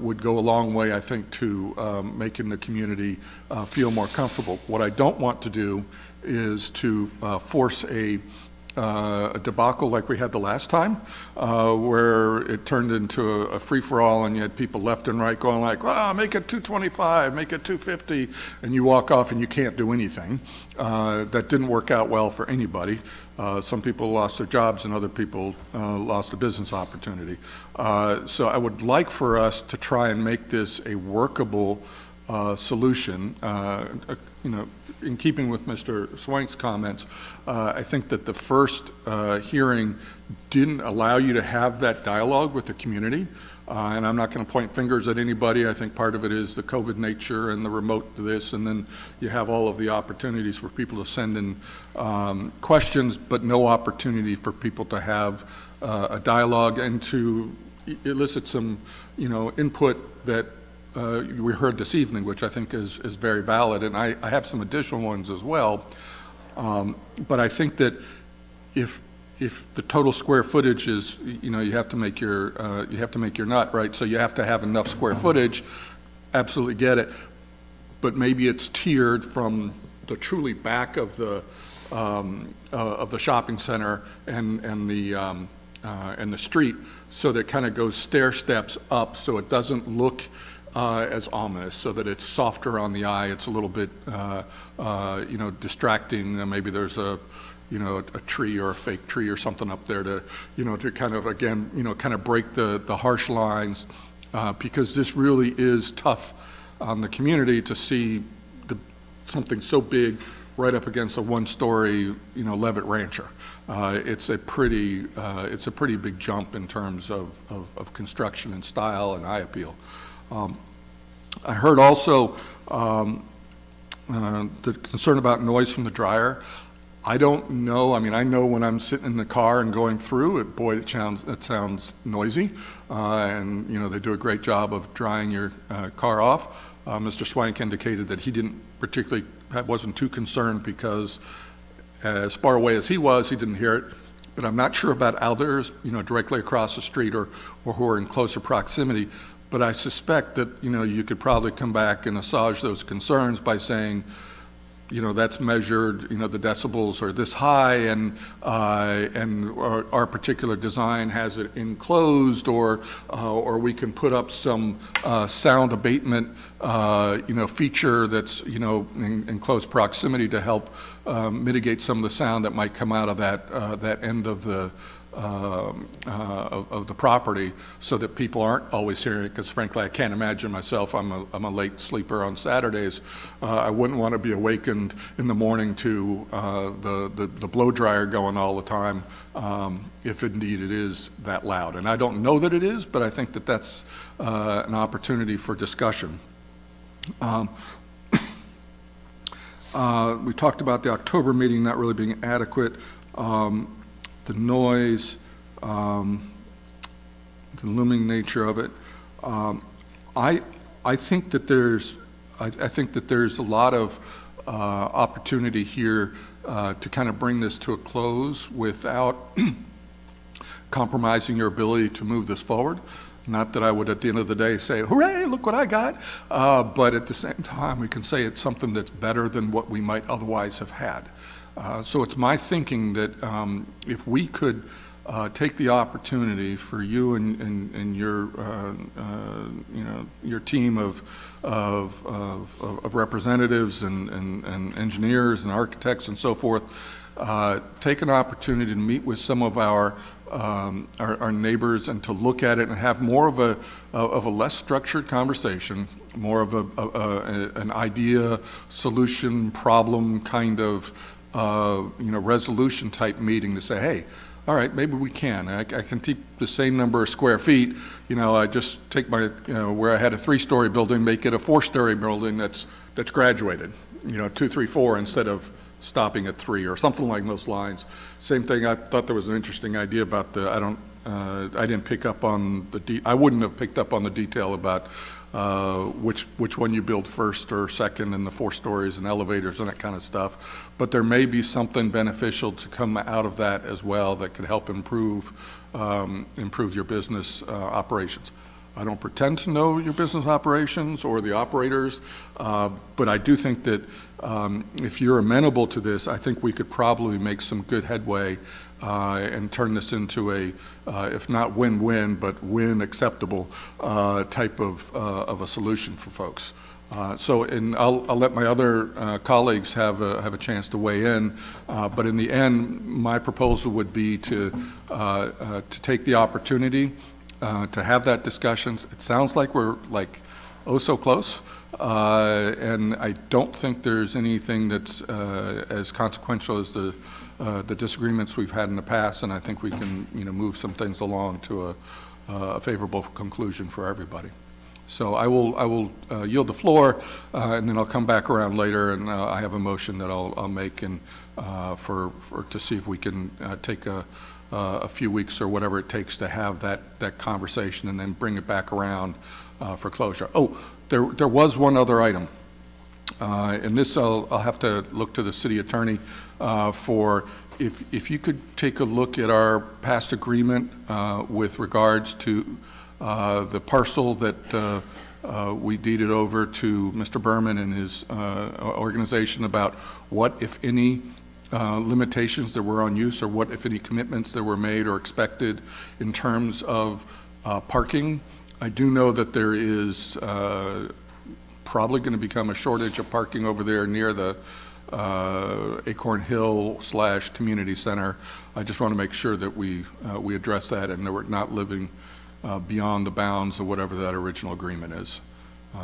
would go a long way, I think, to making the community feel more comfortable. What I don't want to do is to force a debacle like we had the last time, where it turned into a free-for-all and you had people left and right going like, well, make it 225, make it 250, and you walk off and you can't do anything. That didn't work out well for anybody. Some people lost their jobs and other people lost a business opportunity. So I would like for us to try and make this a workable solution. In keeping with Mr. Swank's comments, I think that the first hearing didn't allow you to have that dialogue with the community. And I'm not going to point fingers at anybody. I think part of it is the COVID nature and the remote to this, and then you have all of the opportunities for people to send in questions, but no opportunity for people to have a dialogue and to elicit some, input that we heard this evening, which I think is very valid, and I have some additional ones as well. But I think that if the total square footage is, you have to make your nut, right? So you have to have enough square footage. Absolutely get it. But maybe it's tiered from the truly back of the shopping center and the street, so that it kind of goes stair steps up, so it doesn't look as ominous, so that it's softer on the eye. It's a little bit, distracting. Maybe there's a tree or a fake tree or something up there to, to kind of, again, kind of break the harsh lines, because this really is tough on the community to see something so big right up against a one-story, Levitt rancher. It's a pretty big jump in terms of construction and style and eye appeal. I heard also the concern about noise from the dryer. I don't know. I mean, I know when I'm sitting in the car and going through it, boy, it sounds noisy. And, they do a great job of drying your car off. Mr. Swank indicated that he wasn't too concerned because as far away as he was, he didn't hear it. But I'm not sure about others, directly across the street or who are in closer proximity. But I suspect that, you could probably come back and assuage those concerns by saying, that's measured, the decibels are this high, and our particular design has it enclosed, or we can put up some sound abatement, feature that's, in close proximity to help mitigate some of the sound that might come out of that end of the property, so that people aren't always hearing it, because frankly, I can't imagine myself, I'm a late sleeper on Saturdays. I wouldn't want to be awakened in the morning to the blow dryer going all the time, if indeed it is that loud. And I don't know that it is, but I think that that's an opportunity for discussion. We talked about the October meeting not really being adequate. The noise, the looming nature of it. I think that there's a lot of opportunity here to kind of bring this to a close without compromising your ability to move this forward. Not that I would at the end of the day say, hooray, look what I got, but at the same time we can say it's something that's better than what we might otherwise have had. So it's my thinking that if we could take the opportunity for you and your your team of representatives and engineers and architects and so forth, take an opportunity to meet with some of our neighbors and to look at it and have more of a less structured conversation, more of an idea, solution, problem kind of resolution type meeting to say, hey, all right, maybe we can. I can keep the same number of square feet. I just take my, where I had a 3-story building, make it a 4-story building that's graduated, 2, 3, 4 instead of stopping at 3 or something like those lines. Same thing. I thought there was an interesting idea about I I didn't pick up on I wouldn't have picked up on the detail about which one you build first or second, and the 4 stories and elevators and that kind of stuff. But there may be something beneficial to come out of that as well that could help improve your business operations. I don't pretend to know your business operations or the operators, but I do think that if you're amenable to this, I think we could probably make some good headway and turn this into a, if not win-win, but win acceptable type of a solution for folks. And I'll let my other colleagues have a chance to weigh in, but in the end, my proposal would be to take the opportunity to have that discussions. It sounds like we're so close, and I don't think there's anything that's as consequential as the disagreements we've had in the past, and I think we can move some things along to a favorable conclusion for everybody. So I will yield the floor, and then I'll come back around later, and I have a motion that I'll make and to see if we can take a few weeks or whatever it takes to have that conversation and then bring it back around for closure. Oh, there was one other item, and this I'll have to look to the city attorney for if you could take a look at our past agreement with regards to the parcel that we deeded over to Mr. Berman and his organization about what, if any, limitations there were on use, or what, if any, commitments that were made or expected in terms of parking. I do know that there is probably going to become a shortage of parking over there near the Acorn Hill / Community Center. I just want to make sure that we address that and that we're not living beyond the bounds of whatever that original agreement is.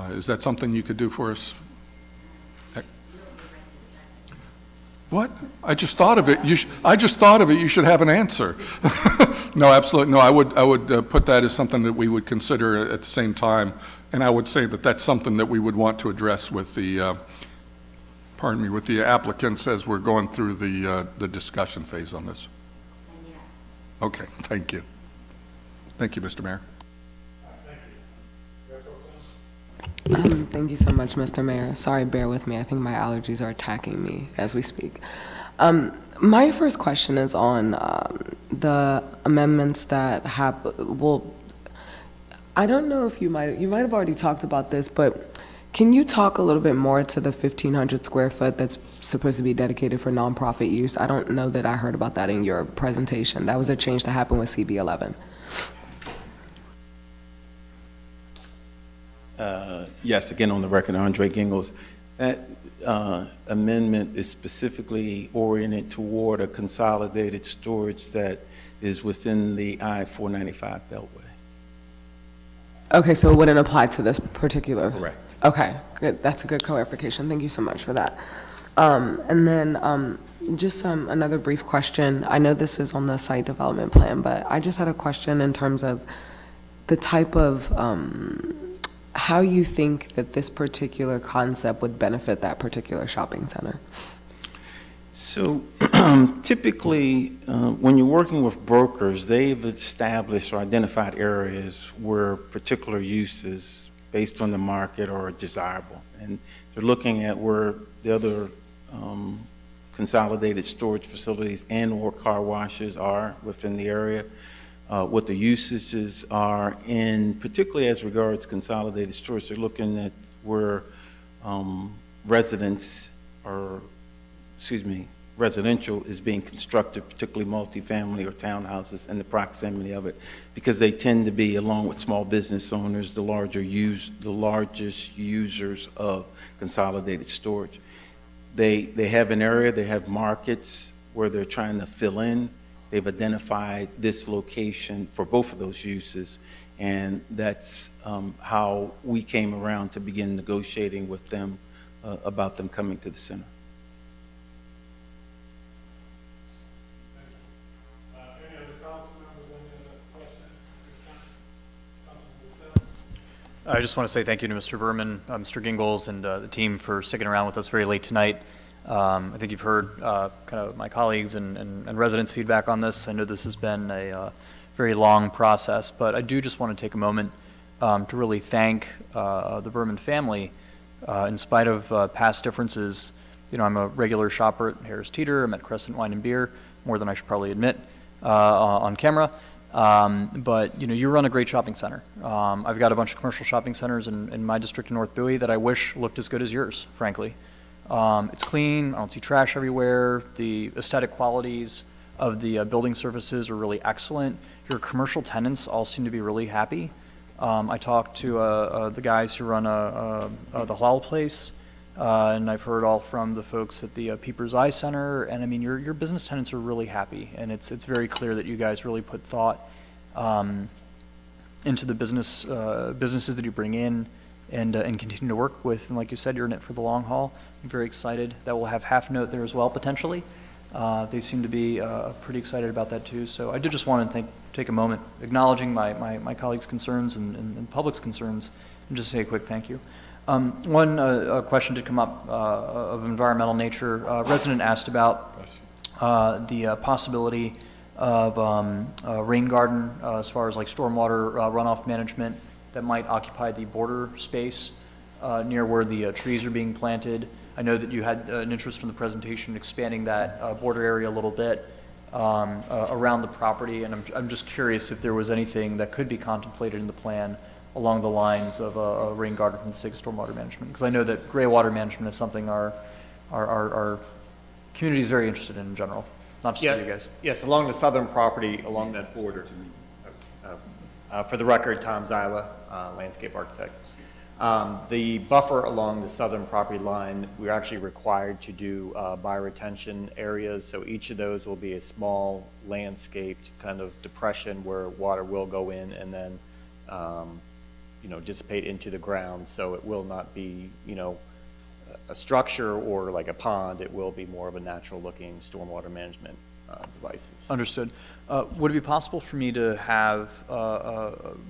Is that something you could do for us? What? I just thought of it. I just thought of it. You should have an answer. No, absolutely. No, I would put that as something that we would consider at the same time, and I would say that that's something that we would want to address with the, with the applicants as we're going through the discussion phase on this. Okay. Thank you. Thank you, Mr. Mayor. Thank you so much, Mr. Mayor. Sorry, bear with me. I think my allergies are attacking me as we speak. My first question is on the amendments that have, I don't know if you might have already talked about this, but can you talk a little bit more to the 1,500 square foot that's supposed to be dedicated for nonprofit use? I don't know that I heard about that in your presentation. That was a change that happened with CB 11. Yes, again, on the record, Andre Gingles. That amendment is specifically oriented toward a consolidated storage that is within the I-495 Beltway. Okay, so it wouldn't apply to this particular? Correct. Okay, good. That's a good clarification. Thank you so much for that. And then just another brief question. I know this is on the site development plan, but I just had a question in terms of the type of how you think that this particular concept would benefit that particular shopping center. So typically, when you're working with brokers, they've established or identified areas where particular uses based on the market are desirable. And they're looking at where the other consolidated storage facilities and or car washes are within the area. What the usages are, and particularly as regards consolidated storage, they're looking at where residential is being constructed, particularly multifamily or townhouses, and the proximity of it, because they tend to be, along with small business owners, the largest users of consolidated storage. They have an area, they have markets where they're trying to fill in. They've identified this location for both of those uses, and that's how we came around to begin negotiating with them about them coming to the center. Any other council members, any other questions this time? Councilman Costello? I just want to say thank you to Mr. Berman, Mr. Gingles, and the team for sticking around with us very late tonight. I think you've heard kind of my colleagues and residents' feedback on this. I know this has been a very long process. But I do just want to take a moment to really thank the Berman family. In spite of past differences, you know, I'm a regular shopper at Harris Teeter. I'm at Crescent Wine and Beer, more than I should probably admit on camera. But, you know, you run a great shopping center. I've got a bunch of commercial shopping centers in my district in North Bowie that I wish looked as good as yours, frankly. It's clean. I don't see trash everywhere. The aesthetic qualities of the building surfaces are really excellent. Your commercial tenants all seem to be really happy. I talked to the guys who run the halal place, and I've heard all from the folks at the Peepers Eye Center. And I mean, your business tenants are really happy, and it's very clear that you guys really put thought into the businesses that you bring in, and continue to work with. And like you said, you're in it for the long haul. I'm very excited that we'll have Half Note there as well potentially. They seem to be pretty excited about that too. So I did just want to take a moment acknowledging my colleagues' concerns and public's concerns, and just say a quick thank you. One question did come up of environmental nature. A resident asked about the possibility of a rain garden as far as like stormwater runoff management that might occupy the border space near where the trees are being planted. I know that you had an interest from the presentation expanding that border area a little bit around the property, and I'm just curious if there was anything that could be contemplated in the plan along the lines of a rain garden from the sake of stormwater management, because I know that gray water management is something our community is very interested in general, not just for you guys. Yes, along the southern property, along that border. For the record, Tom Zyla, landscape architect. The buffer along the southern property line, we're actually required to do bioretention areas. So each of those will be a small landscaped kind of depression where water will go in and then, you know, dissipate into the ground. So it will not be, you know, a structure or like a pond. It will be more of a natural looking stormwater management devices. Understood. Would it be possible for me to have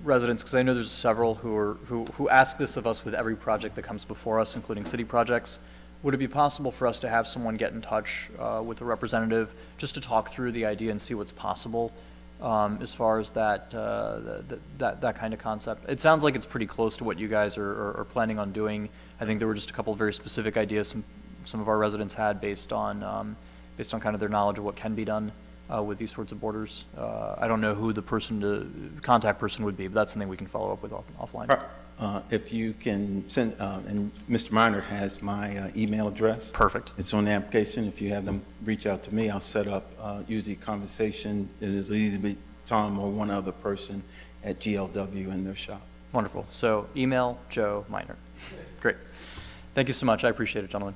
residents, because I know there's several who ask this of us with every project that comes before us, including city projects. Would it be possible for us to have someone get in touch with a representative just to talk through the idea and see what's possible as far as that kind of concept? It sounds like it's pretty close to what you guys are planning on doing. I think there were just a couple of very specific ideas some of our residents had based on kind of their knowledge of what can be done with these sorts of borders. I don't know who the contact person would be, but that's something we can follow up with offline. If you can send, and Mr. Minor has my email address. Perfect. It's on the application. If you have them reach out to me, I'll set up usually conversation. It'll either be Tom or one other person at GLW in their shop. Wonderful. So email Joe Minor. Great. Thank you so much. I appreciate it, gentlemen.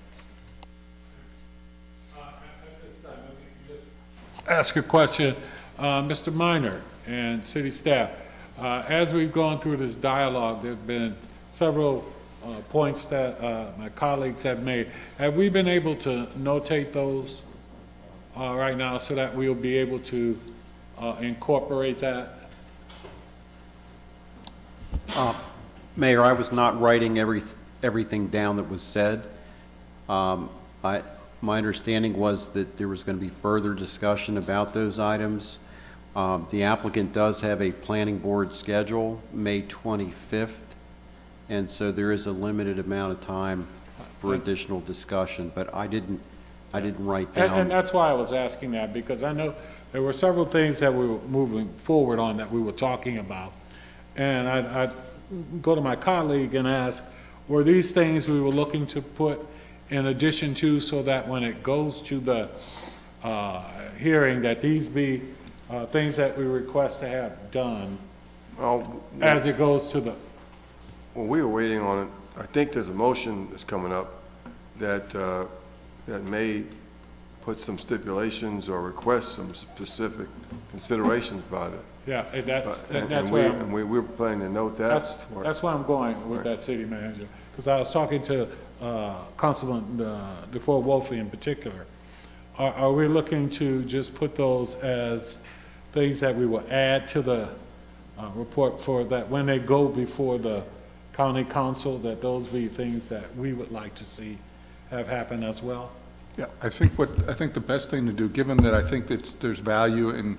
Ask a question, Mr. Minor and city staff. As we've gone through this dialogue, there have been several points that my colleagues have made. Have we been able to notate those right now so that we'll be able to incorporate that? Mayor, I was not writing everything down that was said. My understanding was that there was going to be further discussion about those items. The applicant does have a planning board schedule, May 25th, and so there is a limited amount of time for additional discussion, but I didn't write down. And that's why I was asking that, because I know there were several things that we were moving forward on that we were talking about. And I'd go to my colleague and ask, were these things we were looking to put in addition to, so that when it goes to the hearing, that these be things that we request to have done as it goes to the... Well, we were waiting on it. I think there's a motion that's coming up that that may put some stipulations or request some specific considerations by the... Yeah, and that's we're planning to note that. That's why I'm going with that city manager, because I was talking to Councilman DeFore Wolfe in particular. Are we looking to just put those as things that we will add to the report, for that when they go before the county council, that those be things that we would like to see have happen as well? Yeah, I think the best thing to do, given that I think that there's value in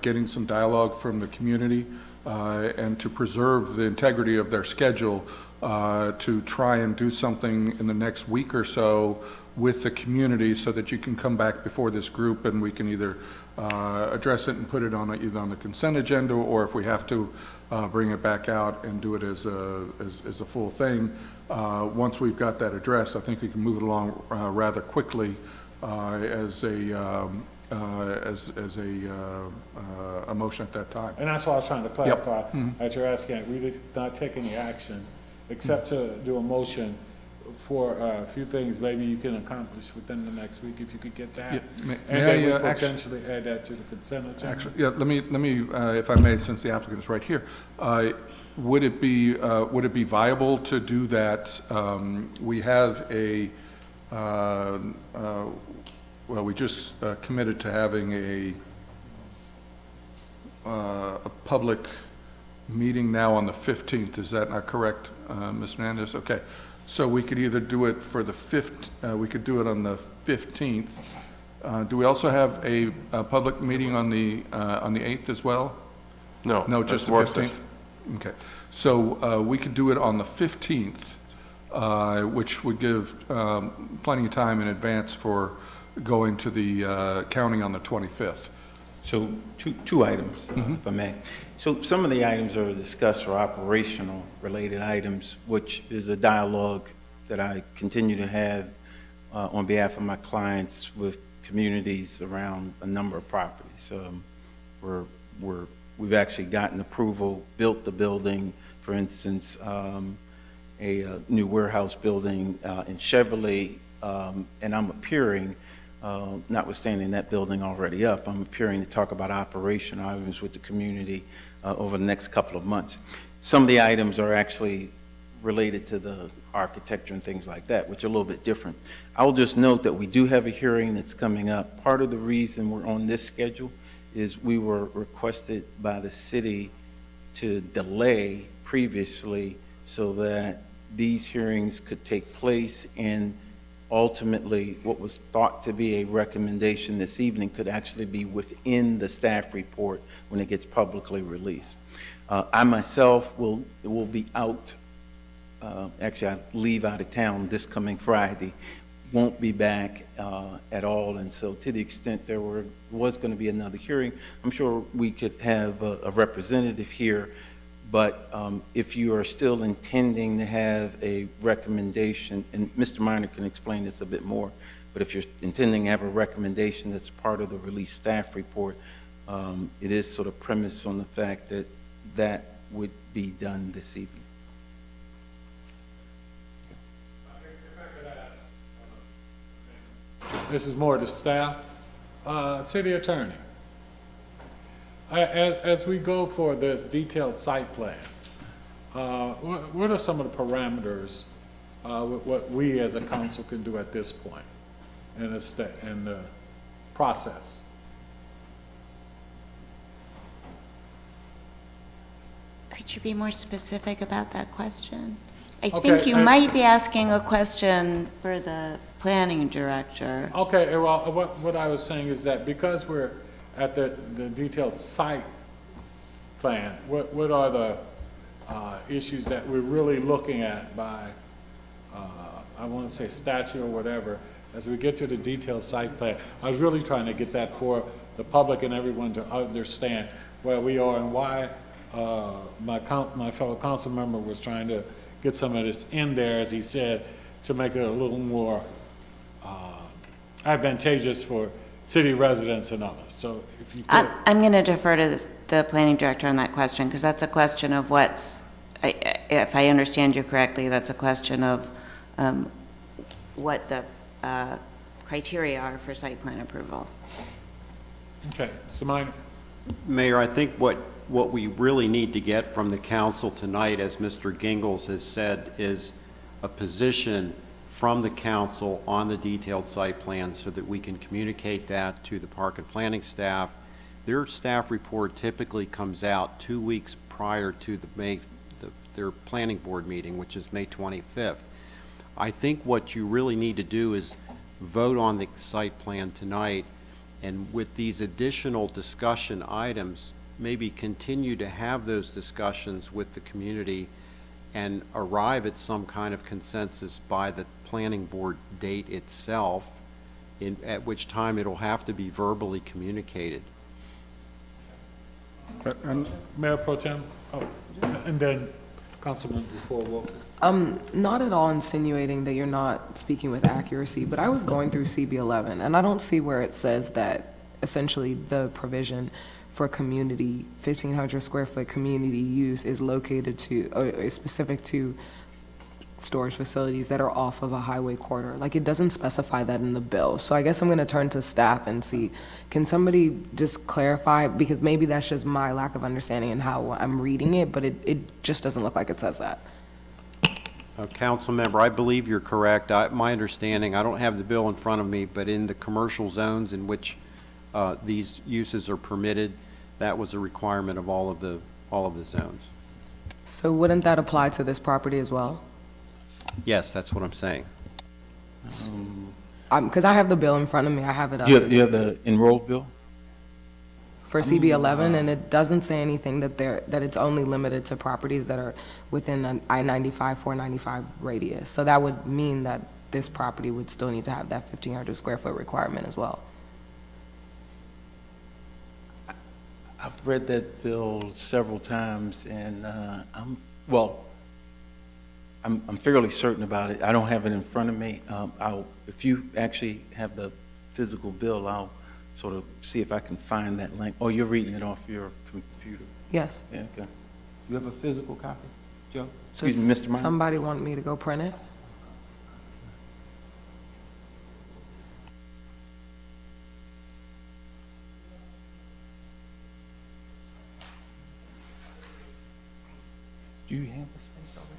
getting some dialogue from the community and to preserve the integrity of their schedule, to try and do something in the next week or so with the community so that you can come back before this group and we can either address it and put it on either on the consent agenda, or if we have to bring it back out and do it as a full thing. Once we've got that addressed, I think we can move it along rather quickly as a motion at that time. And that's why I was trying to clarify, Yep. that you're asking, we did not take any action except to do a motion for a few things maybe you can accomplish within the next week, if you could get that. Yeah, And may then I, we actually- potentially add that to the consent agenda. Actually, yeah, let me, if I may, since the applicant is right here, would it be viable to do that? We have well, we just committed to having a public meeting now on the 15th. Is that not correct, Ms. Hernandez? Okay. So we could either do it for the we could do it on the 15th. Do we also have a public meeting on the 8th as well? No. No, just the that's 15th? Okay. So we could do it on the 15th, which would give plenty of time in advance for going to the county on the 25th. So two items, if I may. So some of the items are discussed are operational related items, which is a dialogue that I continue to have on behalf of my clients with communities around a number of properties. We've actually gotten approval, built the building, for instance, a new warehouse building in Chevrolet, and I'm appearing, notwithstanding that building already up, I'm appearing to talk about operational items with the community over the next couple of months. Some of the items are actually related to the architecture and things like that, which are a little bit different. I will just note that we do have a hearing that's coming up. Part of the reason we're on this schedule is we were requested by the city to delay previously so that these hearings could take place, and ultimately what was thought to be a recommendation this evening could actually be within the staff report when it gets publicly released. I myself will be out, actually I leave out of town this coming Friday, won't be back at all, and so to the extent there was going to be another hearing, I'm sure we could have a representative here. But if you are still intending to have a recommendation, and Mr. Minor can explain this a bit more, but if you're intending to have a recommendation that's part of the release staff report, it is sort of premised on the fact that that would be done this evening. This is more to staff. City Attorney, as we go for this detailed site plan, what are some of the parameters, what we as a council can do at this point in the process? Could you be more specific about that question? I Okay, think you might be asking a question for the planning director. Okay, well, what I was saying is that because we're at the detailed site plan, what are the issues that we're really looking at by, I want to say statute or whatever, as we get to the detailed site plan? I was really trying to get that for the public and everyone to understand where we are and why my fellow council member was trying to get some of this in there, as he said, to make it a little more advantageous for city residents and others. So if you could. I'm going to defer to the planning director on that question, because that's a question of if I understand you correctly, that's a question of what the criteria are for site plan approval. Okay, Mr. Minor. Mayor, I think what we really need to get from the council tonight, as Mr. Gingles has said, is a position from the council on the detailed site plan so that we can communicate that to the park and planning staff. Their staff report typically comes out 2 weeks prior to their planning board meeting, which is May 25th. I think what you really need to do is vote on the site plan tonight, and with these additional discussion items, maybe continue to have those discussions with the community and arrive at some kind of consensus by the planning board date itself, at which time it'll have to be verbally communicated. And Mayor Pro Tem, and then Councilman before Wolf. Not at all insinuating that you're not speaking with accuracy, but I was going through CB11, and I don't see where it says that essentially the provision for community, 1,500 square foot community use is located to, or is specific to storage facilities that are off of a highway corridor. Like, it doesn't specify that in the bill. So I guess I'm gonna turn to staff and see, can somebody just clarify? Because maybe that's just my lack of understanding and how I'm reading it, but it just doesn't look like it says that. Council member, I believe you're correct. My understanding, I don't have the bill in front of me, but in the commercial zones in which these uses are permitted, that was a requirement of all of the zones. So wouldn't that apply to this property as well? Yes, that's what I'm saying. Because I have the bill in front of me, I have it up. You have the enrolled bill? For CB11, and it doesn't say anything that it's only limited to properties that are within an I-95, 495 radius. So that would mean that this property would still need to have that 1,500 square foot requirement as well. I've read that bill several times, and I'm fairly certain about it. I don't have it in front of me. If you actually have the physical bill, I'll sort of see if I can find that link. Oh, you're reading it off your computer? Yes. Yeah, okay. You have a physical copy, Joe? Excuse me, Mr. Meyer? Somebody want me to go print it? Do you have the space already?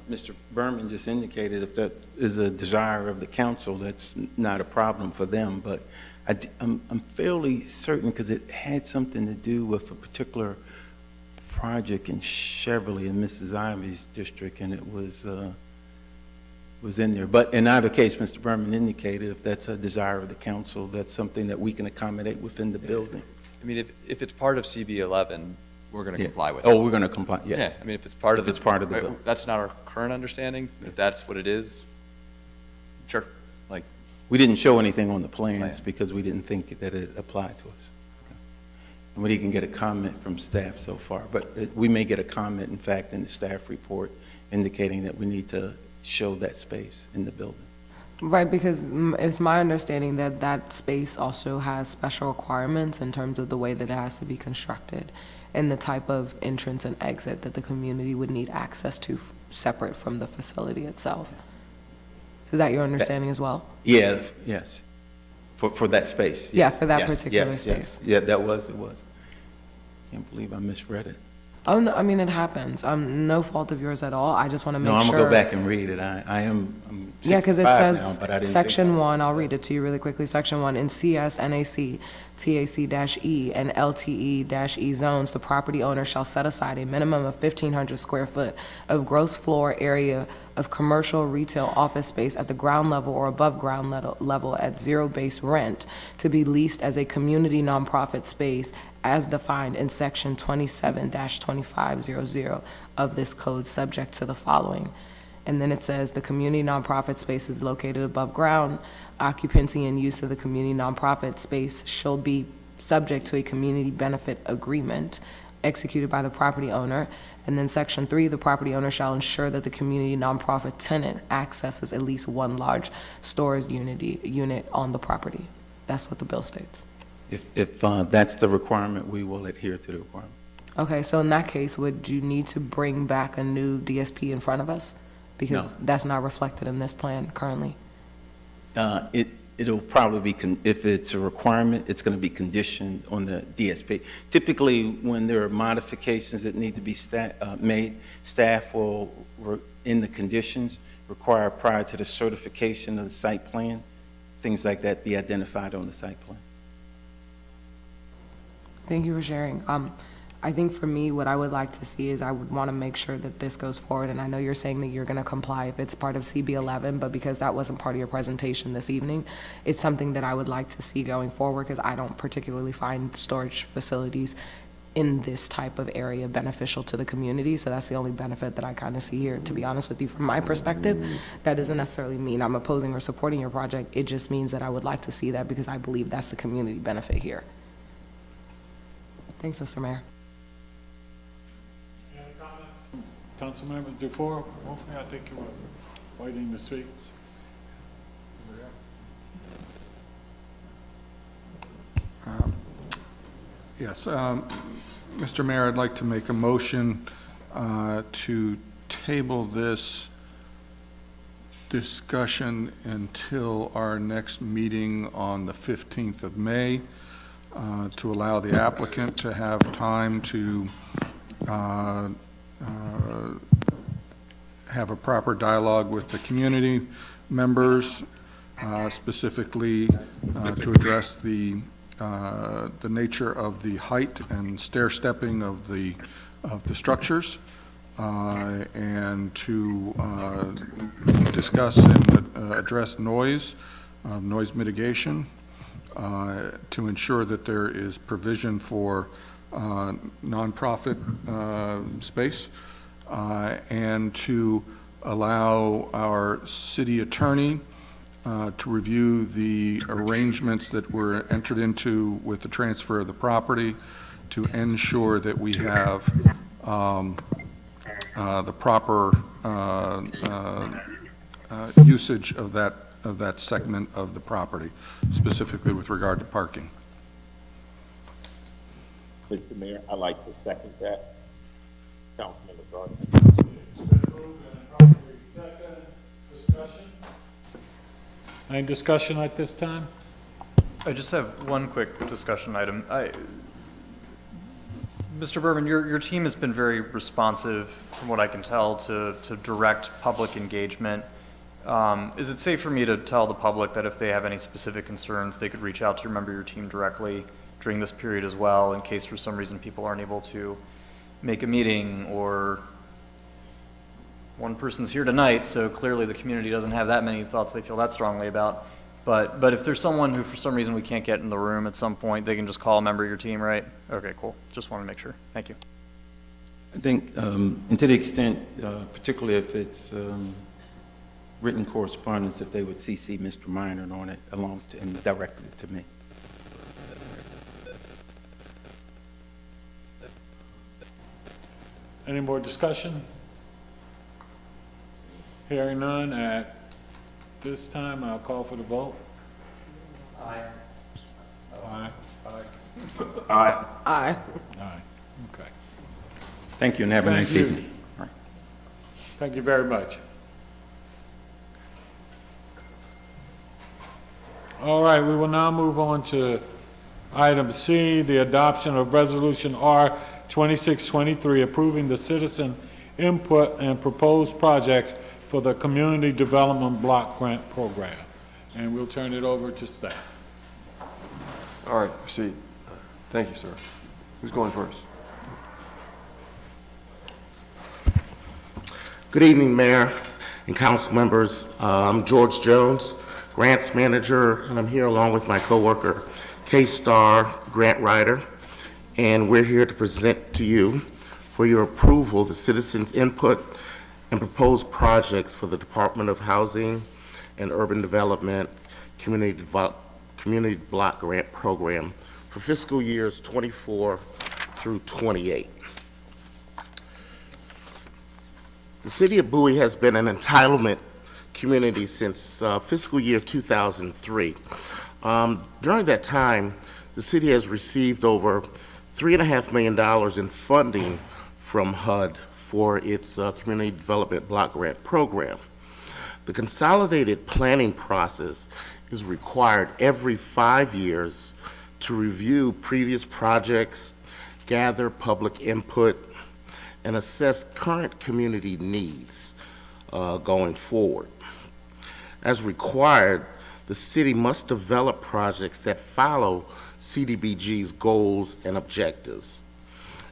Mr. Berman just indicated if that is a desire of the council, that's not a problem for them, but I'm fairly certain, because it had something to do with a particular project in Cheverly in Mrs. Ivy's district, and it was in there. But in either case, Mr. Berman indicated if that's a desire of the council, that's something that we can accommodate within the building. I mean, if it's part of CB11, we're going to Yeah. comply with it. Oh, we're going to comply, yes. Yeah, I mean, if it's part of If it's part of the bill. That's not our current understanding. If that's what it is, sure. Like, We didn't show anything on the plans Plan. because we didn't think that it applied to us. Okay. And we didn't get a comment from staff so far, but we may get a comment, in fact, in the staff report indicating that we need to show that space in the building. Right, because it's my understanding that that space also has special requirements in terms of the way that it has to be constructed and the type of entrance and exit that the community would need access to separate from the facility itself. Is that your understanding as well? Yeah, yes, for that space. Yeah, yes, for that yes, particular yes, space. yes. Yeah, it was. Can't believe I misread it. Oh, no, I mean, it happens. No fault of yours at all. I just want to make No, sure. I'm gonna go back and read it. I'm Yeah, because it 65 says, now, but I didn't Section think. 1, I'll read it to you really quickly. Section 1, in CS, NAC, TAC-E, and LTE-E zones, the property owner shall set aside a minimum of 1,500 square foot of gross floor area of commercial, retail, office space at the ground level or above ground level at zero base rent to be leased as a community nonprofit space as defined in Section 27-2500 of this code, subject to the following. And then it says the community nonprofit space is located above ground. Occupancy and use of the community nonprofit space shall be subject to a community benefit agreement executed by the property owner. And then Section 3, the property owner shall ensure that the community nonprofit tenant accesses at least one large storage unit on the property. That's what the bill states. If that's the requirement, we will adhere to the requirement. Okay, so in that case, would you need to bring back a new DSP in front of us? Because that's not reflected in this plan currently. It'll probably be, if it's a requirement, it's going to be conditioned on the DSP. Typically, when there are modifications that need to be made, staff will, in the conditions, require prior to the certification of the site plan, things like that be identified on the site plan. Thank you for sharing. I think for me, what I would like to see is I would want to make sure that this goes forward, and I know you're saying that you're going to comply if it's part of CB11, but because that wasn't part of your presentation this evening, it's something that I would like to see going forward, because I don't particularly find storage facilities in this type of area beneficial to the community. So that's the only benefit that I kind of see here, to be honest with you. From my perspective, that doesn't necessarily mean I'm opposing or supporting your project. It just means that I would like to see that, because I believe that's the community benefit here. Thanks, Mr. Mayor. Any comments? Councilmember Dufour, I think you were waiting to speak. Yes, Mr. Mayor, I'd like to make a motion to table this discussion until our next meeting on the 15th of May, to allow the applicant to have time to have a proper dialogue with the community members, specifically to address the nature of the height and stair-stepping of the structures, and to discuss and address noise mitigation, to ensure that there is provision for nonprofit space, and to allow our city attorney to review the arrangements that were entered into with the transfer of the property, to ensure that we have the proper usage of that segment of the property, specifically with regard to parking. Mr. Mayor, I'd like to second that. Councilmember Gardner. It's been moved and probably second. Discussion? Any discussion at this time? I just have one quick discussion item. Mr. Berman, your team has been very responsive, from what I can tell, to direct public engagement. Is it safe for me to tell the public that if they have any specific concerns, they could reach out to a member of your team directly during this period as well, in case for some reason people aren't able to make a meeting, or one person's here tonight, so clearly the community doesn't have that many thoughts they feel that strongly about. But if there's someone who for some reason we can't get in the room at some point, they can just call a member of your team, right? Okay, cool. Just want to make sure. Thank you. I think, and to the extent, particularly if it's written correspondence, if they would CC Mr. Minor on it along and direct it to me. Any more discussion? Hearing none, at this time, I'll call for the vote. Aye. Aye. Aye. Aye. Aye. Okay. Thank you, and have a nice Thank you. evening. All right. Thank you very much. All right, we will now move on to item C, the adoption of Resolution R 2623, approving the citizen input and proposed projects for the Community Development Block Grant Program. And we'll turn it over to staff. All right, proceed. Thank you, sir. Who's going first? Good evening, Mayor and council members. I'm George Jones, Grants Manager, and I'm here along with my coworker, K-Star Grant Writer, and we're here to present to you for your approval the citizens' input and proposed projects for the Department of Housing and Urban Development Community Block Grant Program for fiscal years 24 through 28. The City of Bowie has been an entitlement community since fiscal year 2003. During that time, the city has received over $3.5 million in funding from HUD for its Community Development Block Grant Program. The consolidated planning process is required every 5 years to review previous projects, gather public input, and assess current community needs going forward. As required, the city must develop projects that follow CDBG's goals and objectives.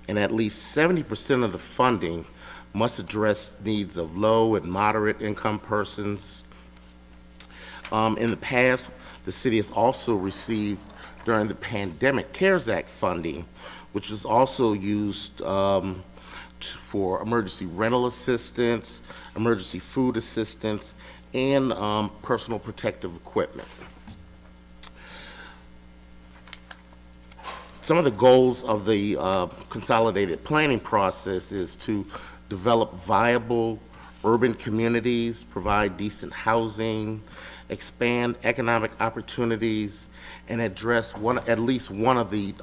and at least 70% of the funding must address needs of low and moderate income persons. In the past, the city has also received, during the pandemic, CARES Act funding, which is also used for emergency rental assistance, emergency food assistance, and personal protective equipment. Some of the goals of the consolidated planning process is to develop viable urban communities, provide decent housing, expand economic opportunities, and address at least one of the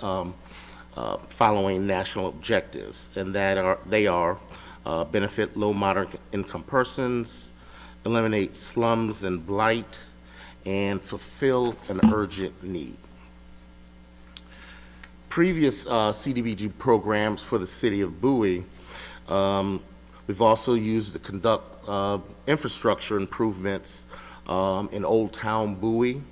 following national objectives, and they are benefit low moderate income persons, eliminate slums and blight, and fulfill an urgent need. Previous CDBG programs for the city of Bowie, we've also used to conduct infrastructure improvements in Old Town Bowie.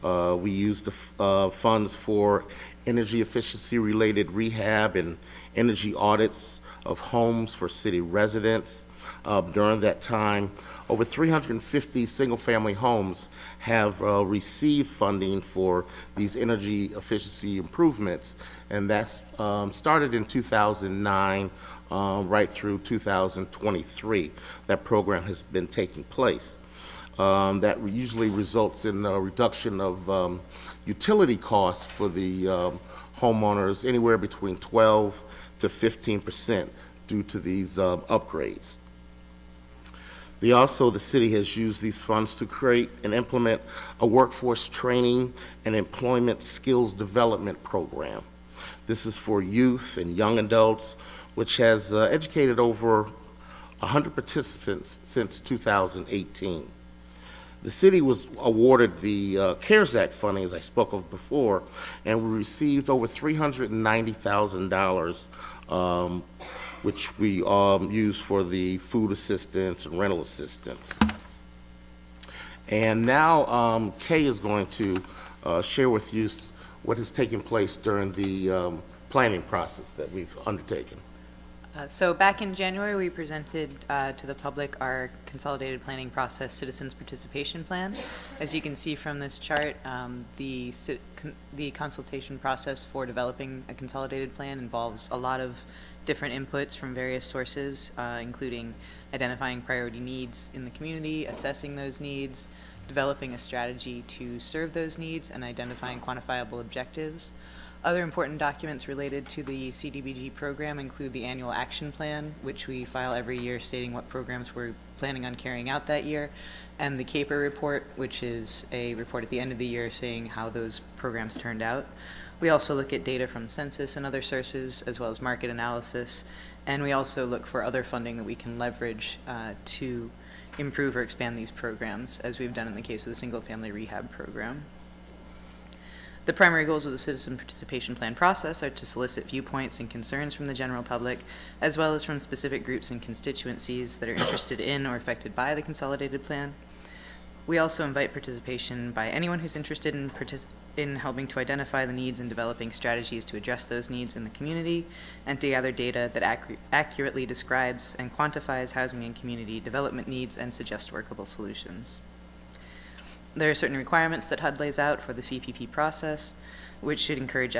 We used the funds for energy efficiency related rehab and energy audits of homes for city residents. During that time, over 350 single-family homes have received funding for these energy efficiency improvements, and that's started in 2009 right through 2023. That program has been taking place. That usually results in a reduction of utility costs for the homeowners, anywhere between 12 to 15% due to these upgrades. The city has used these funds to create and implement a workforce training and employment skills development program. This is for youth and young adults, which has educated over 100 participants since 2018. The city was awarded the CARES Act funding, as I spoke of before, and we received over $390,000, which we used for the food assistance and rental assistance. And now Kay is going to share with you what has taken place during the planning process that we've undertaken. So back in January, we presented to the public our Consolidated Planning Process Citizens Participation Plan. As you can see from this chart, the consultation process for developing a consolidated plan involves a lot of different inputs from various sources, including identifying priority needs in the community, assessing those needs, developing a strategy to serve those needs, and identifying quantifiable objectives. Other important documents related to the CDBG program include the annual action plan, which we file every year stating what programs we're planning on carrying out that year, and the CAPER report, which is a report at the end of the year saying how those programs turned out. We also look at data from census and other sources, as well as market analysis, and we also look for other funding that we can leverage to improve or expand these programs, as we've done in the case of the single-family rehab program. The primary goals of the Citizen Participation Plan process are to solicit viewpoints and concerns from the general public, as well as from specific groups and constituencies that are interested in or affected by the Consolidated Plan. We also invite participation by anyone who's interested in helping to identify the needs and developing strategies to address those needs in the community, and to gather data that accurately describes and quantifies housing and community development needs and suggest workable solutions. There are certain requirements that HUD lays out for the CPP process, which should encourage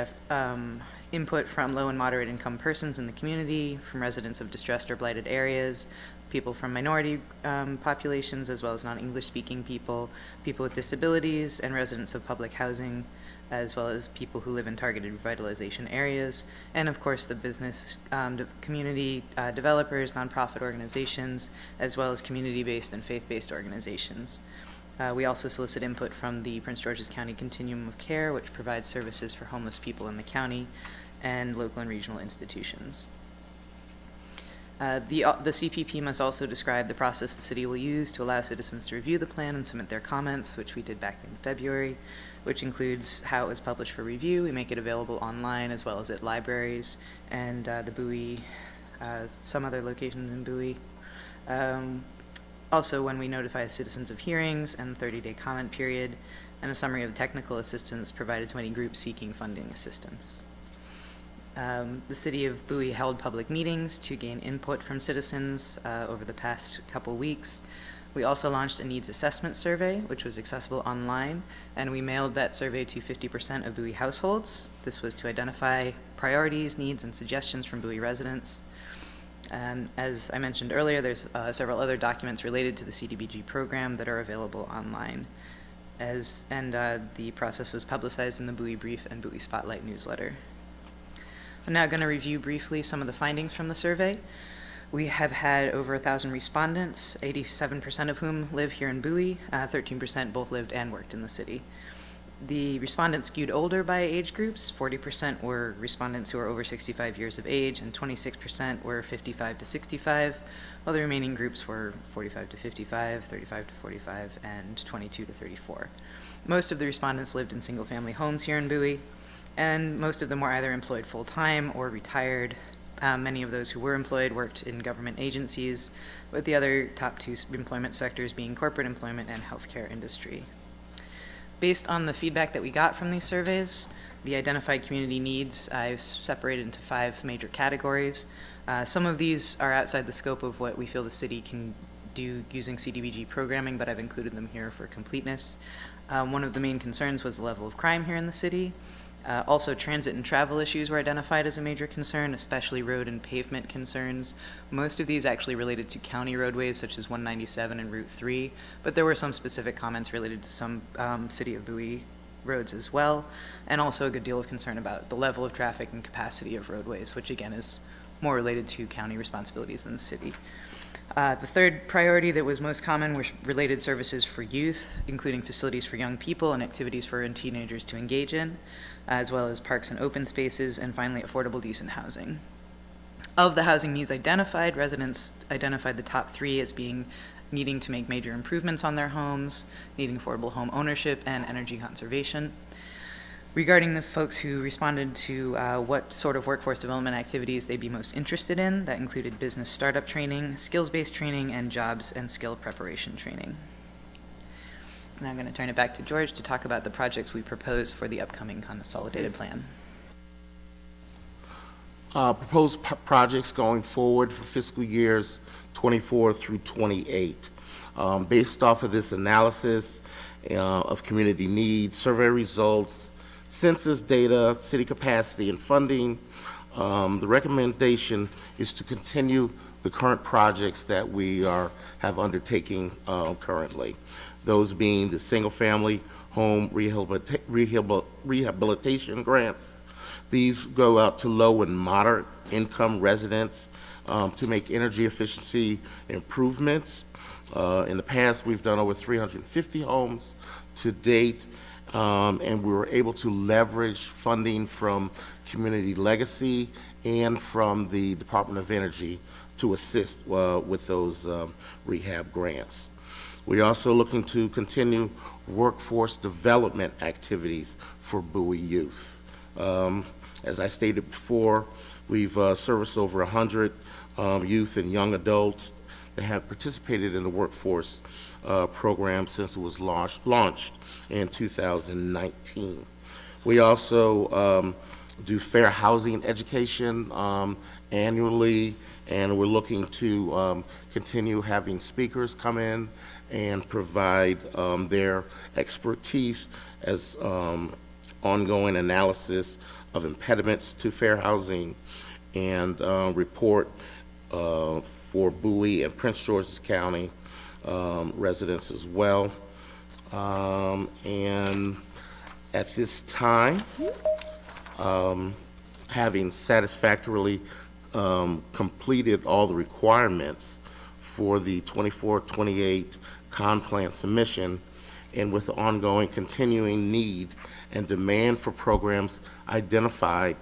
input from low and moderate income persons in the community, from residents of distressed or blighted areas, people from minority populations, as well as non-English speaking people, people with disabilities, and residents of public housing, as well as people who live in targeted revitalization areas, and of course the business community, developers, nonprofit organizations, as well as community-based and faith-based organizations. We also solicit input from the Prince George's County Continuum of Care, which provides services for homeless people in the county, and local and regional institutions. The CPP must also describe the process the city will use to allow citizens to review the plan and submit their comments, which we did back in February, which includes how it was published for review. We make it available online as well as at libraries and the Bowie, some other locations in Bowie. Also, when we notify citizens of hearings and the 30-day comment period, and a summary of technical assistance provided to any group seeking funding assistance. The city of Bowie held public meetings to gain input from citizens over the past couple weeks. We also launched a needs assessment survey, which was accessible online, and we mailed that survey to 50% of Bowie households. This was to identify priorities, needs, and suggestions from Bowie residents. As I mentioned earlier, there's several other documents related to the CDBG program that are available online. The process was publicized in the Bowie Brief and Bowie Spotlight newsletter. I'm now going to review briefly some of the findings from the survey. We have had over 1,000 respondents, 87% of whom live here in Bowie, 13% both lived and worked in the city. The respondents skewed older by age groups. 40% were respondents who are over 65 years of age, and 26% were 55 to 65, while the remaining groups were 45 to 55, 35 to 45, and 22 to 34. Most of the respondents lived in single-family homes here in Bowie, and most of them were either employed full-time or retired. Many of those who were employed worked in government agencies, with the other top two employment sectors being corporate employment and healthcare industry. Based on the feedback that we got from these surveys, the identified community needs I've separated into 5 major categories. Some of these are outside the scope of what we feel the city can do using CDBG programming, but I've included them here for completeness. One of the main concerns was the level of crime here in the city. Also, transit and travel issues were identified as a major concern, especially road and pavement concerns. Most of these actually related to county roadways, such as 197 and Route 3, but there were some specific comments related to some City of Bowie roads as well, and also a good deal of concern about the level of traffic and capacity of roadways, which again is more related to county responsibilities than the city. The third priority that was most common were related services for youth, including facilities for young people and activities for teenagers to engage in, as well as parks and open spaces, and finally, affordable, decent housing. Of the housing needs identified, residents identified the top 3 as being needing to make major improvements on their homes, needing affordable home ownership, and energy conservation. Regarding the folks who responded to what sort of workforce development activities they'd be most interested in, that included business startup training, skills-based training, and jobs and skill preparation training. Now I'm going to turn it back to George to talk about the projects we propose for the upcoming consolidated plan. Proposed projects going forward for fiscal years 24 through 28. Based off of this analysis of community needs, survey results, census data, city capacity, and funding, the recommendation is to continue the current projects that we have undertaking currently. Those being the single-family home rehabilitation grants. These go out to low and moderate income residents to make energy efficiency improvements. In the past, we've done over 350 homes to date, and we were able to leverage funding from Community Legacy and from the Department of Energy to assist with those rehab grants. We're also looking to continue workforce development activities for Bowie youth. As I stated before, we've serviced over 100 youth and young adults that have participated in the workforce program since it was launched in 2019. We also do fair housing education annually, and we're looking to continue having speakers come in and provide their expertise as ongoing analysis of impediments to fair housing and report for Bowie and Prince George's County residents as well. And at this time, having satisfactorily completed all the requirements for the 24-28 con plan submission, and with the ongoing continuing need and demand for programs identified,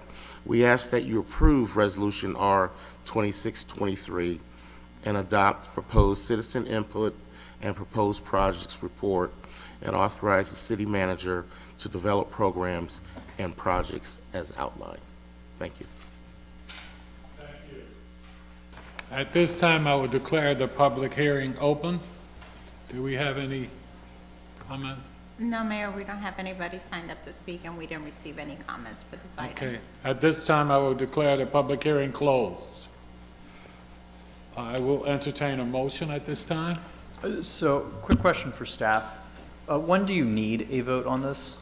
we ask that you approve Resolution R 2623 and adopt proposed citizen input and proposed projects report, and authorize the city manager to develop programs and projects as outlined. Thank you. Thank you. At this time, I will declare the public hearing open. Do we have any comments? No, Mayor, we don't have anybody signed up to speak, and we didn't receive any comments for this item. Okay, at this time, I will declare the public hearing closed. I will entertain a motion at this time. So, quick question for staff. When do you need a vote on this?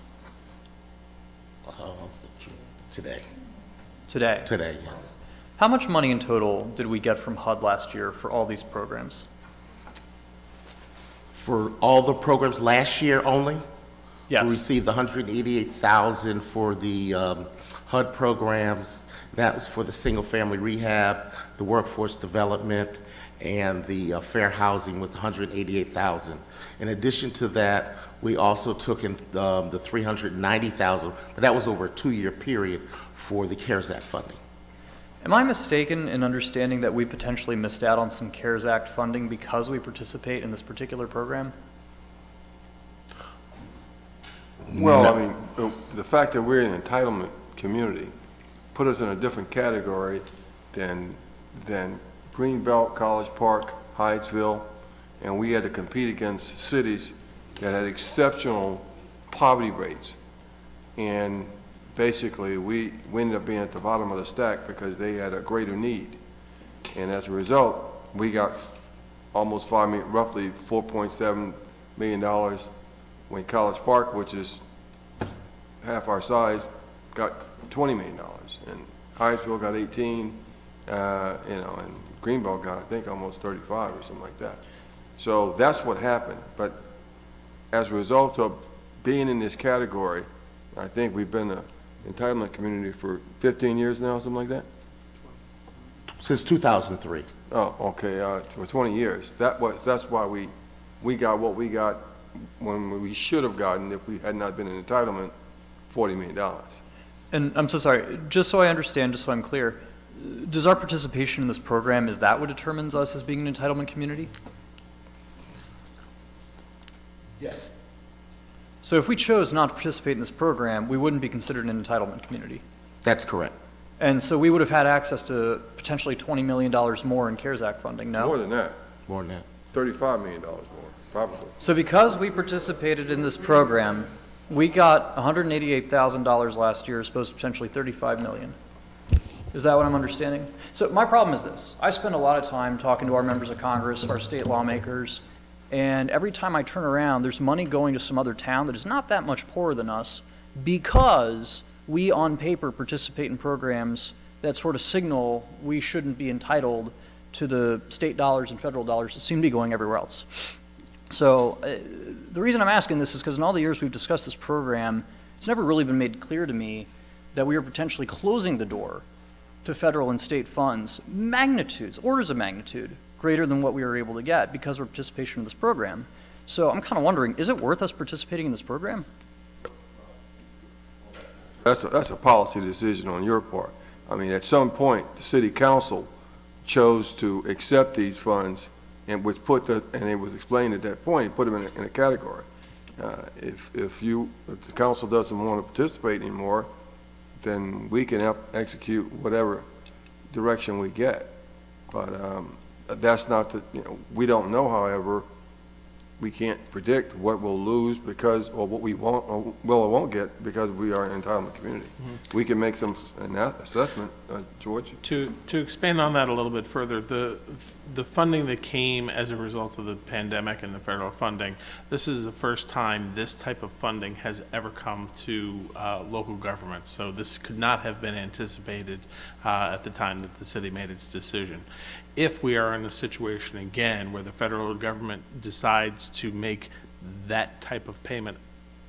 Today. Today? Today, yes. How much money in total did we get from HUD last year for all these programs? For all the programs last year only? Yes. We received $188,000 for the HUD programs. That was for the single-family rehab, the workforce development, and the fair housing was $188,000. In addition to that, we also took in the $390,000, but that was over a 2-year period for the CARES Act funding. Am I mistaken in understanding that we potentially missed out on some CARES Act funding because we participate in this particular program? Well, I mean, the fact that we're an entitlement community put us in a different category than Greenbelt, College Park, Hyattsville, and we had to compete against cities that had exceptional poverty rates. And basically, we ended up being at the bottom of the stack because they had a greater need. And as a result, we got almost roughly $4.7 million when College Park, which is half our size, got $20 million. And Hyattsville got 18, and Greenbelt got, I think, almost 35 or something like that. So that's what happened. But as a result of being in this category, I think we've been an entitlement community for 15 years now, something like that? Since 2003. Oh, okay, for 20 years. That's why we got what we got when we should have gotten, if we had not been in entitlement, $40 million. And I'm so sorry, just so I understand, just so I'm clear, does our participation in this program, is that what determines us as being an entitlement community? Yes. So if we chose not to participate in this program, we wouldn't be considered an entitlement community. That's correct. And so we would have had access to potentially $20 million more in CARES Act funding, no? More than that. More than that. $35 million more, probably. So because we participated in this program, we got $188,000 last year, as opposed to potentially $35 million. Is that what I'm understanding? So my problem is this. I spend a lot of time talking to our members of Congress, our state lawmakers, and every time I turn around, there's money going to some other town that is not that much poorer than us because we, on paper, participate in programs that sort of signal we shouldn't be entitled to the state dollars and federal dollars that seem to be going everywhere else. So the reason I'm asking this is because in all the years we've discussed this program, it's never really been made clear to me that we are potentially closing the door to federal and state funds, magnitudes, orders of magnitude, greater than what we were able to get because of our participation in this program. So I'm kind of wondering, is it worth us participating in this program? That's a policy decision on your part. I mean, at some point, the city council chose to accept these funds and it was explained at that point, put them in a category. If the council doesn't want to participate anymore, then we can execute whatever direction we get. But that's not we don't know, however, we can't predict what we'll lose because, or what we won't, or will or won't get because we are an entitlement community. Mm-hmm. We can make some assessment, George. To expand on that a little bit further, the funding that came as a result of the pandemic and the federal funding, this is the first time this type of funding has ever come to local governments. So this could not have been anticipated at the time that the city made its decision. If we are in a situation again where the federal government decides to make that type of payment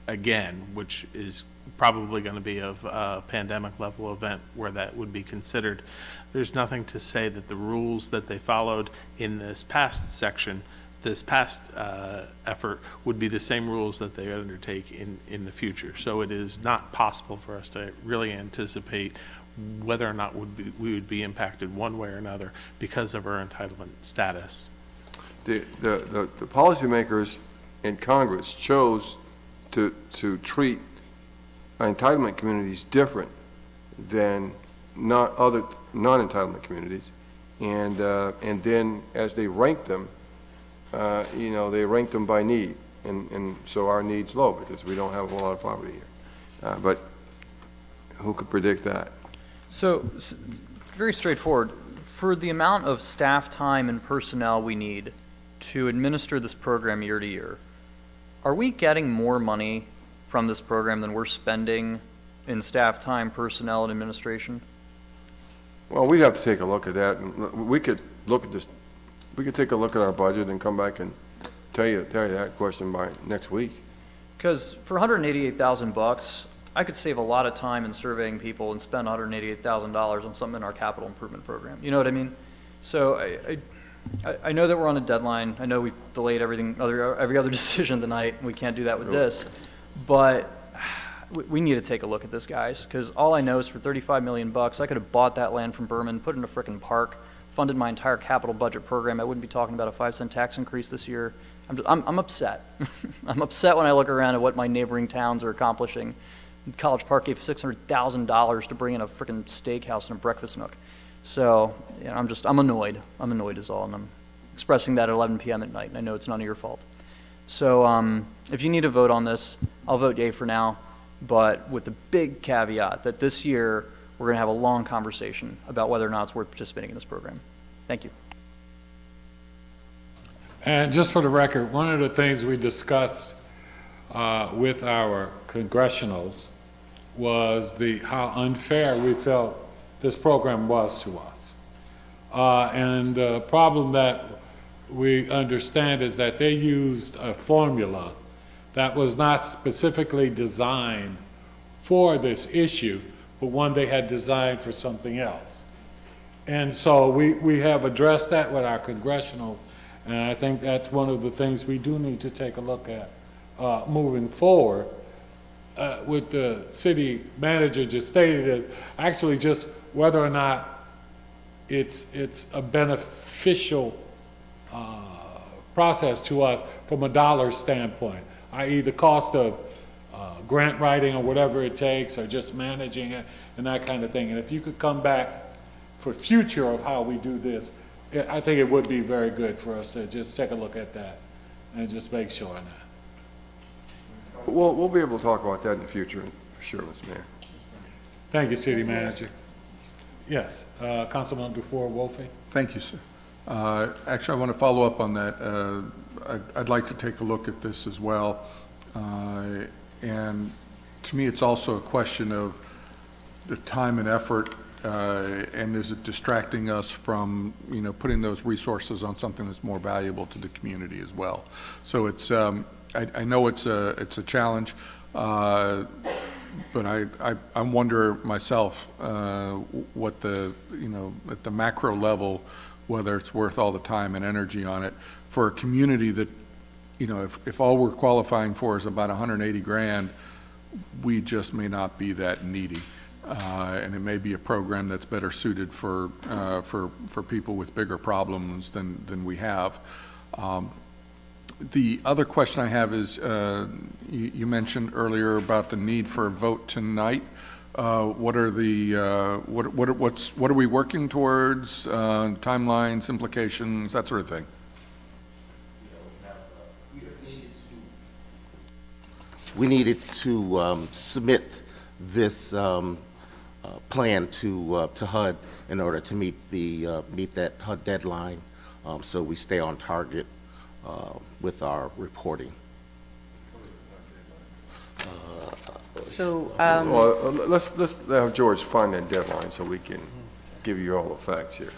again, which is probably going to be of a pandemic level event where that would be considered, there's nothing to say that the rules that they followed in this past section, this past effort, would be the same rules that they undertake in the future. So it is not possible for us to really anticipate whether or not we would be impacted one way or another because of our entitlement status. The policymakers in Congress chose to treat entitlement communities different than other non-entitlement communities, and then as they ranked them, they ranked them by need. and so our needs low, because we don't have a whole lot of poverty here. But who could predict that? So, very straightforward. For the amount of staff time and personnel we need to administer this program year to year, are we getting more money from this program than we're spending in staff time, personnel, and administration? Well, we'd have to take a look at that, and we could look at this, we could take a look at our budget and come back and tell you that question by next week. Because for $188,000, I could save a lot of time in surveying people and spend $188,000 on something in our capital improvement program. You know what I mean? So I know that we're on a deadline. I know we've delayed every other decision tonight, and we can't do that with this. But we need to take a look at this, guys, because all I know is for $35 million, I could have bought that land from Berman, put it in a frickin' park, funded my entire capital budget program. I wouldn't be talking about a 5-cent tax increase this year. I'm upset. I'm upset when I look around at what my neighboring towns are accomplishing. College Park gave $600,000 to bring in a frickin' steakhouse and a breakfast nook. So, you know, I'm annoyed. I'm annoyed is all, and I'm expressing that at 11 p.m. at night, and I know it's none of your fault. So, if you need to vote on this, I'll vote yay for now, but with the big caveat that this year we're going to have a long conversation about whether or not it's worth participating in this program. Thank you. And just for the record, one of the things we discussed with our congressionals was how unfair we felt this program was to us. And the problem that we understand is that they used a formula that was not specifically designed for this issue, but one they had designed for something else. And so we have addressed that with our congressionals, and I think that's one of the things we do need to take a look at moving forward. With the city manager just stated it, actually just whether or not it's a beneficial process to us from a dollar standpoint, i.e. the cost of grant writing or whatever it takes, or just managing it and that kind of thing. And if you could come back for future of how we do this, I think it would be very good for us to just take a look at that and just make sure on that. We'll be able to talk about that in the future, for sure, Mr. Mayor. Thank you, City Manager. Yes, Councilman Dufour Wolfe. Thank you, sir. Actually, I want to follow up on that. I'd like to take a look at this as well. And to me, it's also a question of the time and effort, and is it distracting us from, you know, putting those resources on something that's more valuable to the community as well. So it's, I know it's a challenge, but I wonder myself what the, you know, at the macro level, whether it's worth all the time and energy on it for a community that, you know, if all we're qualifying for is about 180 grand, we just may not be that needy. And it may be a program that's better suited for people with bigger problems than we have. The other question I have is, you mentioned earlier about the need for a vote tonight. What are the what are we working towards? Timelines, implications, that sort of thing. We needed to submit this plan to HUD in order to meet that HUD deadline, so we stay on target with our reporting. Well, let's have George find that deadline so we can give you all the facts here.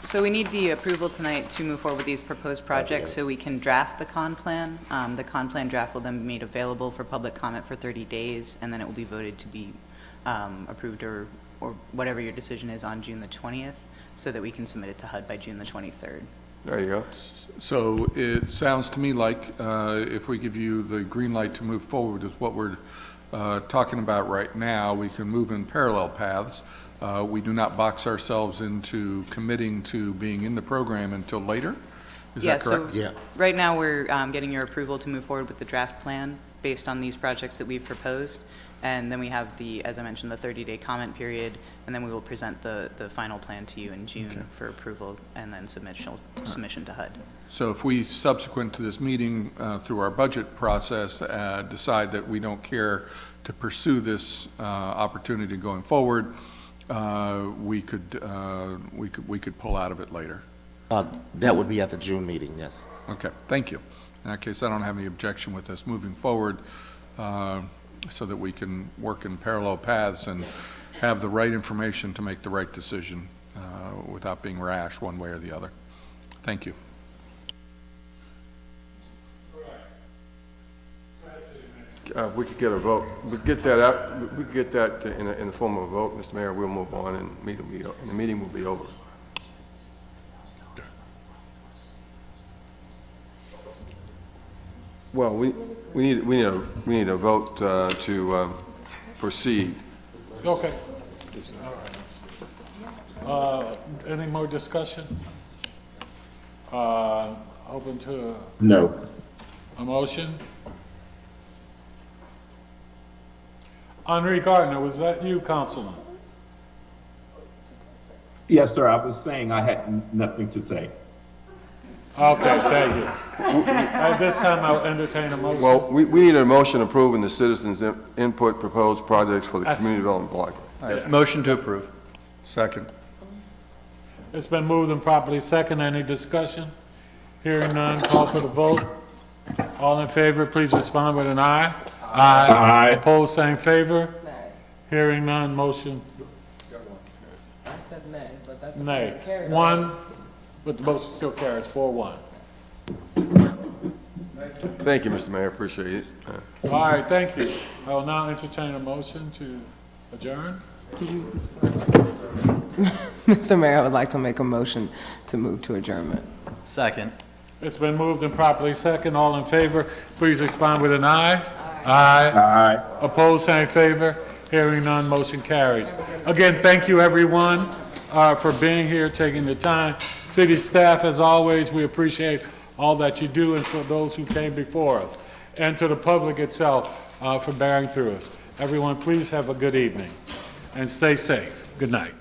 So we need the approval tonight to move forward with these proposed projects so we can draft the con plan. The con plan draft will then be made available for public comment for 30 days, and then it will be voted to be approved or whatever your decision is on June the 20th, so that we can submit it to HUD by June the 23rd. There you go. So it sounds to me like if we give you the green light to move forward with what we're talking about right now, we can move in parallel paths. We do not box ourselves into committing to being in the program until later. Is that correct? So right now we're getting your approval to move forward with the draft plan based on these projects that we've proposed. And then we have the, as I mentioned, the 30-day comment period, and then we will present the final plan to you in June for approval and then submission to HUD. So if we, subsequent to this meeting, through our budget process, decide that we don't care to pursue this opportunity going forward, we could pull out of it later. That would be at the June meeting, yes. Okay, thank you. In that case, I don't have any objection with us moving forward, so that we can work in parallel paths and have the right information to make the right decision without being rash one way or the other. Thank you. We could get a vote, we could get that out, we could get that in the form of a vote, Mr. Mayor, we'll move on and the meeting will be over. Well, we need a vote to proceed. Okay. All right. Any more discussion? Open to No. a motion? Henri Gardner, was that you, Councilman? Yes, sir, I was saying I had nothing to say. Okay, thank you. At this time, I'll entertain a motion. Well, we need a motion approving the citizens' input proposed projects for the That's- community development block. All right, motion to approve. Second. It's been moved and properly second. Any discussion? Hearing none, call for the vote. All in favor, please respond with an aye. Aye. Aye. Opposed, same favor. Nay. Hearing none, motion I said nay, but that's. nay. Carried. One, but the motion still carries 4-1. Thank you, Mr. Mayor, appreciate it. All right, thank you. I will now entertain a motion to adjourn. Mr. Mayor, I would like to make a motion to move to adjournment. Second. It's been moved and properly second. All in favor, please respond with an aye. Aye. Aye. Opposed, same favor. Hearing none, motion carries. Again, thank you, everyone, for being here, taking the time. City staff, as always, we appreciate all that you do, and for those who came before us, and to the public itself for bearing through us. Everyone, please have a good evening, and stay safe. Good night.